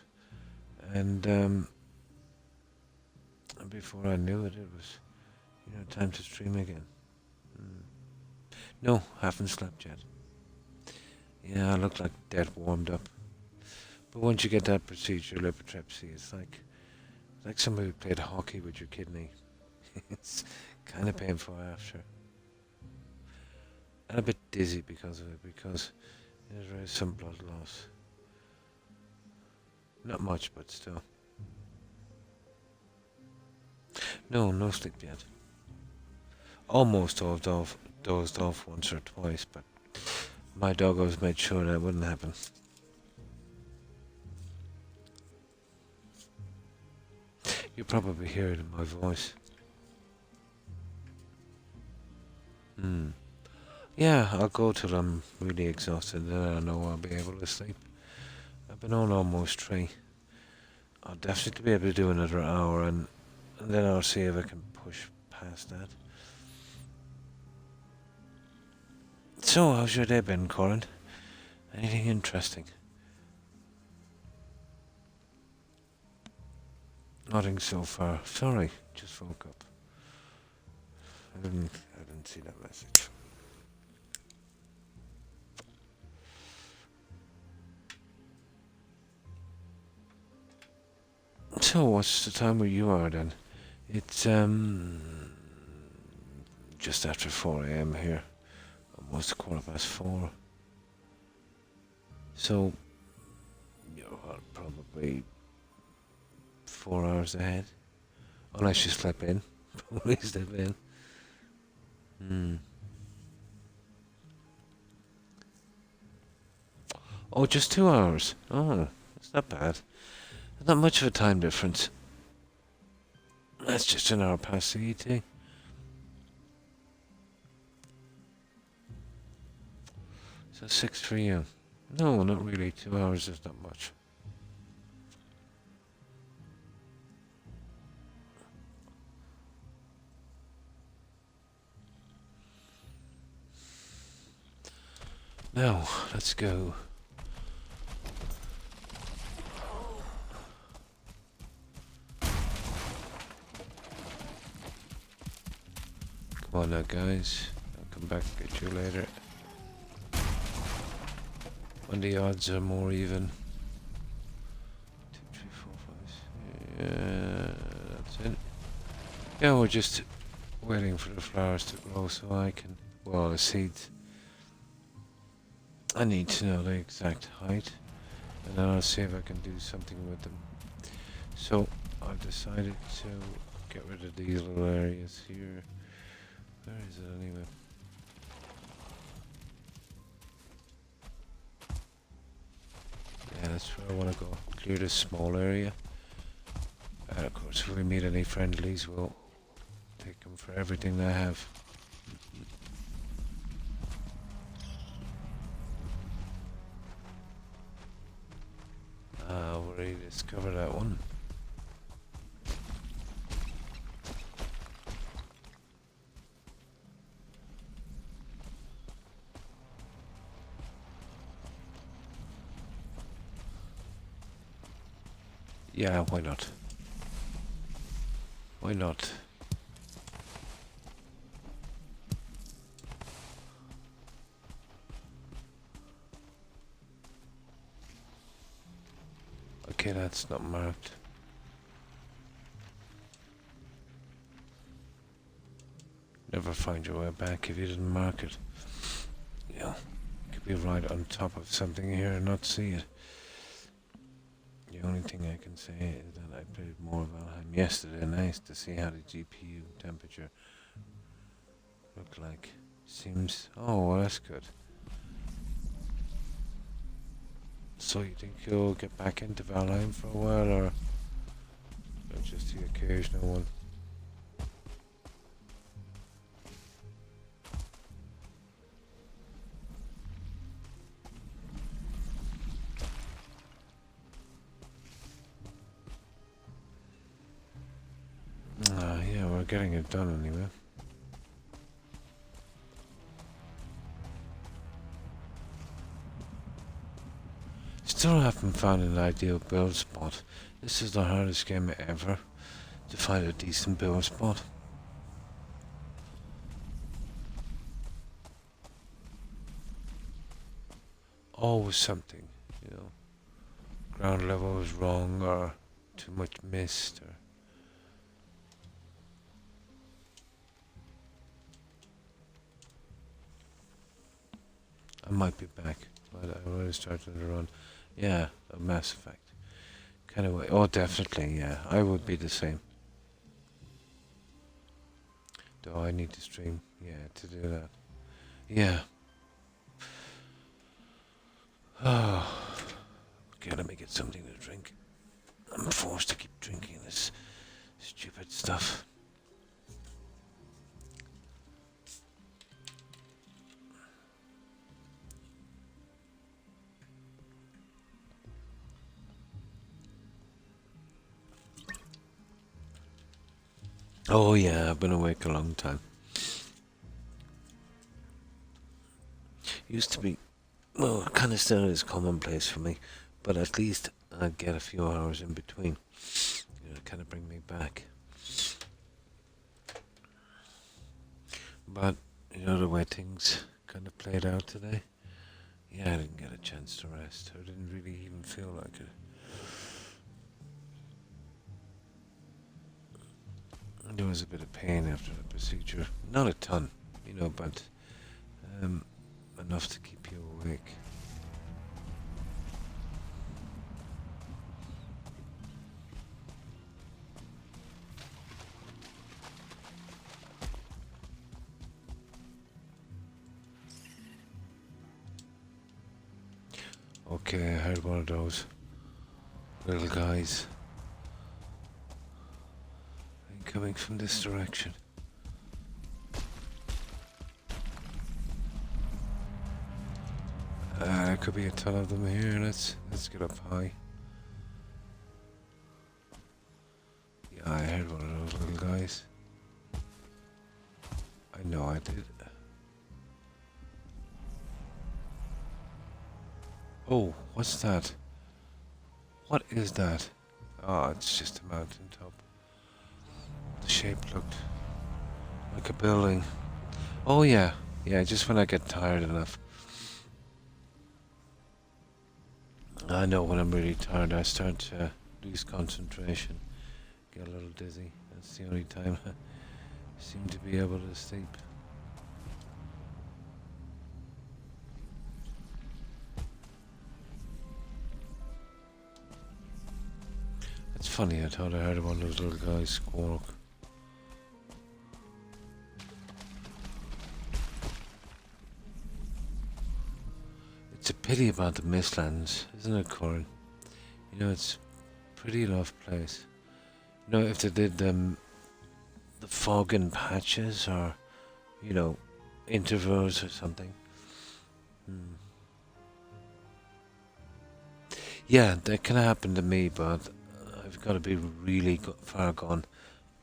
And before I knew it, it was, time to stream again. Mm. No, haven't slept yet. Yeah, I look like dead warmed up. But once you get that procedure, lipotripsy, it's like somebody who played hockey with your kidney. It's kind of painful after. And a bit dizzy because of it, because there is some blood loss. Not much, but still. No, no sleep yet. Almost dozed off once or twice, but my doggos made sure that wouldn't happen. You probably hear it in my voice. Hmm. Yeah, I'll go till I'm really exhausted, then I know I'll be able to sleep. I've been on almost 3. I'll definitely be able to do another hour, and then I'll see if I can push past that. So, how's your day been, Corin? Anything interesting? Nothing so far. Sorry, just woke up. I didn't see that message. So, what's the time where you are then? It's just after 4 a.m. here. Almost 4:15. So, you're probably 4 hours ahead. Unless you sleep in. Probably sleep in. Oh, just 2 hours. Oh, that's not bad. Not much of a time difference. That's just an hour past the ET. So 6 for you. No, not really. 2 hours is not much. Now, let's go. Come on now, guys. I'll come back and get you later. When the odds are more even. 2, 3, 4, 5. Yeah, that's it. Yeah, we're just waiting for the flowers to grow so I can. Well, the seeds. I need to know the exact height, and then I'll see if I can do something with them. So I've decided to get rid of these little areas here. Where is it anyway? Yeah, that's where I want to go. Clear this small area. And of course, if we meet any friendlies, we'll take them for everything they have. We already discovered that one. Yeah, why not? Why not? Okay, that's not marked. Never find your way back if you didn't mark it. Yeah, you could be right on top of something here and not see it. The only thing I can say is that I played more Valheim yesterday night to see how the GPU temperature looked like. Seems... Oh, well, that's good. So you think you'll get back into Valheim for a while, or just the occasional one? Yeah, we're getting it done anyway. Still haven't found an ideal build spot. This is the hardest game ever to find a decent build spot. Always something, you know. Ground level was wrong or too much mist or I might be back, but I already started to run. Yeah, a Mass Effect. Kind of way. Oh, definitely, yeah. I would be the same. Do I need to stream? Yeah, to do that. Yeah. Oh. Okay, let me get something to drink. I'm forced to keep drinking this stupid stuff. Oh yeah, I've been awake a long time. Used to be, well, it kind of still is commonplace for me, but at least I get a few hours in between. You know, kind of bring me back. But you know the way things kind of played out today. Yeah, I didn't get a chance to rest. I didn't really even feel like it. There was a bit of pain after the procedure. Not a ton, you know, but enough to keep you awake. Okay, I heard one of those little guys coming from this direction. There could be a ton of them here. Let's get up high. Yeah, I heard one of those little guys. I know I did. Oh, what's that? What is that? Oh, it's just a mountain top. The shape looked like a building. Oh yeah, yeah, just when I get tired enough. I know when I'm really tired I start to lose concentration, get a little dizzy. That's the only time I seem to be able to sleep. It's funny, I thought I heard one of those little guys squawk. It's a pity about the Mistlands, isn't it, Corin? You know, it's a pretty enough place. You know, if they did the fog in patches or, you know, intervals or something. Yeah, that can happen to me, but I've got to be really far gone,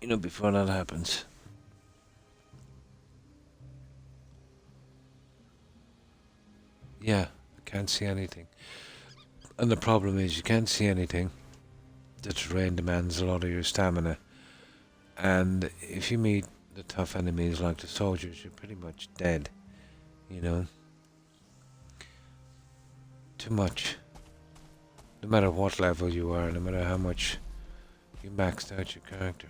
you know, before that happens. Yeah, I can't see anything. And the problem is you can't see anything. The terrain demands a lot of your stamina. And if you meet the tough enemies like the soldiers, you're pretty much dead, you know. Too much. No matter what level you are, no matter how much you maxed out your character.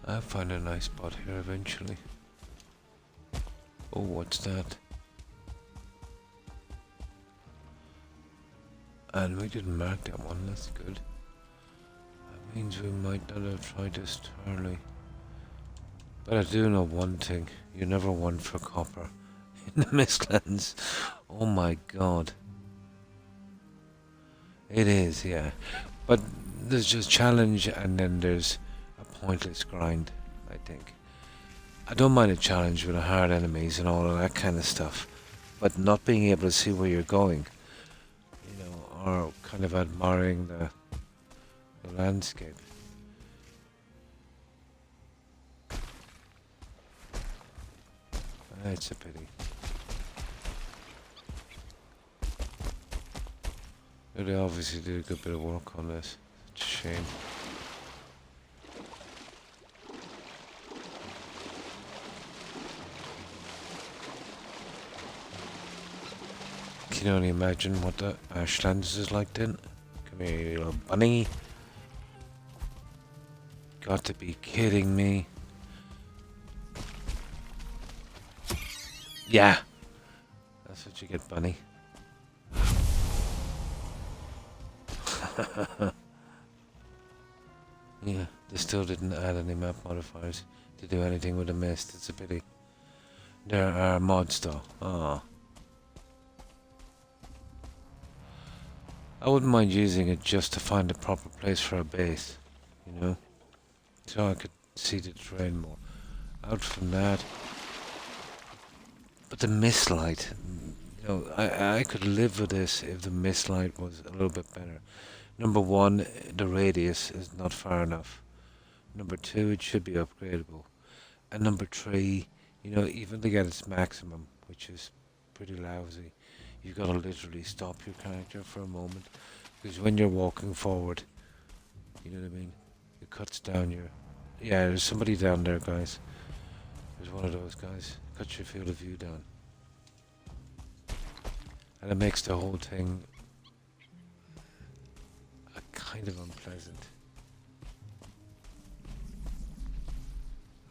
I'll find a nice spot here eventually. Oh, what's that? And we didn't mark that one, that's good. That means we might not have tried this thoroughly. But I do know one thing, you never won for copper in the Mistlands. Oh my god. It is, yeah. But there's just challenge and then there's a pointless grind, I think. I don't mind a challenge with hard enemies and all of that kind of stuff, but not being able to see where you're going, you know, or kind of admiring the landscape. It's a pity. They obviously did a good bit of work on this. It's a shame. Can you only imagine what the Ashlands is like then? Come here, you little bunny. Got to be kidding me. Yeah. That's what you get, bunny. Yeah, they still didn't add any map modifiers to do anything with the mist. It's a pity. There are mods though. Oh. I wouldn't mind using it just to find the proper place for a base, you know? So I could see the terrain more. Out from that. But the mist light, you know, I could live with this if the mist light was a little bit better. Number one, the radius is not far enough. Number two, it should be upgradable. And number three, you know, even to get its maximum, which is pretty lousy, you've got to literally stop your character for a moment. Because when you're walking forward, you know what I mean? It cuts down your... Yeah, there's somebody down there, guys. There's one of those guys. Cuts your field of view down. And it makes the whole thing kind of unpleasant.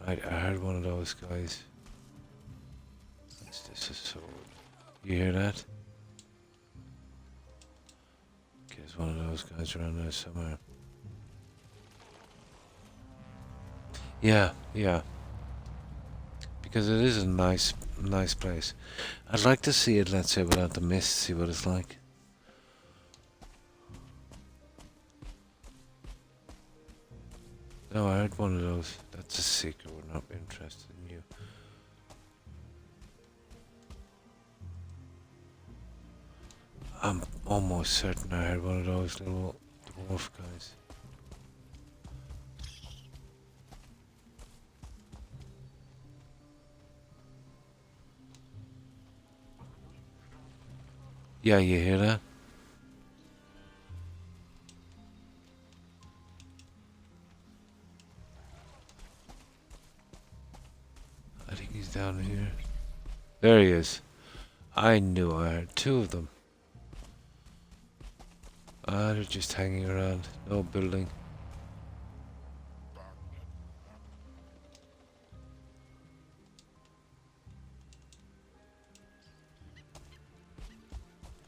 Right, I heard one of those guys. What's this? A sword. You hear that? Okay, there's one of those guys around there somewhere. Yeah, yeah. Because it is a nice place. I'd like to see it, let's say, without the mist, see what it's like. No, I heard one of those. That's a secret, we're not interested in you. I'm almost certain I heard one of those little dwarf guys. Yeah, you hear that? I think he's down here. There he is. I knew I heard two of them. Ah, they're just hanging around. No building.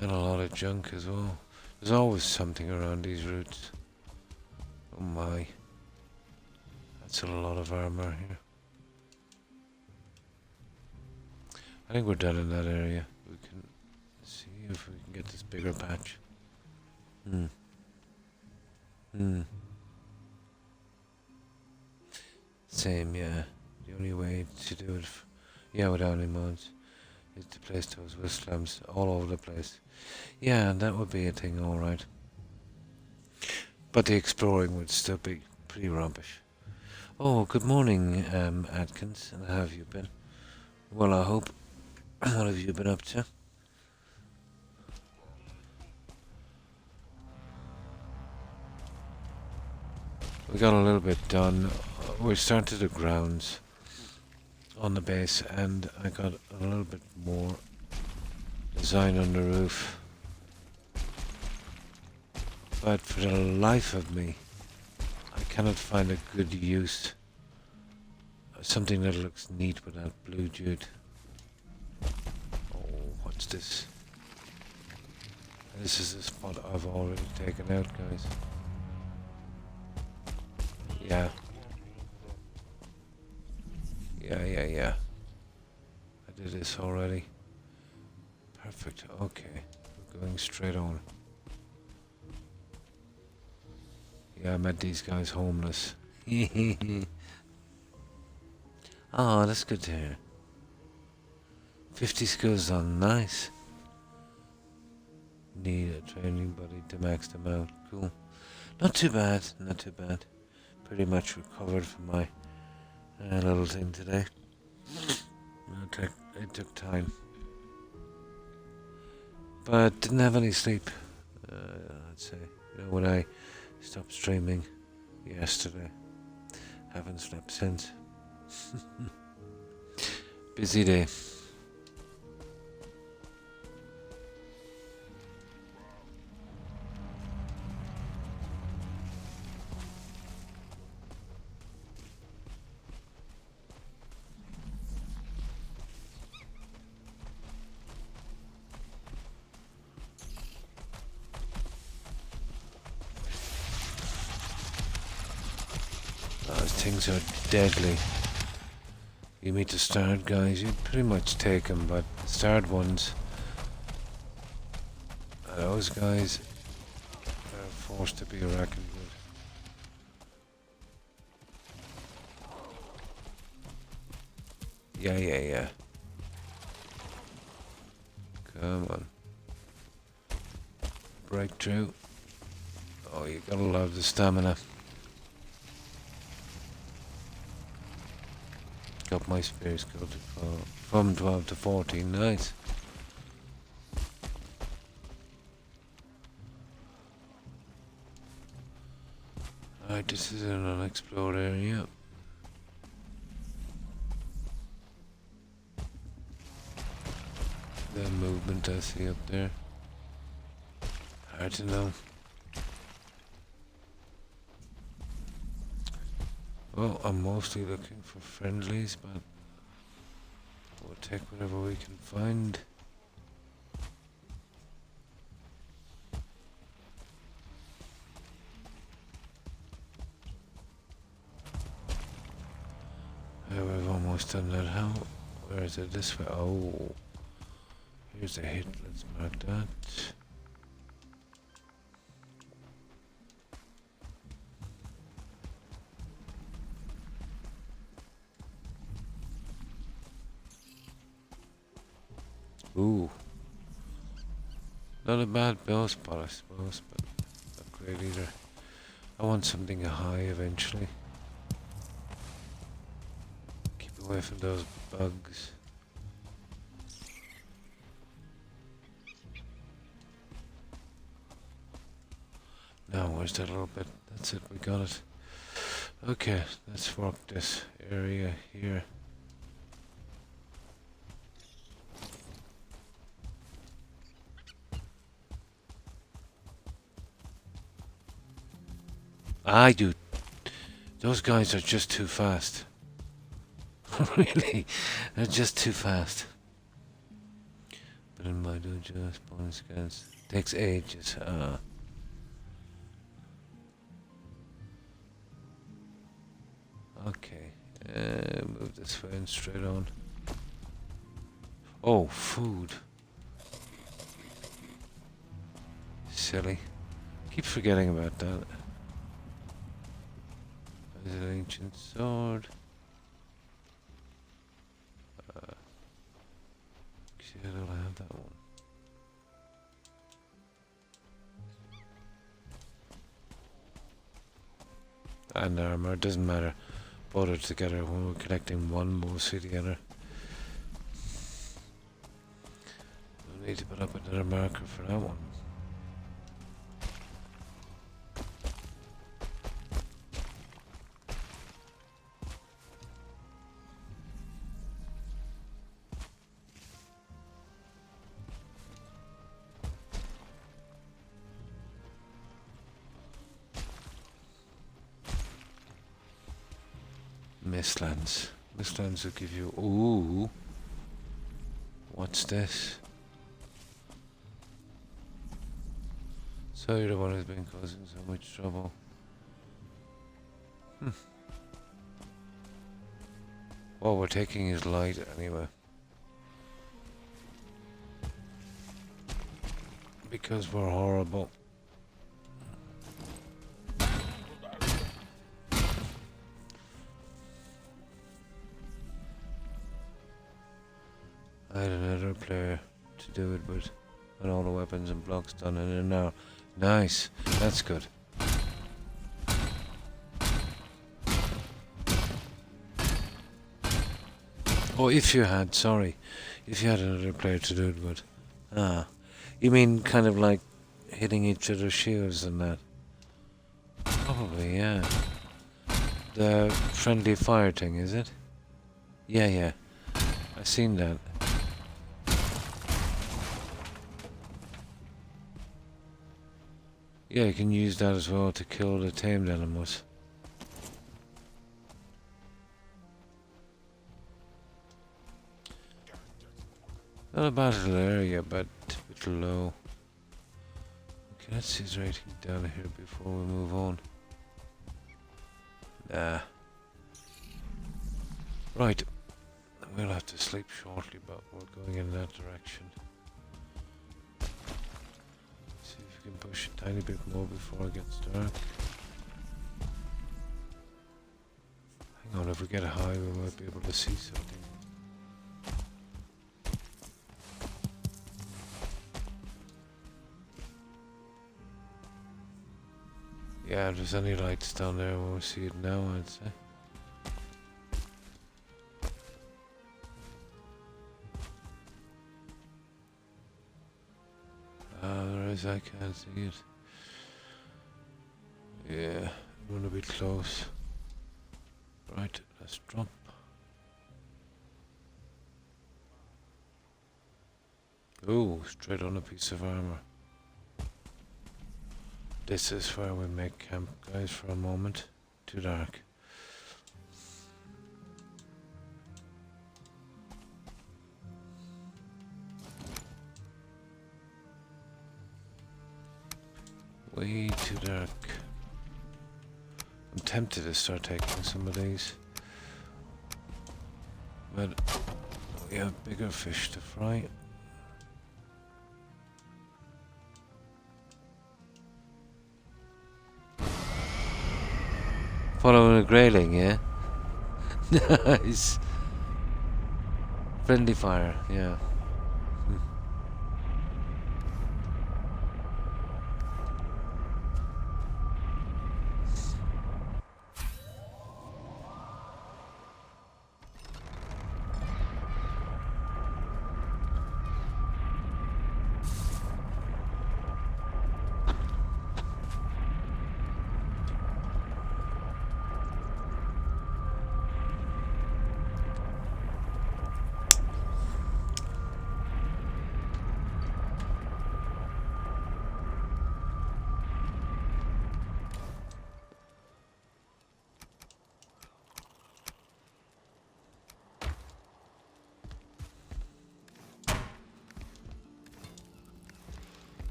And a lot of junk as well. There's always something around these routes. Oh my. That's a lot of armor here. I think we're done in that area. We can see if we can get this bigger patch. Same, yeah. The only way to do it, yeah, without any mods, is to place those whisk lamps all over the place. Yeah, that would be a thing, alright. But the exploring would still be pretty rubbish. Oh, good morning, Atkins. And how have you been? Well, I hope. What have you been up to? We got a little bit done. We started the grounds on the base, and I got a little bit more design on the roof. But for the life of me, I cannot find a good use. Something that looks neat with that blue jute. Oh, what's this? This is a spot I've already taken out, guys. Yeah. Yeah. I did this already. Perfect. Okay. We're going straight on. Yeah, I met these guys homeless. Oh, that's good to hear. 50 skills on. Nice. Need a training buddy to max them out. Cool. Not too bad. Not too bad. Pretty much recovered from my little thing today. It took time. But didn't have any sleep, I'd say. You know, when I stopped streaming yesterday. Haven't slept since. Busy day. Those things are deadly. You meet the starred guys, you pretty much take them, but the starred ones, those guys are forced to be reckoned with. Yeah. Come on. Breakthrough. Oh, you gotta love the stamina. Got my spears go to from 12 to 14, nice. Alright, this is an unexplored area. The movement I see up there. Hard to know. Well, I'm mostly looking for friendlies, but we'll take whatever we can find. We've almost done that. How? Where is it? This way? Oh, here's a hit. Let's mark that. Ooh. Not a bad bell spot, I suppose, but not great either. I want something high eventually. Keep away from those bugs. Now, where's that little bit? That's it, we got it. Okay, let's work this area here. Those guys are just too fast. Really, they're just too fast. But in my dojo, spawn scans takes ages. Okay, move this way and straight on. Oh, food. Silly. Keep forgetting about that. There's an ancient sword. See, I don't have that one. And armor, doesn't matter. Both are together when we're collecting one, mostly together. We'll need to put up another marker for that one. Mistlands. Mistlands will give you... Ooh. What's this? So you're the one who's been causing so much trouble. What we're taking is light anyway. Because we're horrible. I had another player to do it with, and all the weapons and blocks done in an hour. Nice, that's good. Oh, if you had, sorry. If you had another player to do it with. Ah. You mean kind of like hitting each other's shields and that? Probably, yeah. The friendly fire thing, is it? Yeah, yeah. I've seen that. Yeah, you can use that as well to kill the tamed animals. Not a bad little area, but a bit low. Okay, let's see his rating down here before we move on. Nah. Right. We'll have to sleep shortly, but we're going in that direction. See if we can push a tiny bit more before it gets dark. Hang on, if we get a high, we might be able to see something. Yeah, if there's any lights down there, we'll see it now, I'd say. There is, I can't see it. Yeah, I'm gonna be close. Right, let's drop. Ooh, straight on a piece of armor. This is where we make camp, guys, for a moment. Too dark. Way too dark. I'm tempted to start taking some of these. But we have bigger fish to fry. Following a grayling, yeah? Nice. Friendly fire, yeah.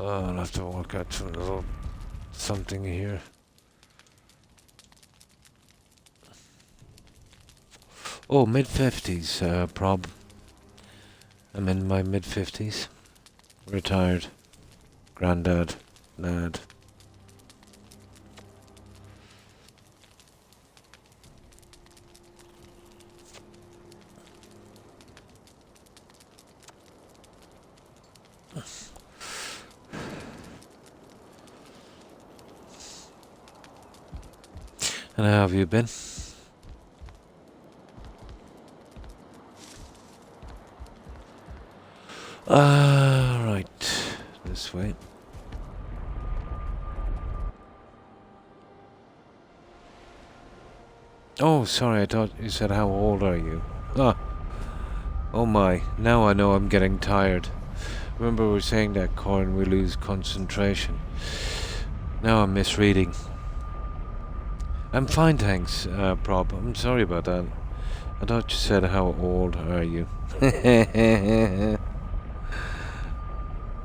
Oh, I'll have to work out some little something here. Oh, mid-50s, prob. I'm in my mid-50s. Retired. Grandad. Lad. And how have you been? Right. This way. Oh, sorry, I thought you said how old are you? Ah. Oh my, now I know I'm getting tired. Remember we were saying that, Corin, we lose concentration. Now I'm misreading. I'm fine, thanks, Prob. I'm sorry about that. I thought you said how old are you?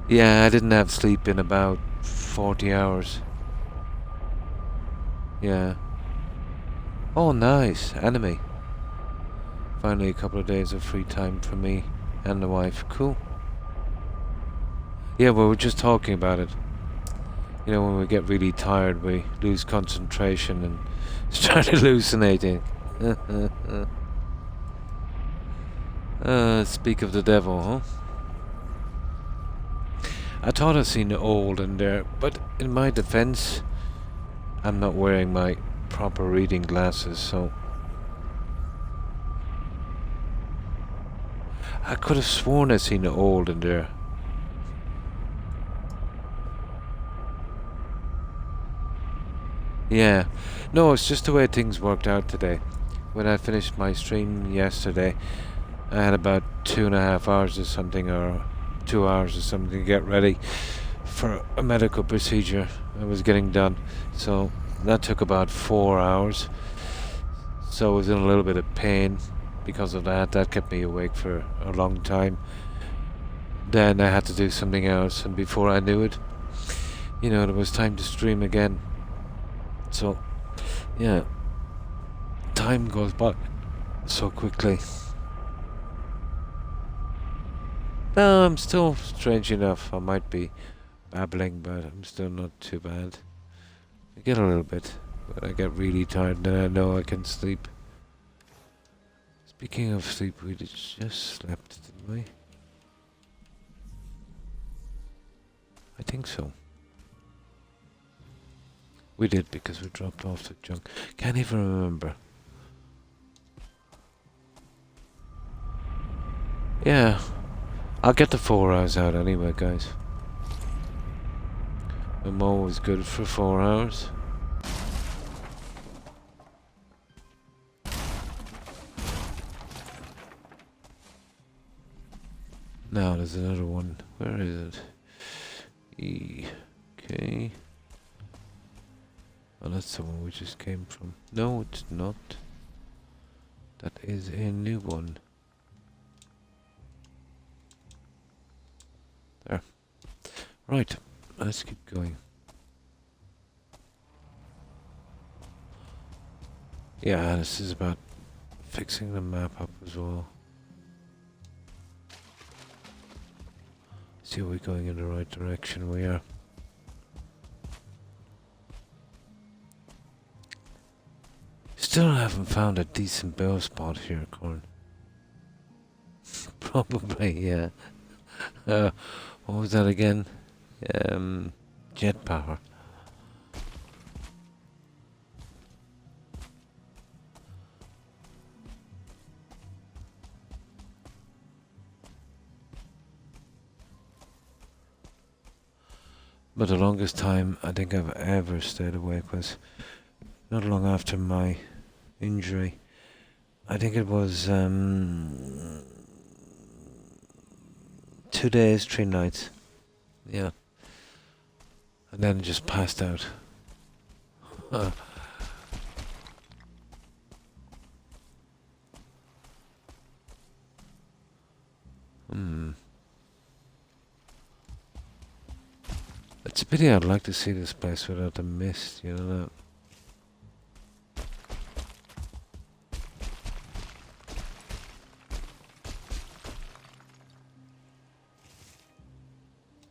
Yeah, I didn't have sleep in about 40 hours. Yeah. Oh, nice. Anime. Finally a couple of days of free time for me and the wife. Cool. Yeah, well, we were just talking about it. You know, when we get really tired, we lose concentration and start hallucinating. Speak of the devil, huh? I thought I seen old in there, but in my defense, I'm not wearing my proper reading glasses, so... I could have sworn I seen old in there. Yeah. No, it's just the way things worked out today. When I finished my stream yesterday, I had about 2.5 hours or something, or 2 hours or something to get ready for a medical procedure I was getting done. So that took about 4 hours. So I was in a little bit of pain because of that. That kept me awake for a long time. Then I had to do something else, and before I knew it, there was time to stream again. So, yeah, time goes by so quickly. No, I'm still, strange enough, I might be babbling, but I'm still not too bad. I get a little bit, but I get really tired, and then I know I can sleep. Speaking of sleep, we just slept, didn't we? I think so. We did, because we dropped off the junk. Can't even remember. Yeah, I'll get the 4 hours out anyway, guys. I'm always good for 4 hours. Now there's another one. Where is it? Okay. Oh, that's the one we just came from. No, it's not. That is a new one. There. Right, let's keep going. Yeah, this is about fixing the map up as well. See, we're going in the right direction. We are. Still haven't found a decent build spot here, Corn. Probably, yeah. What was that again? Jet power. But the longest time I think I've ever stayed awake was not long after my injury. I think it was 2 days, 3 nights. Yeah. And then just passed out. It's a pity. I'd like to see this place without the mist, you know that.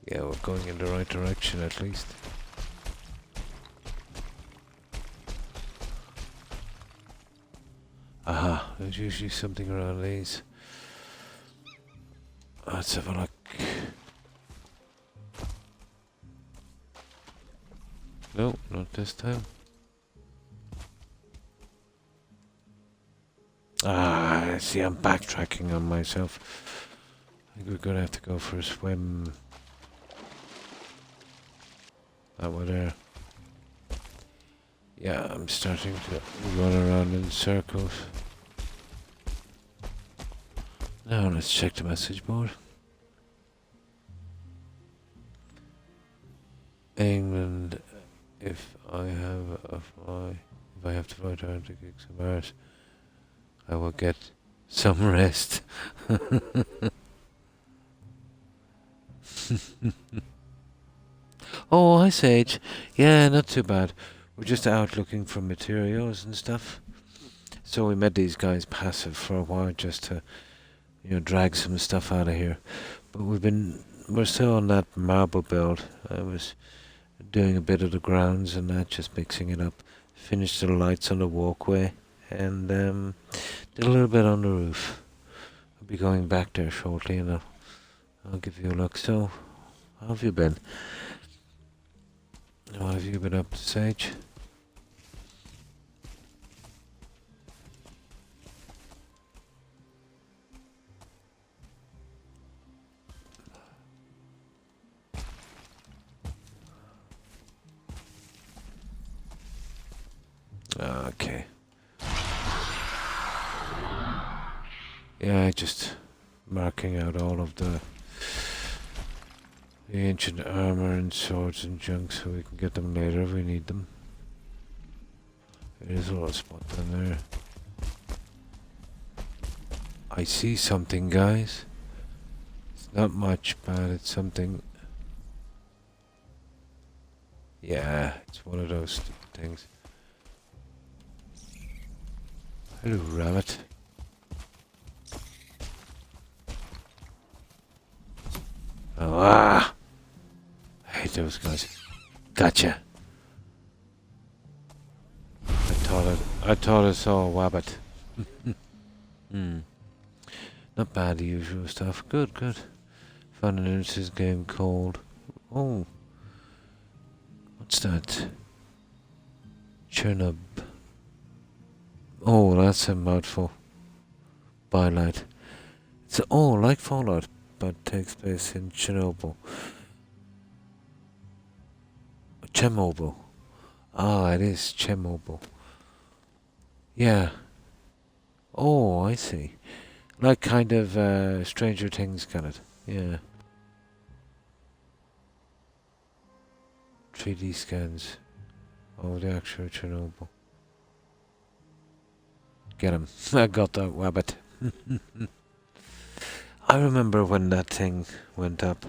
Yeah, we're going in the right direction at least. Aha, there's usually something around these. Let's have a look. No, not this time. Ah, see, I'm backtracking on myself. I think we're gonna have to go for a swim. That way there. Yeah, I'm starting to run around in circles. Now let's check the message board. England, if I have to fly to Antarctica to Mars, I will get some rest. Oh, hi Sage. Yeah, not too bad. We're just out looking for materials and stuff. So we met these guys passive for a while just to, drag some stuff out of here. But we're still on that marble build. I was doing a bit of the grounds and that, just mixing it up. Finished the lights on the walkway and did a little bit on the roof. I'll be going back there shortly and I'll give you a look. So, how have you been? What have you been up to, Sage? Okay. Yeah, just marking out all of the ancient armor and swords and junk so we can get them later if we need them. There's a little spot down there. I see something, guys. It's not much, but it's something. Yeah, it's one of those stupid things. Hello, rabbit. Oh, ah! I hate those guys. Gotcha. I thought I saw a wabbit. Not bad, the usual stuff. Good, good. Found an interesting game called... Oh. What's that? Chernobyl. Oh, that's a mouthful. Bylight. It's like Fallout, but takes place in Chernobyl. Chernobyl. Ah, it is Chernobyl. Yeah. Oh, I see. Like kind of Stranger Things, kind of. Yeah. 3D scans of the actual Chernobyl. Get him. I got that wabbit. I remember when that thing went up.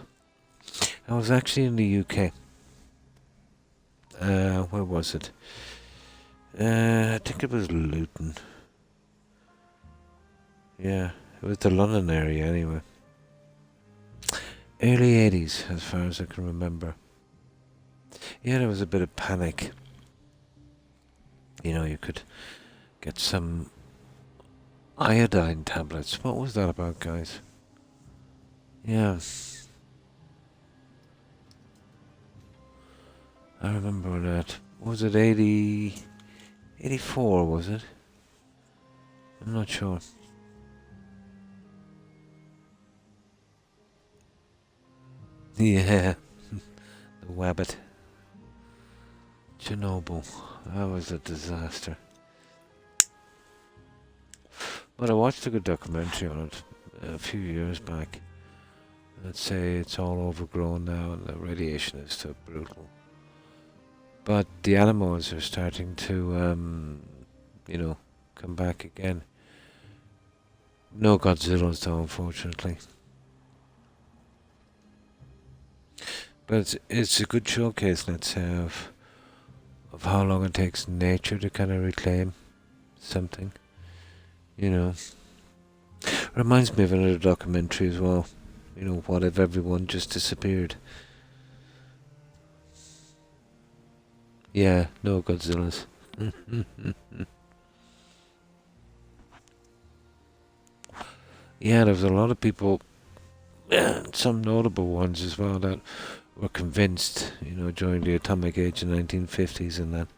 I was actually in the UK. Where was it? I think it was Luton. Yeah, it was the London area anyway. Early 80s, as far as I can remember. Yeah, there was a bit of panic. You know, you could get some iodine tablets. What was that about, guys? Yeah. I remember that. Was it 84, was it? I'm not sure. Yeah. The wabbit. Chernobyl. That was a disaster. But I watched a good documentary on it a few years back. Let's say it's all overgrown now and the radiation is so brutal. But the animals are starting to, come back again. No Godzillas though, unfortunately. But it's a good showcase, let's say, of how long it takes nature to kind of reclaim something. You know. Reminds me of another documentary as well. You know, what if everyone just disappeared? Yeah, no Godzillas. Yeah, there was a lot of people, some notable ones as well, that were convinced, during the atomic age in the 1950s and that,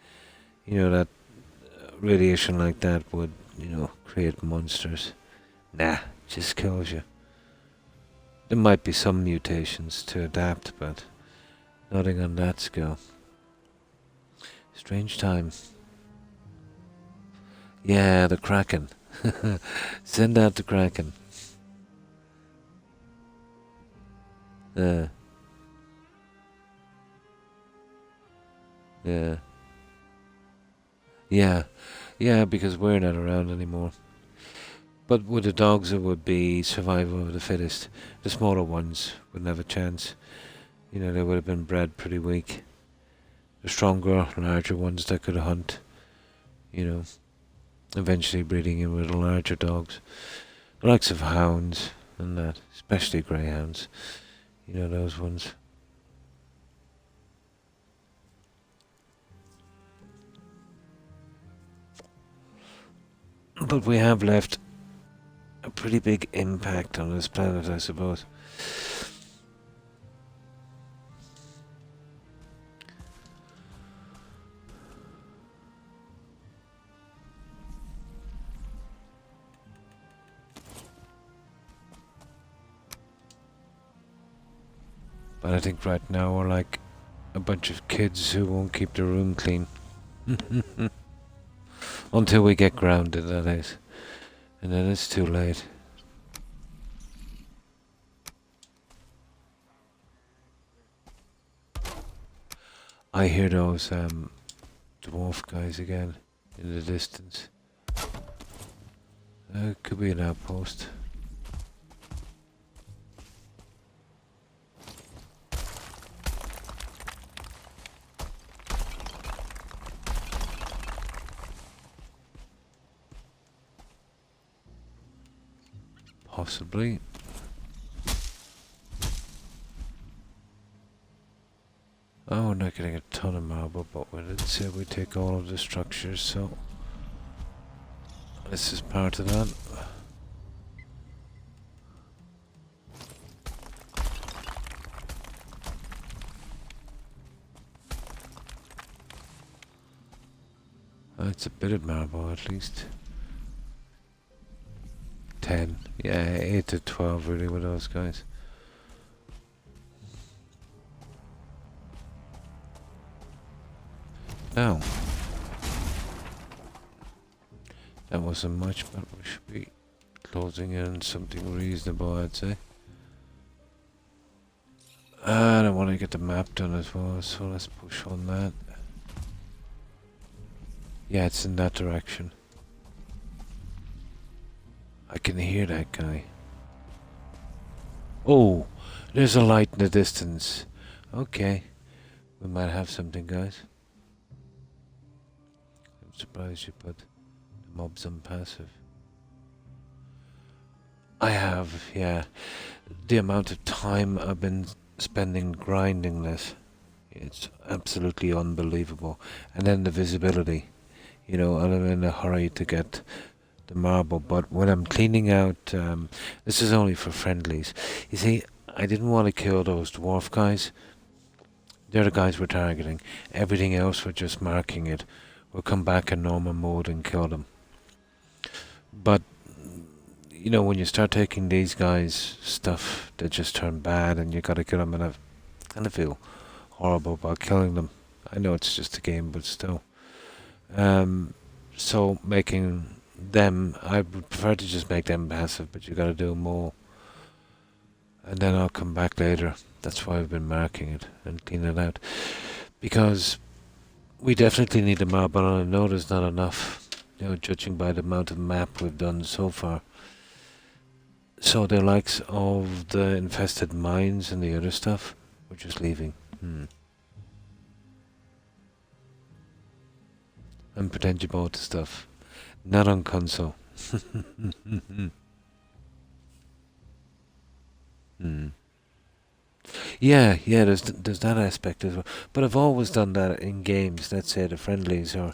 that radiation like that would, create monsters. Nah, just kills you. There might be some mutations to adapt, but nothing on that scale. Strange time. Yeah, the Kraken. Send out the Kraken. Yeah. Yeah, because we're not around anymore. But with the dogs, it would be survival of the fittest. The smaller ones wouldn't have a chance. They would have been bred pretty weak. The stronger, larger ones that could hunt, eventually breeding in with the larger dogs. The likes of hounds and that, especially greyhounds. Those ones. But we have left a pretty big impact on this planet, I suppose. But I think right now we're like a bunch of kids who won't keep their room clean. Until we get grounded, that is. And then it's too late. I hear those dwarf guys again in the distance. Could be an outpost. Possibly. Oh, we're not getting a ton of marble, but we did say we take all of the structures, so this is part of that. It's a bit of marble at least. 10. Yeah, 8 to 12 really with those guys. Now, that wasn't much, but we should be closing in something reasonable, I'd say. I don't want to get the map done as well, so let's push on that. Yeah, it's in that direction. I can hear that guy. Oh, there's a light in the distance. Okay, we might have something, guys. I'm surprised you put the mobs on passive. I have, yeah. The amount of time I've been spending grinding this, it's absolutely unbelievable. And then the visibility. You know, I'm in a hurry to get the marble, but when I'm cleaning out, this is only for friendlies. You see, I didn't want to kill those dwarf guys. They're the guys we're targeting. Everything else, we're just marking it. We'll come back in normal mode and kill them. But, you know, when you start taking these guys' stuff, they just turn bad and you gotta kill them, and I kind of feel horrible about killing them. I know it's just a game, but still. So making them, I would prefer to just make them passive, but you gotta do more. And then I'll come back later. That's why I've been marking it and cleaning it out. Because we definitely need the marble, and I know there's not enough, you know, judging by the amount of map we've done so far. So the likes of the infested mines and the other stuff, we're just leaving. And pretend you bought the stuff. Not on console. Yeah, there's that aspect as well. But I've always done that in games. Let's say the friendlies or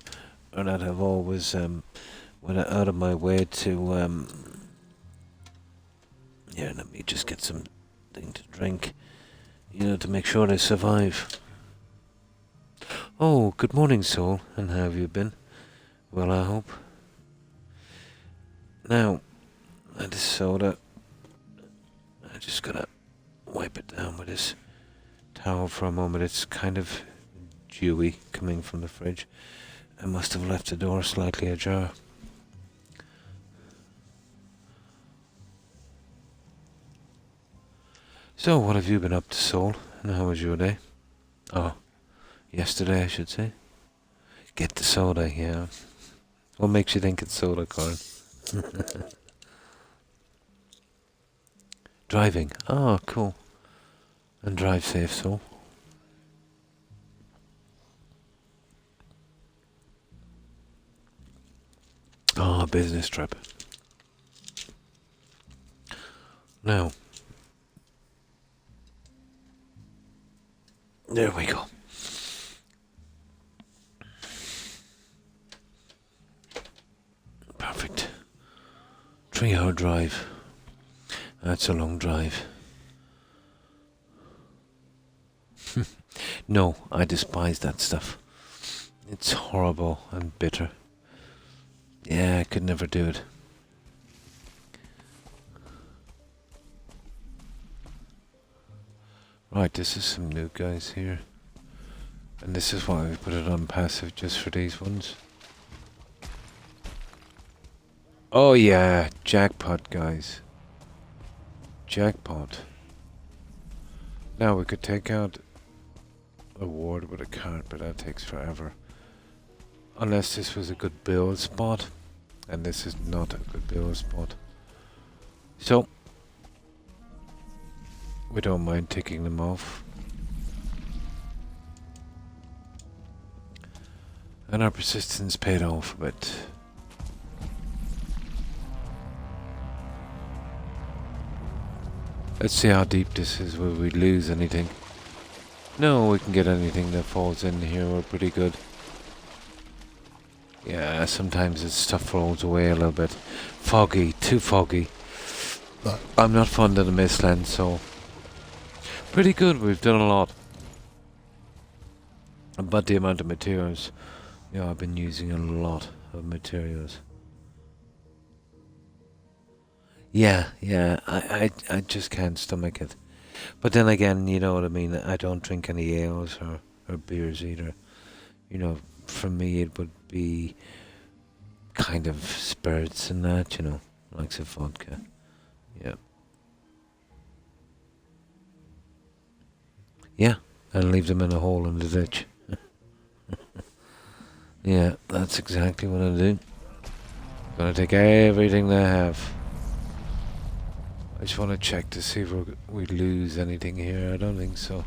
that I've always went out of my way to yeah. Let me just get something to drink. You know, to make sure they survive. Oh, good morning, Soul. And how have you been? Well, I hope. Now, this soda, I just gotta wipe it down with this towel for a moment. It's kind of dewy coming from the fridge. I must have left the door slightly ajar. So, what have you been up to, Soul? And how was your day? Oh, yesterday, I should say. Get the soda, yeah. What makes you think it's soda, Corin? Driving. Oh, cool. And drive safe, Soul. Oh, business trip. Now, there we go. Perfect. 3-hour drive. That's a long drive. No, I despise that stuff. It's horrible and bitter. Yeah, I could never do it. Right, this is some new guys here. And this is why we put it on passive, just for these ones. Oh yeah, jackpot, guys. Jackpot. Now we could take out a ward with a cart, but that takes forever. Unless this was a good build spot. And this is not a good build spot. So, we don't mind taking them off. And our persistence paid off a bit. Let's see how deep this is. Will we lose anything? No, we can get anything that falls in here. We're pretty good. Yeah, sometimes this stuff rolls away a little bit. Foggy, too foggy. I'm not fond of the Mistland, so pretty good. We've done a lot. But the amount of materials, I've been using a lot of materials. Yeah, I just can't stomach it. But then again, you know what I mean. I don't drink any ales or beers either. For me it would be kind of spirits and that, like some vodka. Yeah. Yeah, and leave them in a hole in the ditch. Yeah, that's exactly what I do. Gonna take everything they have. I just want to check to see if we lose anything here. I don't think so.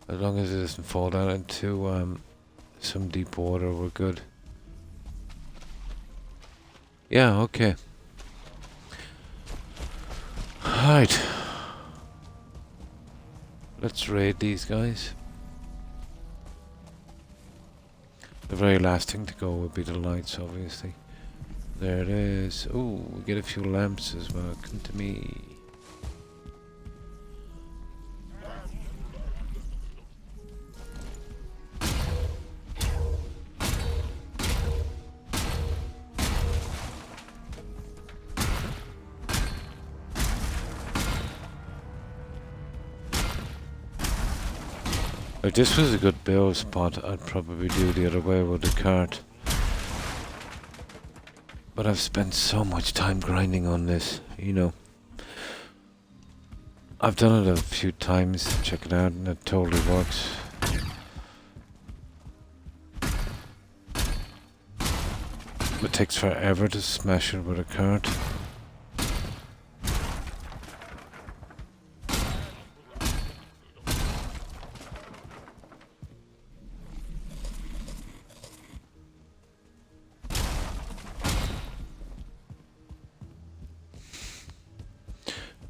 As long as it doesn't fall down into some deep water, we're good. Yeah, okay. Right. Let's raid these guys. The very last thing to go would be the lights, obviously. There it is. Oh, we get a few lamps as well. Come to me. If this was a good build spot, I'd probably do the other way with the cart. But I've spent so much time grinding on this, I've done it a few times to check it out and it totally works. It takes forever to smash it with a cart.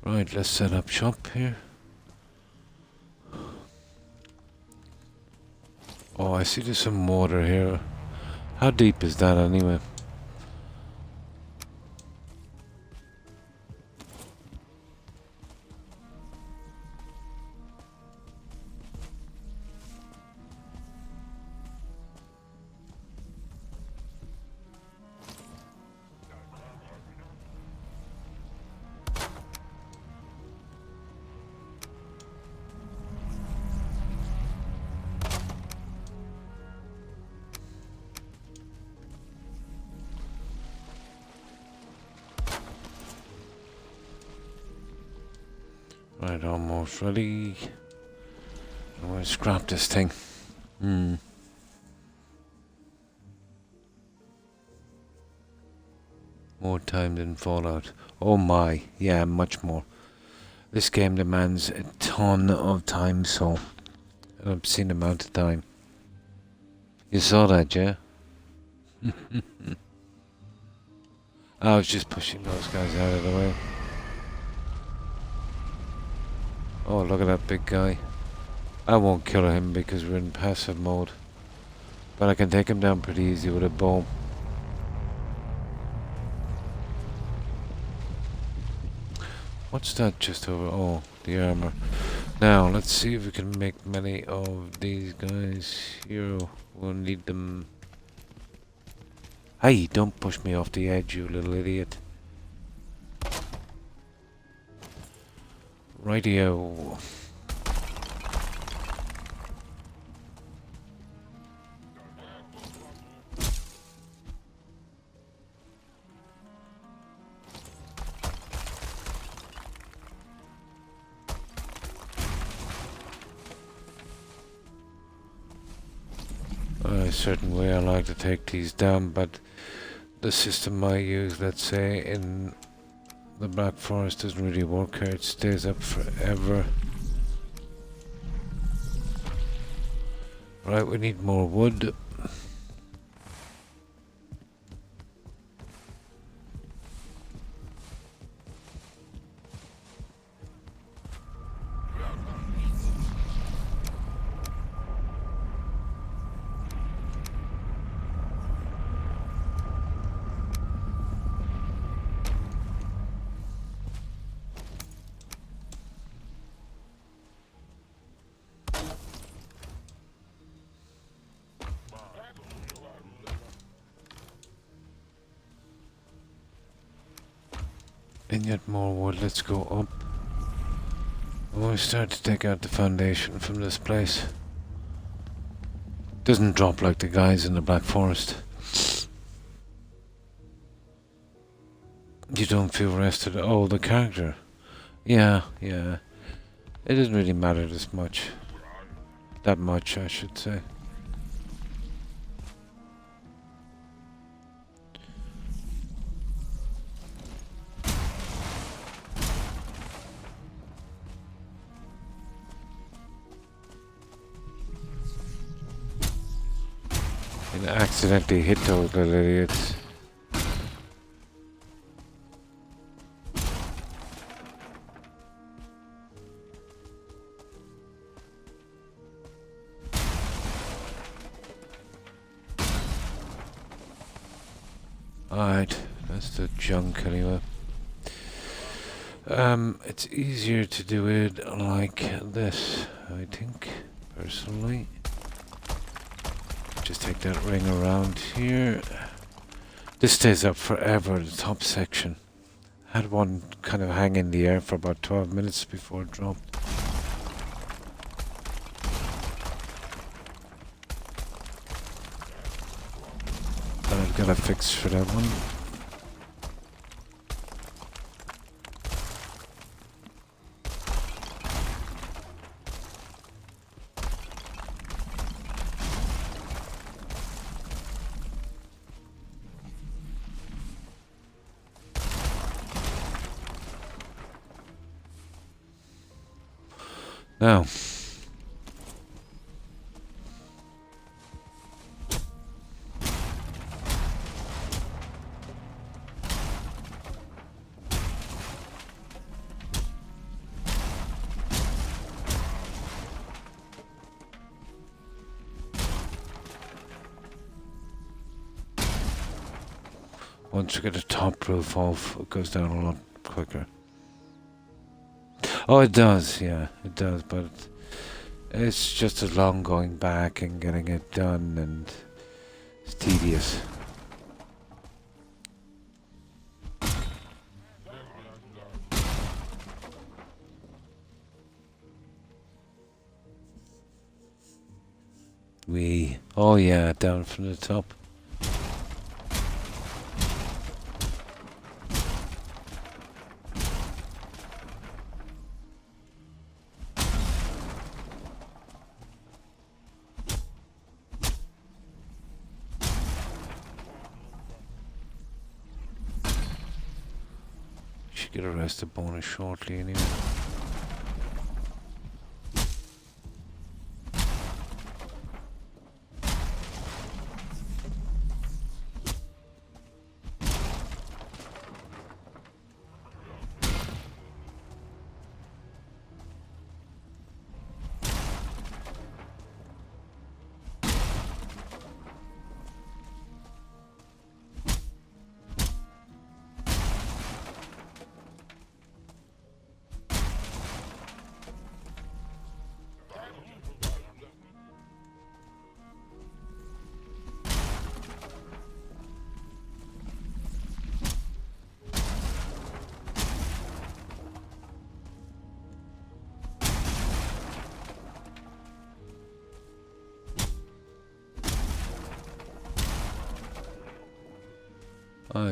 Right, let's set up shop here. Oh, I see there's some water here. How deep is that anyway? Right, almost ready. I'm gonna scrap this thing. More time than Fallout. Oh my, yeah, much more. This game demands a ton of time, so an obscene amount of time. You saw that, yeah? I was just pushing those guys out of the way. Oh, look at that big guy. I won't kill him because we're in passive mode. But I can take him down pretty easy with a bow. What's that just over? Oh, the armor. Now, let's see if we can make many of these guys here. We'll need them. Hey, don't push me off the edge, you little idiot. Rightio. A certain way I like to take these down, but the system I use, let's say, in the Black Forest doesn't really work here. It stays up forever. Right, we need more wood. And yet more wood. Let's go up. Oh, we start to take out the foundation from this place. Doesn't drop like the guys in the Black Forest. You don't feel rested. Oh, the character. Yeah. It doesn't really matter this much. That much, I should say. And accidentally hit those little idiots. Alright, that's the junk anyway. It's easier to do it like this, I think, personally. Just take that ring around here. This stays up forever, the top section. Had one kind of hang in the air for about 12 minutes before it dropped. But I've got a fix for that one. Now, once you get the top roof off, it goes down a lot quicker. Oh, it does, yeah, it does, but it's just as long going back and getting it done, and it's tedious. Oh yeah, down from the top. Should get a rested bonus shortly anyway.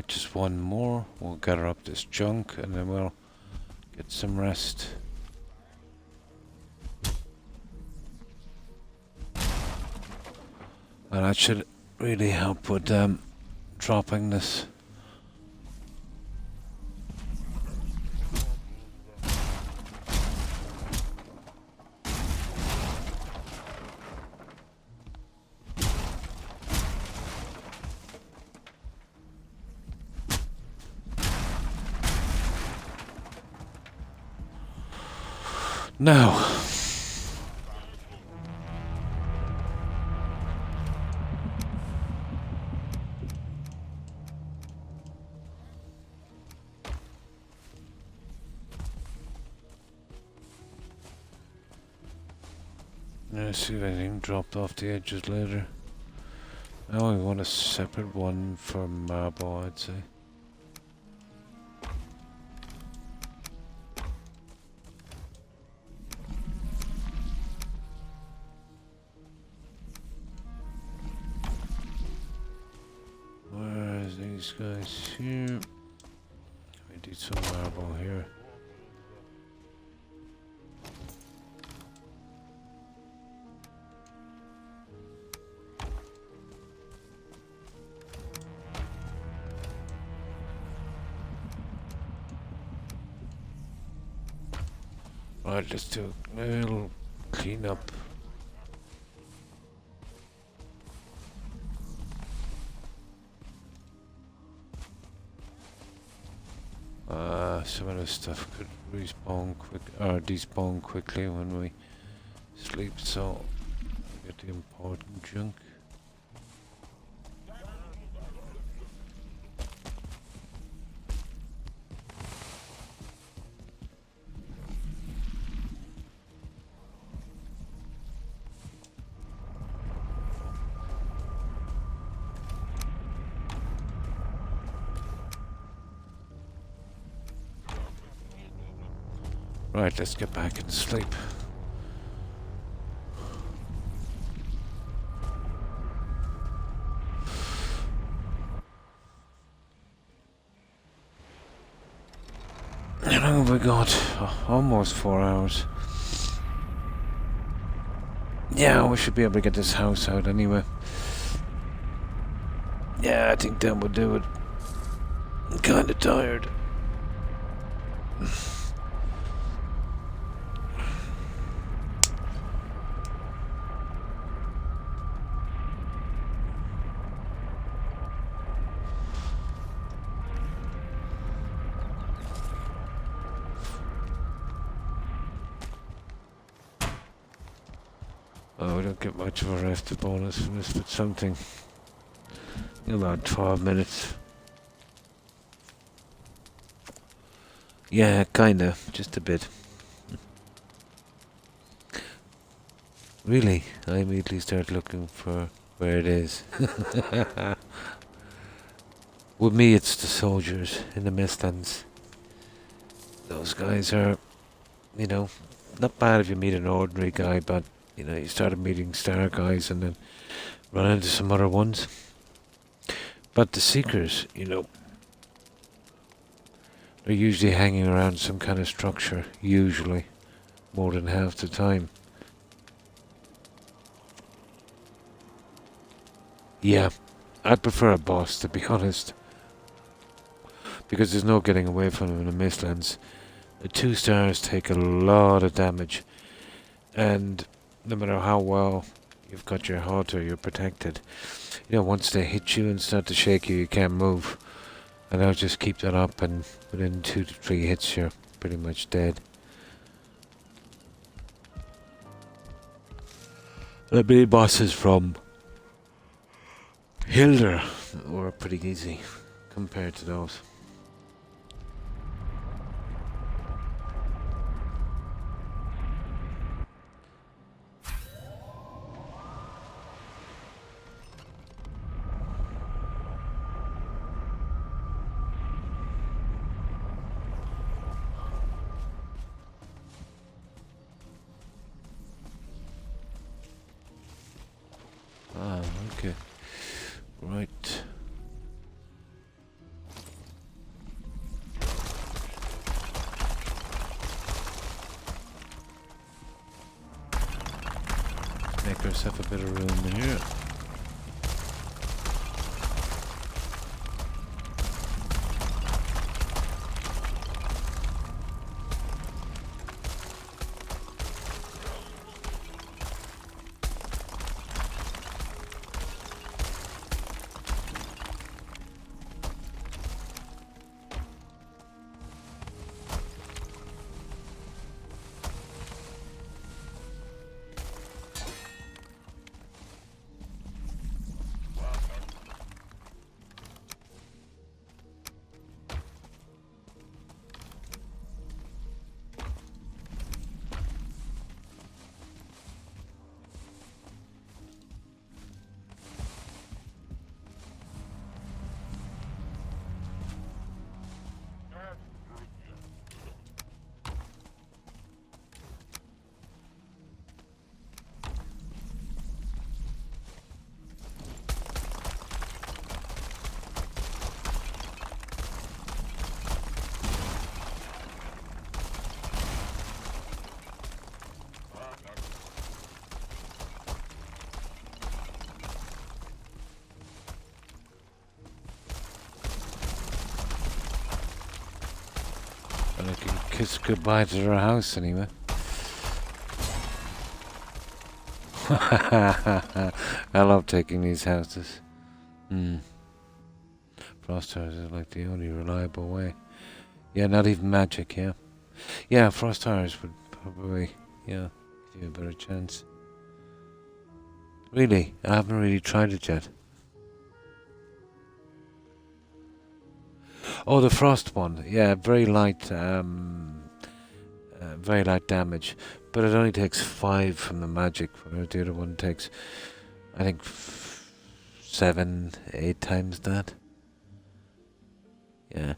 Just one more. We'll gather up this junk and then we'll get some rest. And that should really help with dropping this. Now, let's see if anything dropped off the edges later. Now we want a separate one for marble, I'd say. Where's these guys here? We need some marble here. Right, let's do a little clean up. Some of this stuff could respawn quick or despawn quickly when we sleep, so get the important junk. Right, let's get back and sleep. How long have we got? Oh, almost 4 hours. Yeah, we should be able to get this house out anyway. Yeah, I think that would do it. I'm kinda tired. Oh, we don't get much of a rest bonus for this, but something. About 12 minutes. Yeah, kinda. Just a bit. Really, I immediately start looking for where it is. With me, it's the soldiers in the Mistlands. Those guys are, you know, not bad if you meet an ordinary guy, but, you know, you started meeting star guys and then run into some other ones. But the Seekers, you know, they're usually hanging around some kind of structure, usually, more than half the time. Yeah, I'd prefer a boss, to be honest. Because there's no getting away from them in the Mistlands. The 2 stars take a lot of damage. And no matter how well you've got your halter, you're protected. You know, once they hit you and start to shake you, you can't move. And they'll just keep that up, and within 2 to 3 hits, you're pretty much dead. The mini bosses from Hilder were pretty easy compared to those. Ah, okay. Right. Make ourselves a bit of room here. And I can kiss goodbye to their house anyway. I love taking these houses. Frost towers is like the only reliable way. Yeah, not even magic, yeah. Yeah, frost towers would probably, yeah, give you a better chance. Really? I haven't really tried it yet. Oh, the frost one. Yeah, very light damage. But it only takes 5 from the magic, whereas the other one takes, I think, 7, 8 times that. Yeah.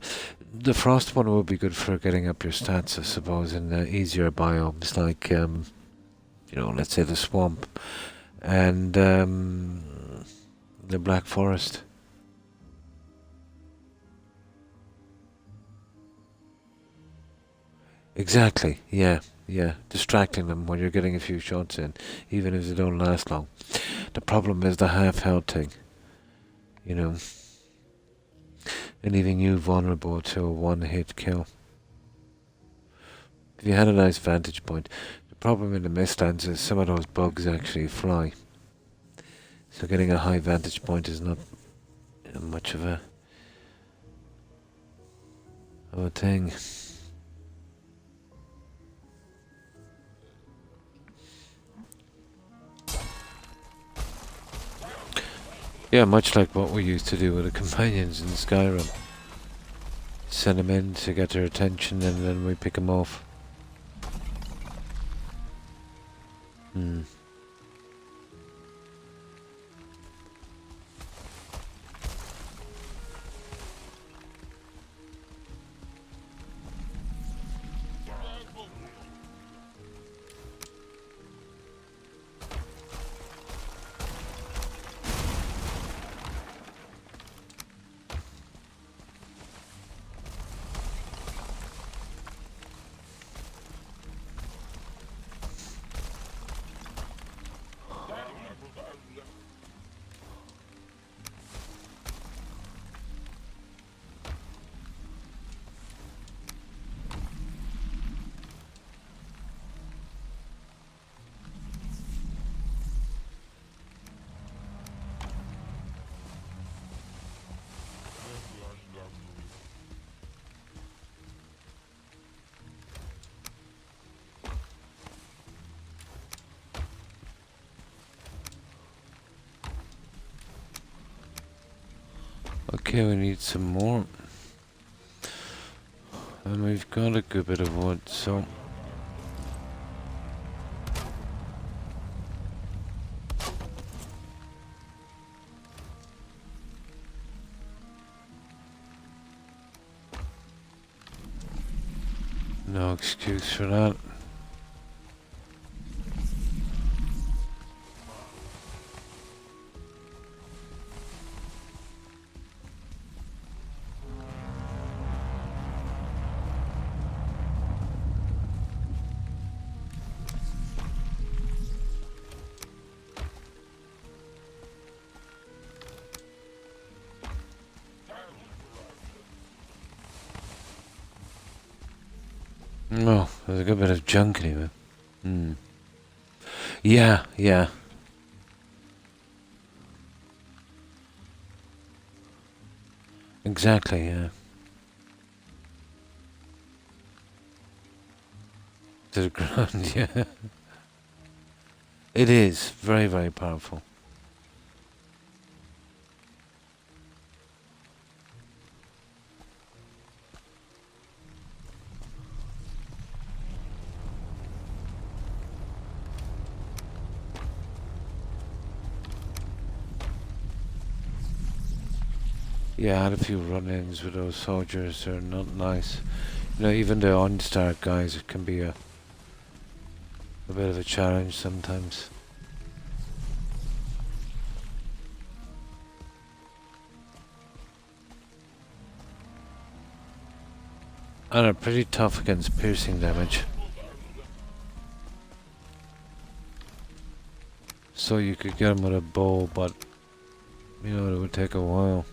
The frost one would be good for getting up your stats, I suppose, in the easier biomes, like, let's say the swamp and the Black Forest. Exactly, yeah. Distracting them when you're getting a few shots in, even if they don't last long. The problem is the half health thing, and leaving you vulnerable to a one-hit kill. If you had a nice vantage point, the problem in the Mistlands is some of those bugs actually fly. So getting a high vantage point is not much of a thing. Yeah, much like what we used to do with the companions in Skyrim. Send them in to get their attention and then we pick them off. Okay, we need some more. And we've got a good bit of wood, so... no excuse for that. No, there's a good bit of junk anyway. Yeah. Exactly, yeah. To the ground, yeah. It is very, very powerful. Yeah, I had a few run-ins with those soldiers. They're not nice. Even the on-start guys, it can be a bit of a challenge sometimes. And are pretty tough against piercing damage. So you could get them with a bow, but it would take a while.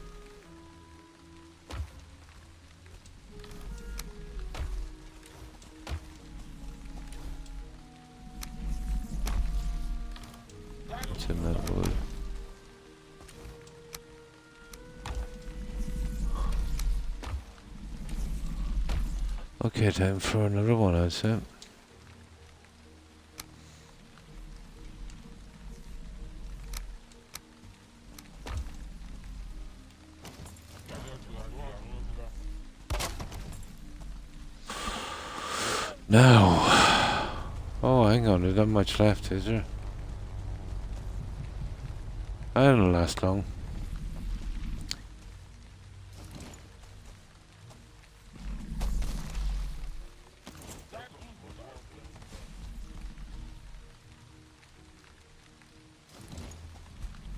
What's in that wood? Okay, time for another one, I'd say. Now. Oh, hang on, there's not much left, is there? I don't last long.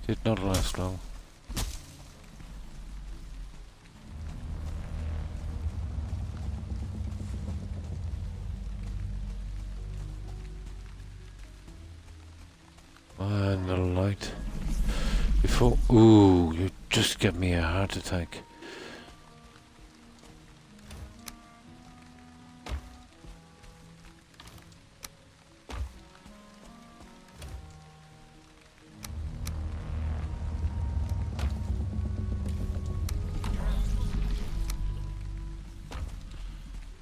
Did not last long. And the light. Before... Ooh, you just gave me a heart attack.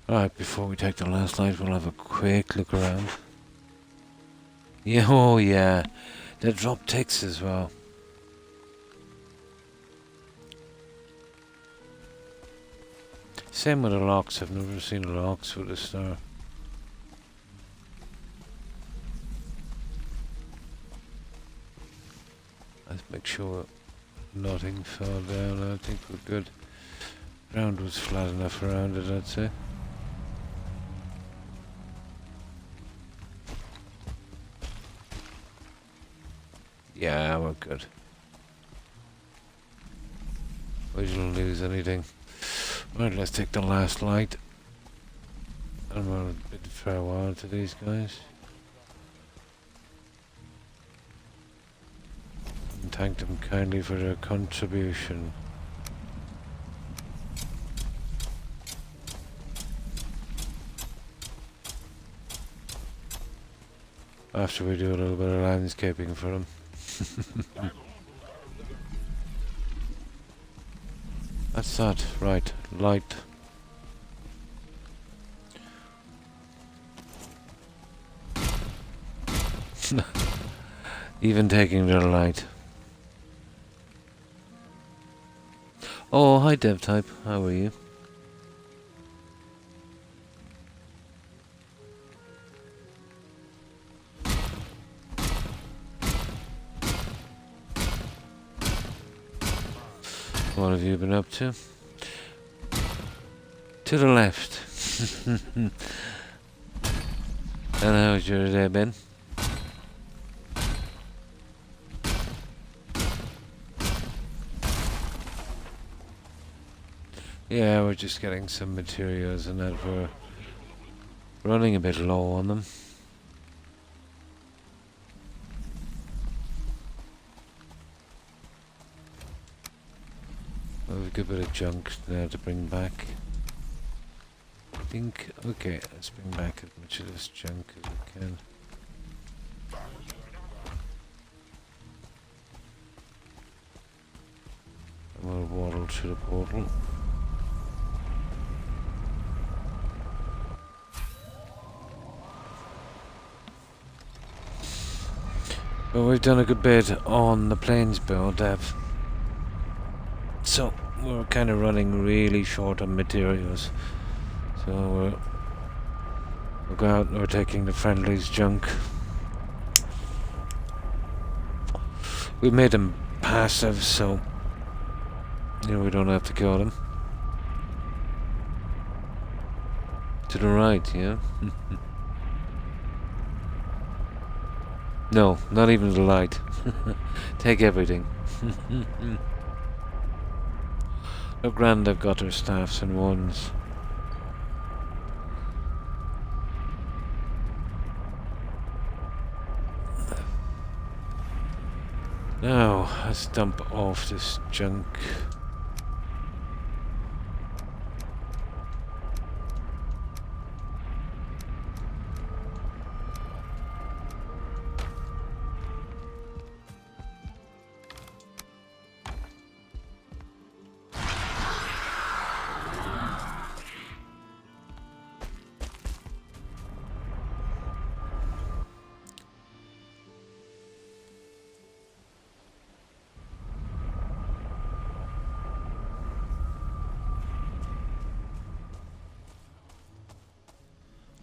Alright, before we take the last light, we'll have a quick look around. Yeah, oh yeah. They drop ticks as well. Same with the locks. I've never seen locks with a star. Let's make sure nothing fell down. I think we're good. Ground was flat enough around it, I'd say. Yeah, we're good. We didn't lose anything. Right, let's take the last light. And we'll bid farewell to these guys. And thank them kindly for their contribution. After we do a little bit of landscaping for them. That's that, right, light. Even taking their light. Oh, hi dev type, how are you? What have you been up to? To the left. And how's your day been? Yeah, we're just getting some materials and that we're running a bit low on them. We've a good bit of junk now to bring back. I think, okay, let's bring back as much of this junk as we can. And we'll waddle through the portal. Well, we've done a good bit on the plains build, Dev. So, we're kind of running really short on materials. So, we'll go out and we're taking the friendlies' junk. We made them passive, so you know we don't have to kill them. To the right, yeah? No, not even the light. Take everything. Oh, grand, they've got their staffs and wands. Now, let's dump off this junk.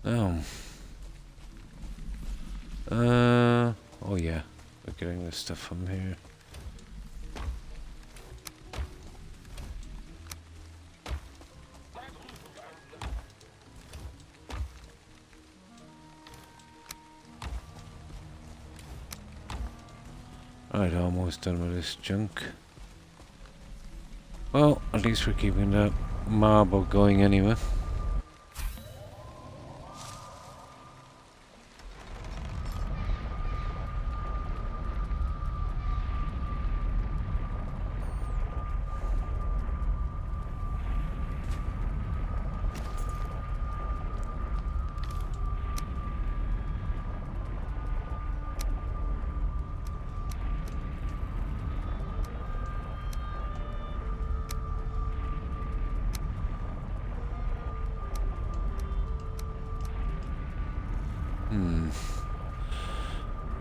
Oh. Oh yeah. We're getting this stuff from here. Right, almost done with this junk. Well, at least we're keeping that marble going anyway.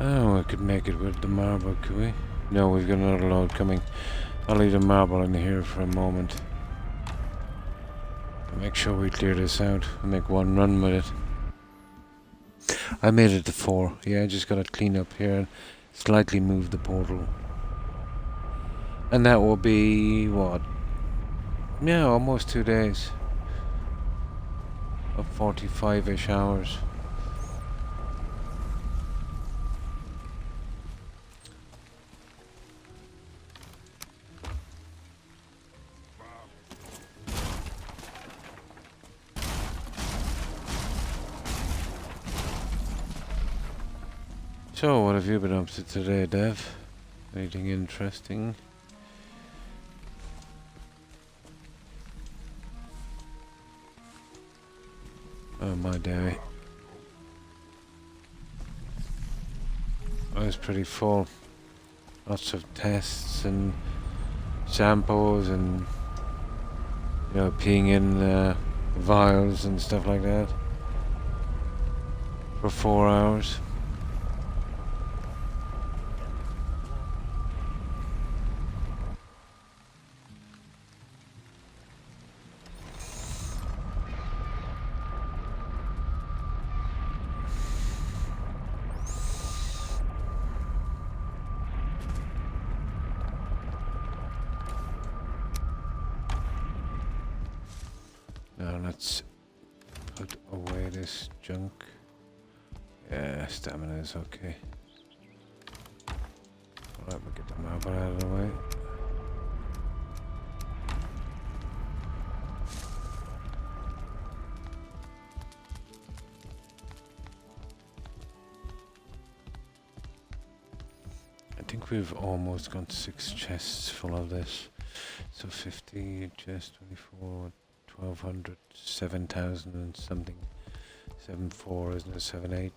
Oh, I could make it with the marble, could we? No, we've got another load coming. I'll leave the marble in here for a moment. Make sure we clear this out and make one run with it. I made it to 4. Yeah, I just gotta clean up here and slightly move the portal. And that will be, what? Yeah, almost 2 days. Of 45-ish hours. So, what have you been up to today, Dev? Anything interesting? Oh, my day. I was pretty full. Lots of tests and samples and, you know, peeing in vials and stuff like that. For 4 hours. Now let's put away this junk. Yeah, stamina is okay. Alright, we'll get the marble out of the way. I think we've almost got 6 chests full of this. So 50 chests, 24, 1200, 7000 and something. 7.4, isn't it? 7.8.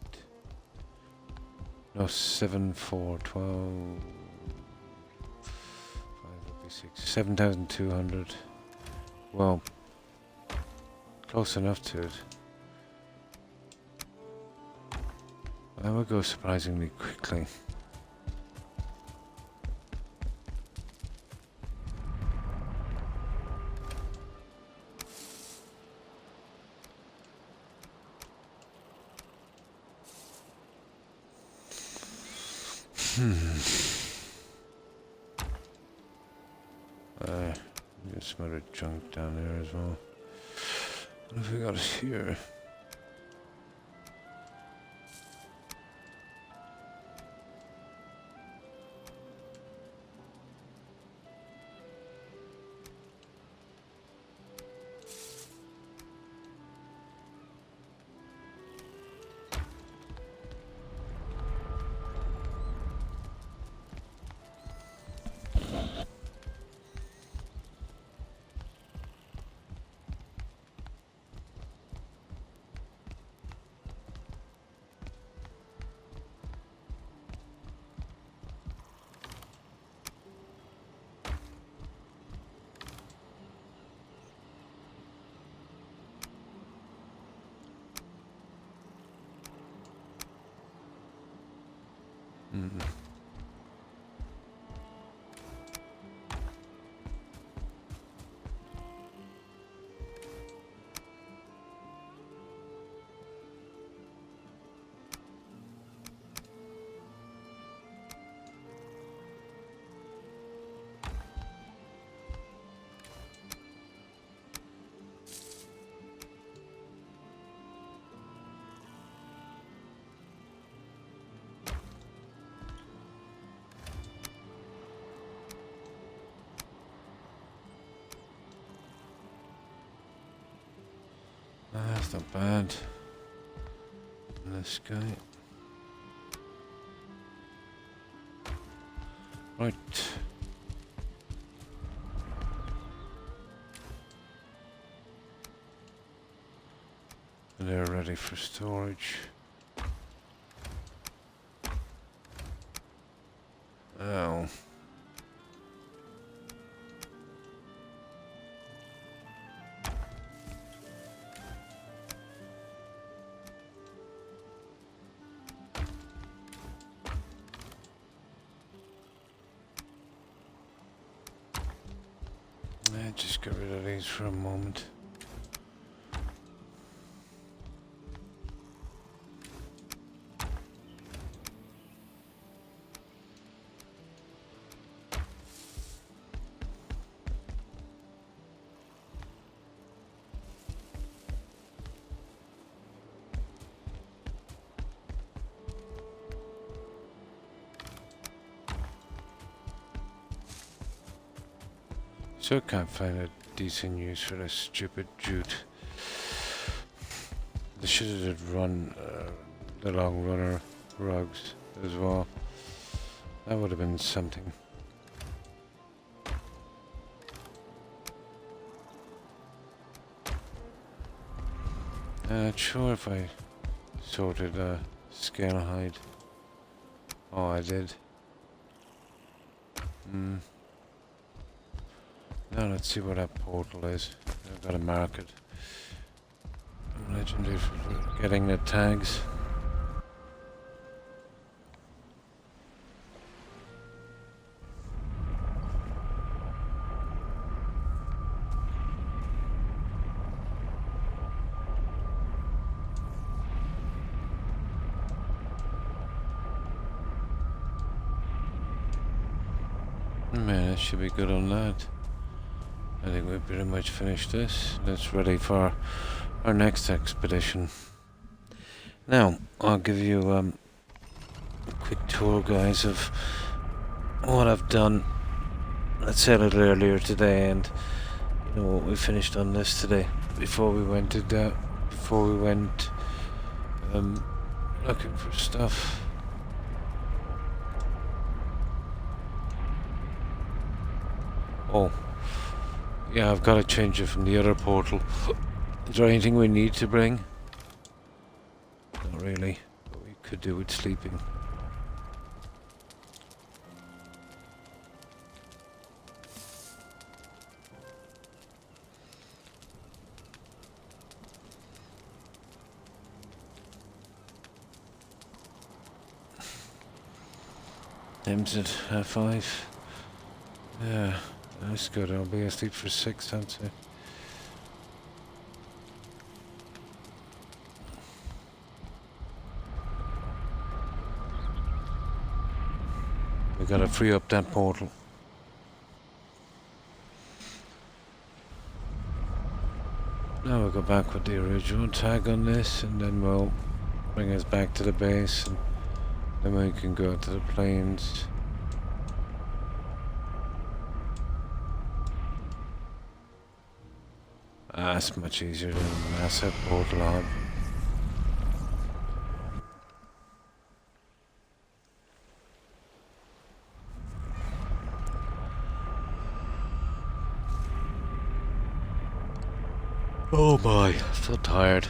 No, 7.4, 12. 5 would be 6. 7,200. Well, close enough to it. That would go surprisingly quickly. There's some other junk down there as well. What have we got here? not bad. And this guy. Right. And they're ready for storage. Oh. Just get rid of these for a moment. So I can't find a decent use for this stupid jute. They should have run the long runner rugs as well. That would have been something. Not sure if I sorted scale hide. Oh, I did. Now let's see what that portal is. I've got to mark it. I'm legendary for getting the tags. Man, that should be good on that. I think we've pretty much finished this. That's ready for our next expedition. Now, I'll give you a quick tour, guys, of what I've done. I said it earlier today, and you know what we finished on this today. Before we went looking for stuff. Oh. Yeah, I've got to change it from the other portal. Is there anything we need to bring? Not really, but we could do with sleeping. M's at 5. Yeah. That's good. I'll be asleep for 6, I'd say. We gotta free up that portal. Now we'll go back with the original tag on this, and then we'll bring us back to the base, and then we can go to the plains. That's much easier than a massive portal hub. Oh my, I feel tired.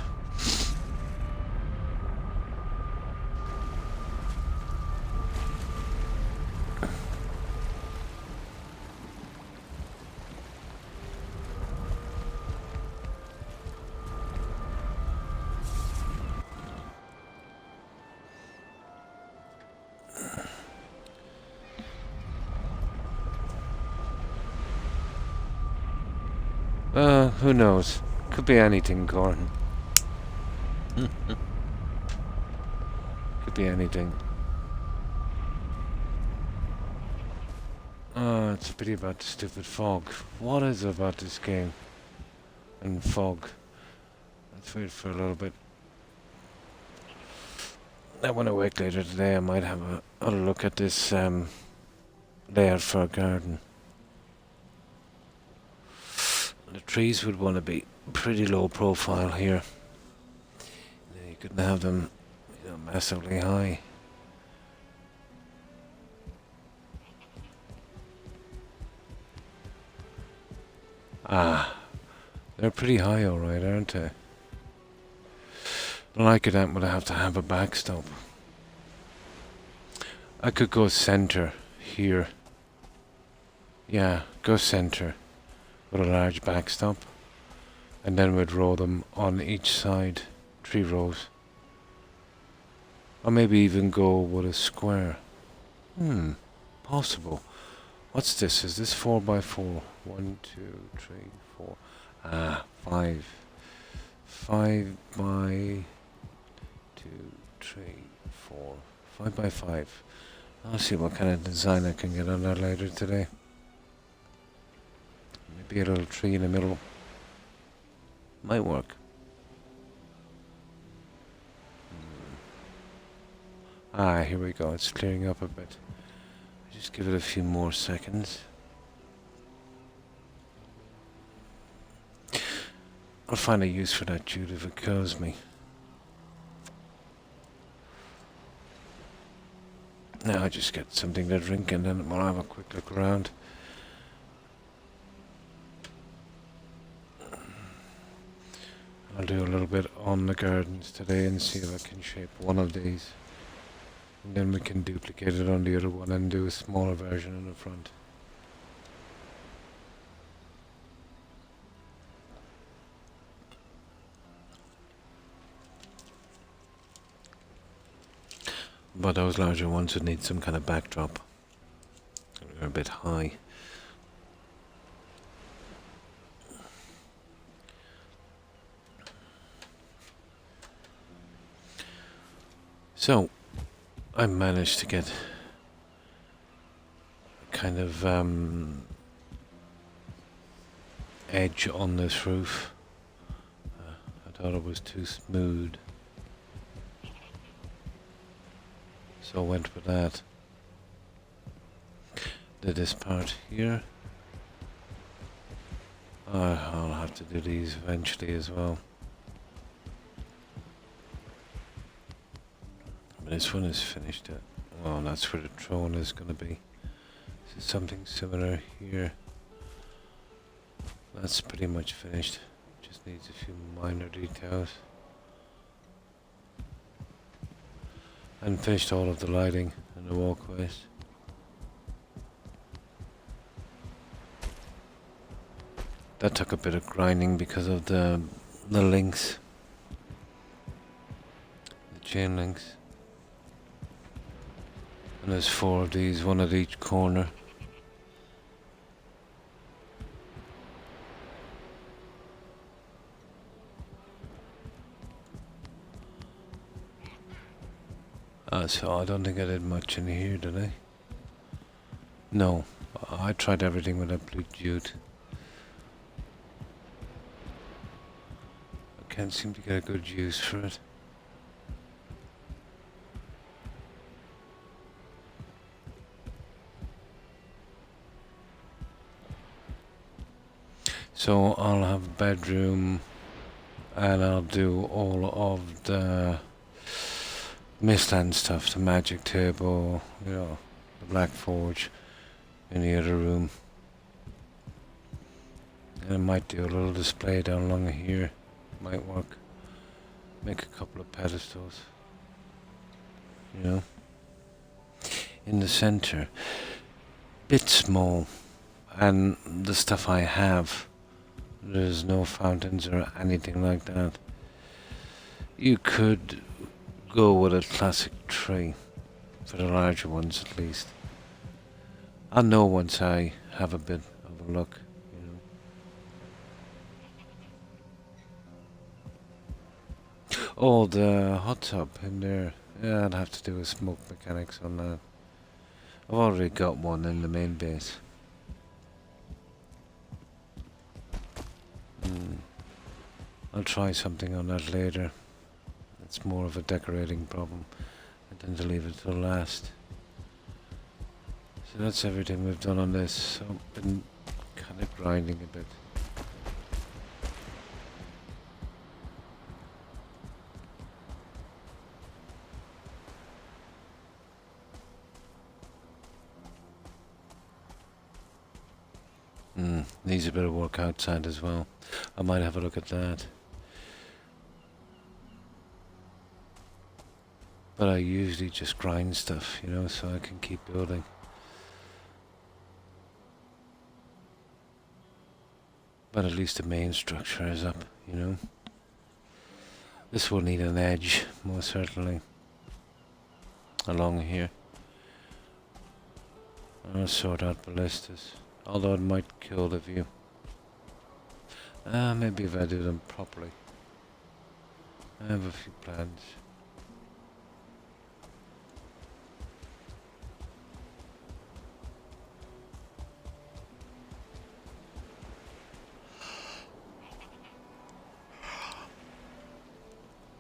Who knows? Could be anything, Gordon. Could be anything. Oh, it's a pity about the stupid fog. What is it about this game? And fog. Let's wait for a little bit. When I wake later today, I might have a look at this layout for a garden. The trees would want to be pretty low profile here. couldn't have them, you know, massively high. Ah, they're pretty high, all right, aren't they? Like it, would I have to have a backstop? I could go center here. Yeah, go center with a large backstop, and then we'd row them on each side, 3 rows. Or maybe even go with a square. Possible. What's this? Is this 4 by 4? 1, 2, 3, 4. Ah, 5. 5 by 2, 3, 4. 5 by 5. I'll see what kind of design I can get on that later today. Maybe a little tree in the middle. Might work. Ah, here we go. It's clearing up a bit. Just give it a few more seconds. I'll find a use for that jute if it kills me. Now I just get something to drink and then we'll have a quick look around. I'll do a little bit on the gardens today and see if I can shape one of these. And then we can duplicate it on the other one and do a smaller version in the front. But those larger ones would need some kind of backdrop. They're a bit high. So, I managed to get a kind of edge on this roof. I thought it was too smooth, so I went with that. Did this part here. I'll have to do these eventually as well. This one is finished. Well, that's where the throne is going to be. This is something similar here. That's pretty much finished. Just needs a few minor details. And finished all of the lighting and the walkways. That took a bit of grinding because of the links. The chain links. And there's 4 of these, one at each corner. So I don't think I did much in here, did I? No, I tried everything with that blue jute. I can't seem to get a good use for it. So I'll have a bedroom and I'll do all of the Mistland stuff, the magic table, you know, the black forge in the other room. And I might do a little display down along here, might work. Make a couple of pedestals, you know. In the center, bit small, and the stuff I have, there's no fountains or anything like that. You could go with a classic tree, for the larger ones at least. I'll know once I have a bit of a look, you know. Oh, the hot tub in there. Yeah, I'd have to do a smoke mechanics on that. I've already got one in the main base. I'll try something on that later. It's more of a decorating problem. I tend to leave it till last. So that's everything we've done on this. So I've been kind of grinding a bit. Needs a bit of work outside as well. I might have a look at that. But I usually just grind stuff, you know, so I can keep building. But at least the main structure is up, you know. This will need an edge, most certainly, along here. I'll sort out ballistas, although it might kill the view. Maybe if I do them properly. I have a few plans.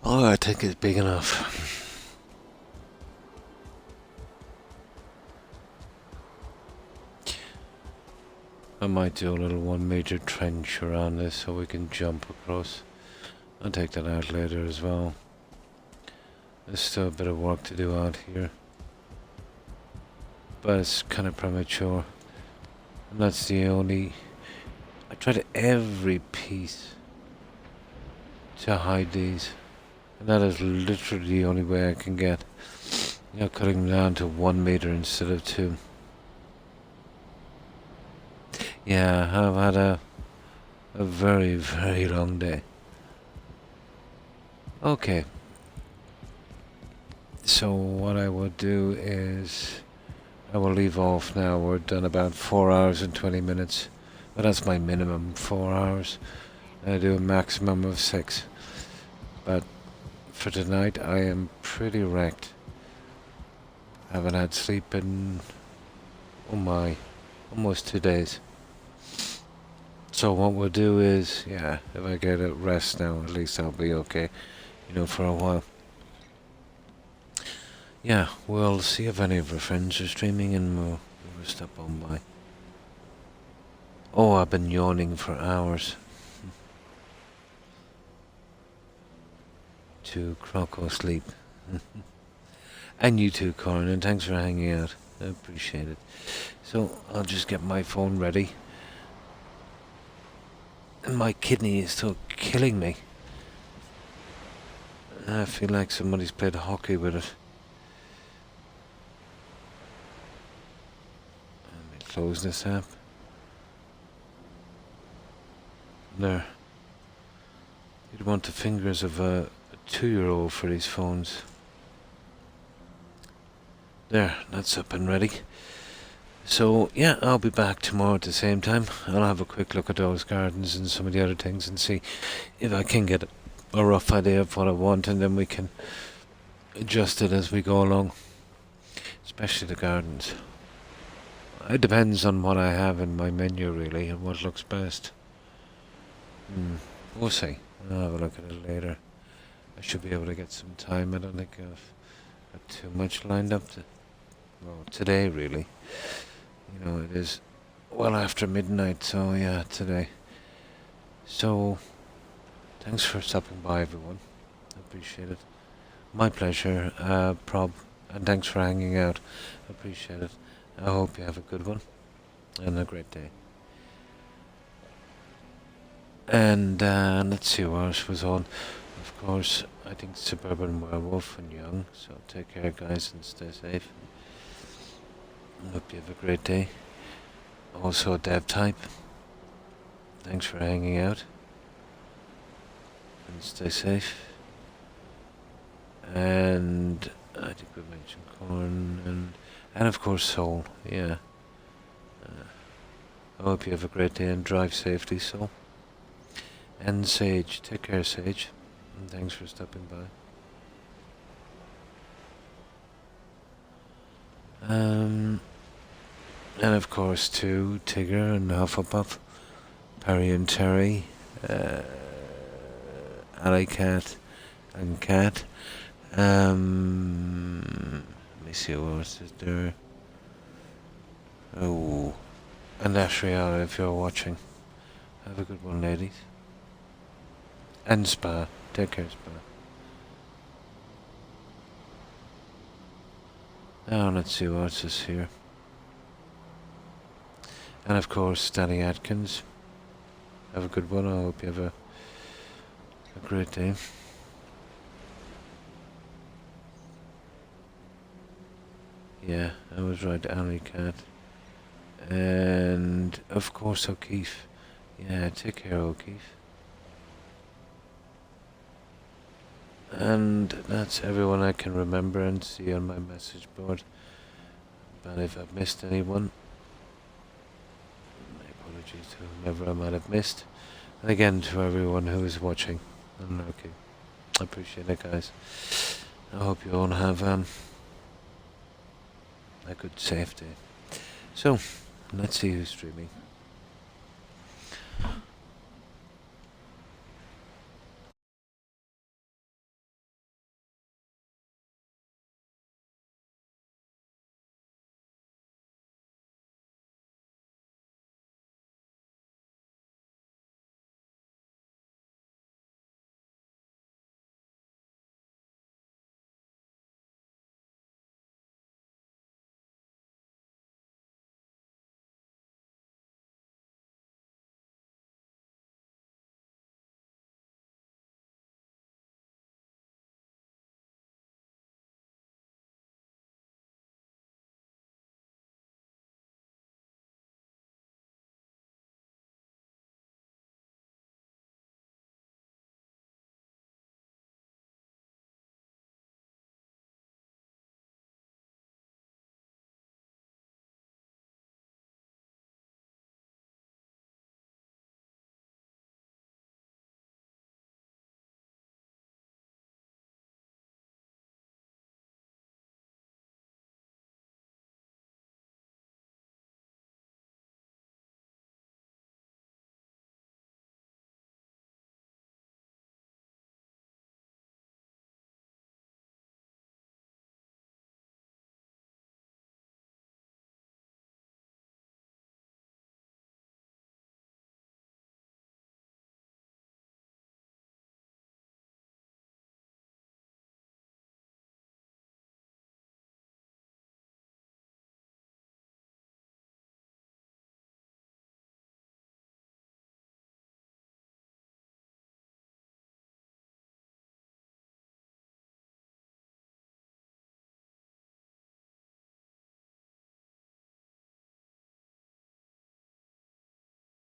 Oh, I think it's big enough. I might do a little 1 meter trench around this so we can jump across. I'll take that out later as well. There's still a bit of work to do out here, but it's kind of premature. And that's the only... I tried every piece to hide these. And that is literally the only way I can get. You know, cutting them down to 1 meter instead of 2. Yeah, I've had a very, very long day. Okay. So what I will do is I will leave off now. We're done about 4 hours and 20 minutes. But that's my minimum, 4 hours. I do a maximum of 6. But for tonight, I am pretty wrecked. Haven't had sleep in, oh my, almost 2 days. So what we'll do is, yeah, if I get a rest now, at least I'll be okay, you know, for a while. Yeah, we'll see if any of our friends are streaming and we'll stop on by. Oh, I've been yawning for hours. To Croc or sleep. And you too, Corin, and thanks for hanging out. I appreciate it. So, I'll just get my phone ready. And my kidney is still killing me. I feel like somebody's played hockey with it. Let me close this app. There. You'd want the fingers of a 2-year-old for these phones. There, that's up and ready. So, yeah, I'll be back tomorrow at the same time. I'll have a quick look at those gardens and some of the other things and see if I can get a rough idea of what I want, and then we can adjust it as we go along. Especially the gardens. It depends on what I have in my menu, really, and what looks best. We'll see. I'll have a look at it later. I should be able to get some time. I don't think I've got too much lined up today, really. You know, it is well after midnight, so yeah, today. So, thanks for stopping by, everyone. I appreciate it. My pleasure, Prob, and thanks for hanging out. I appreciate it. I hope you have a good one, and a great day. And let's see what else was on. Of course, I think Suburban Werewolf and Young, so take care, guys, and stay safe. Hope you have a great day. Also, Dev Type, thanks for hanging out. And stay safe. And I think we mentioned Corn and of course Soul, yeah. I hope you have a great day and drive safely, Soul. And Sage, take care, Sage. And thanks for stopping by. And of course to Tigger and Hufflepuff, Perry and Terry, Alley Cat and Cat. Let me see what else is there. Oh, and Ashriel, if you're watching. Have a good one, ladies. And Spa. Take care, Spa. Now let's see what else is here. And of course, Danny Atkins. Have a good one. I hope you have a great day. Yeah, I was right, Alley Cat. And of course, O'Keefe. Yeah, take care, O'Keefe. And that's everyone I can remember and see on my message board. But if I've missed anyone, my apologies to whomever I might have missed. And again, to everyone who is watching and lurking. I appreciate it, guys. I hope you all have a good, safe day. So, let's see who's streaming.